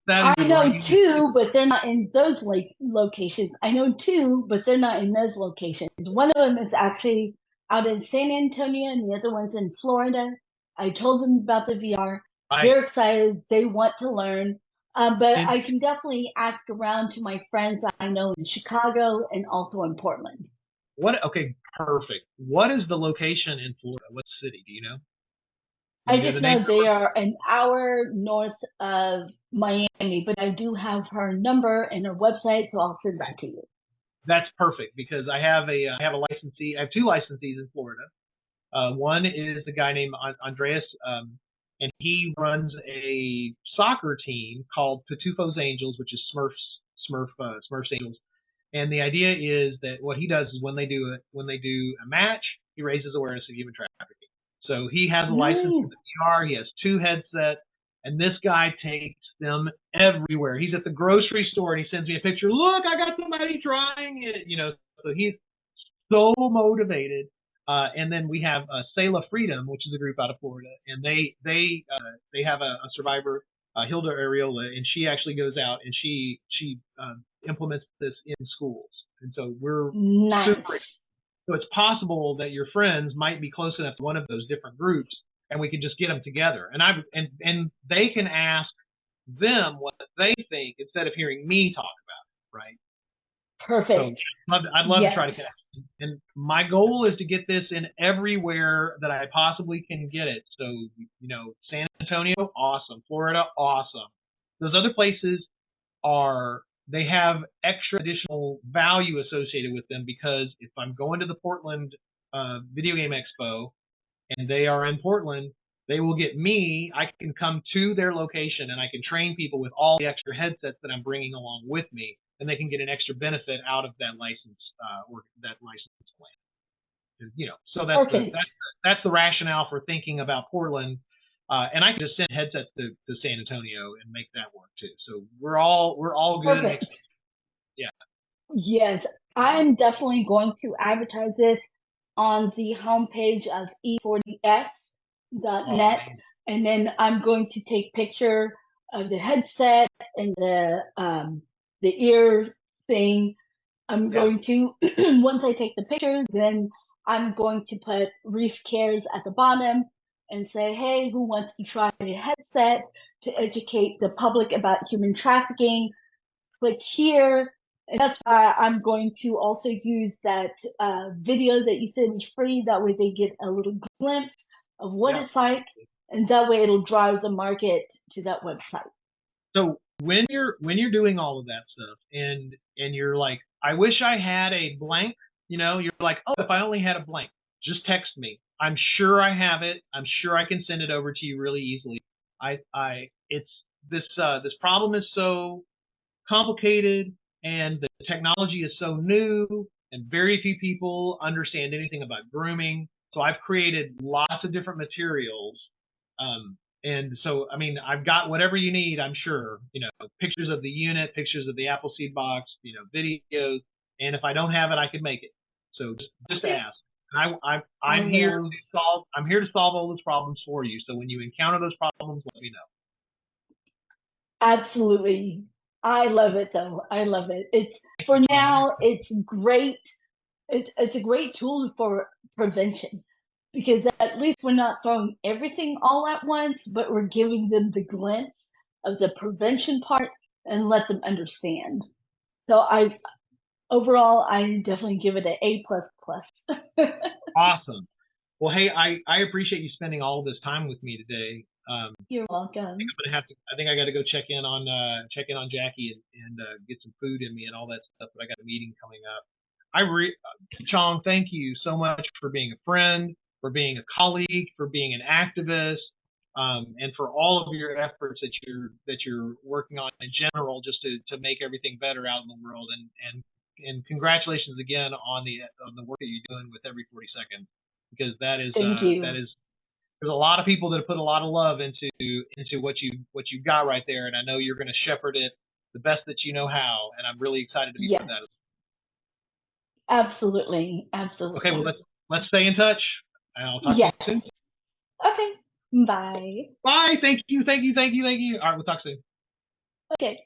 I know two, but they're not in those locations. I know two, but they're not in those locations. One of them is actually out in San Antonio, and the other one's in Florida. I told them about the VR. They're excited. They want to learn. But I can definitely ask around to my friends that I know in Chicago and also in Portland. Okay, perfect. What is the location in Florida? What city? Do you know? I just know they are an hour north of Miami, but I do have her number and her website, so I'll send that to you. That's perfect because I have a licensee. I have two licensees in Florida. One is a guy named Andreas, and he runs a soccer team called Pitufos Angels, which is Smurfs Angels. And the idea is that what he does is when they do a match, he raises awareness of human trafficking. So he has a license in the VR. He has two headsets, and this guy takes them everywhere. He's at the grocery store, and he sends me a picture. Look, I got somebody trying it. So he's so motivated. And then we have Selah Freedom, which is a group out of Florida, and they have a survivor, Hilda Areola, and she actually goes out and she implements this in schools. And so we're super. So it's possible that your friends might be close enough to one of those different groups, and we can just get them together. And they can ask them what they think instead of hearing me talk about it, right? Perfect. So I'd love to try to connect. And my goal is to get this in everywhere that I possibly can get it. So, San Antonio, awesome. Florida, awesome. Those other places are they have extra additional value associated with them, because if I'm going to the Portland Video Game Expo and they are in Portland, they will get me. I can come to their location and I can train people with all the extra headsets that I'm bringing along with me, and they can get an extra benefit out of that license or that license plan. You know, so that's the rationale for thinking about Portland. And I can just send headsets to San Antonio and make that work too. So we're all good. Perfect. Yeah. Yes, I'm definitely going to advertise this on the homepage of e40s.net, and then I'm going to take picture of the headset and the ear thing. I'm going to once I take the pictures, then I'm going to put Reef Cares at the bottom and say, hey, who wants to try a headset to educate the public about human trafficking? Click here. And that's why I'm going to also use that video that you said is free. That way they get a little glimpse of what it's like, and that way it'll drive the market to that website. So when you're doing all of that stuff and you're like, I wish I had a blank, you know, you're like, oh, if I only had a blank, just text me. I'm sure I have it. I'm sure I can send it over to you really easily. It's this problem is so complicated, and the technology is so new, and very few people understand anything about grooming. So I've created lots of different materials. And so, I mean, I've got whatever you need, I'm sure, you know, pictures of the unit, pictures of the Appleseed box, you know, videos. And if I don't have it, I can make it. So just ask. And I'm here to solve all those problems for you. So when you encounter those problems, let me know. Absolutely. I love it though. I love it. It's for now, it's great. It's a great tool for prevention, because at least we're not throwing everything all at once, but we're giving them the glimpse of the prevention part and let them understand. So overall, I definitely give it an A++. Awesome. Well, hey, I appreciate you spending all of this time with me today. You're welcome. I think I got to go check in on Jackie and get some food in me and all that stuff. But I got a meeting coming up. Chong, thank you so much for being a friend, for being a colleague, for being an activist, and for all of your efforts that you're working on in general, just to make everything better out in the world. And congratulations again on the work that you're doing with Every 40 Seconds, because that is there's a lot of people that have put a lot of love into what you got right there, and I know you're going to shepherd it the best that you know how, and I'm really excited to be part of that. Absolutely. Okay, well let's stay in touch, and I'll talk to you soon. Okay. Bye. Bye. Thank you. All right, we'll talk soon. Okay.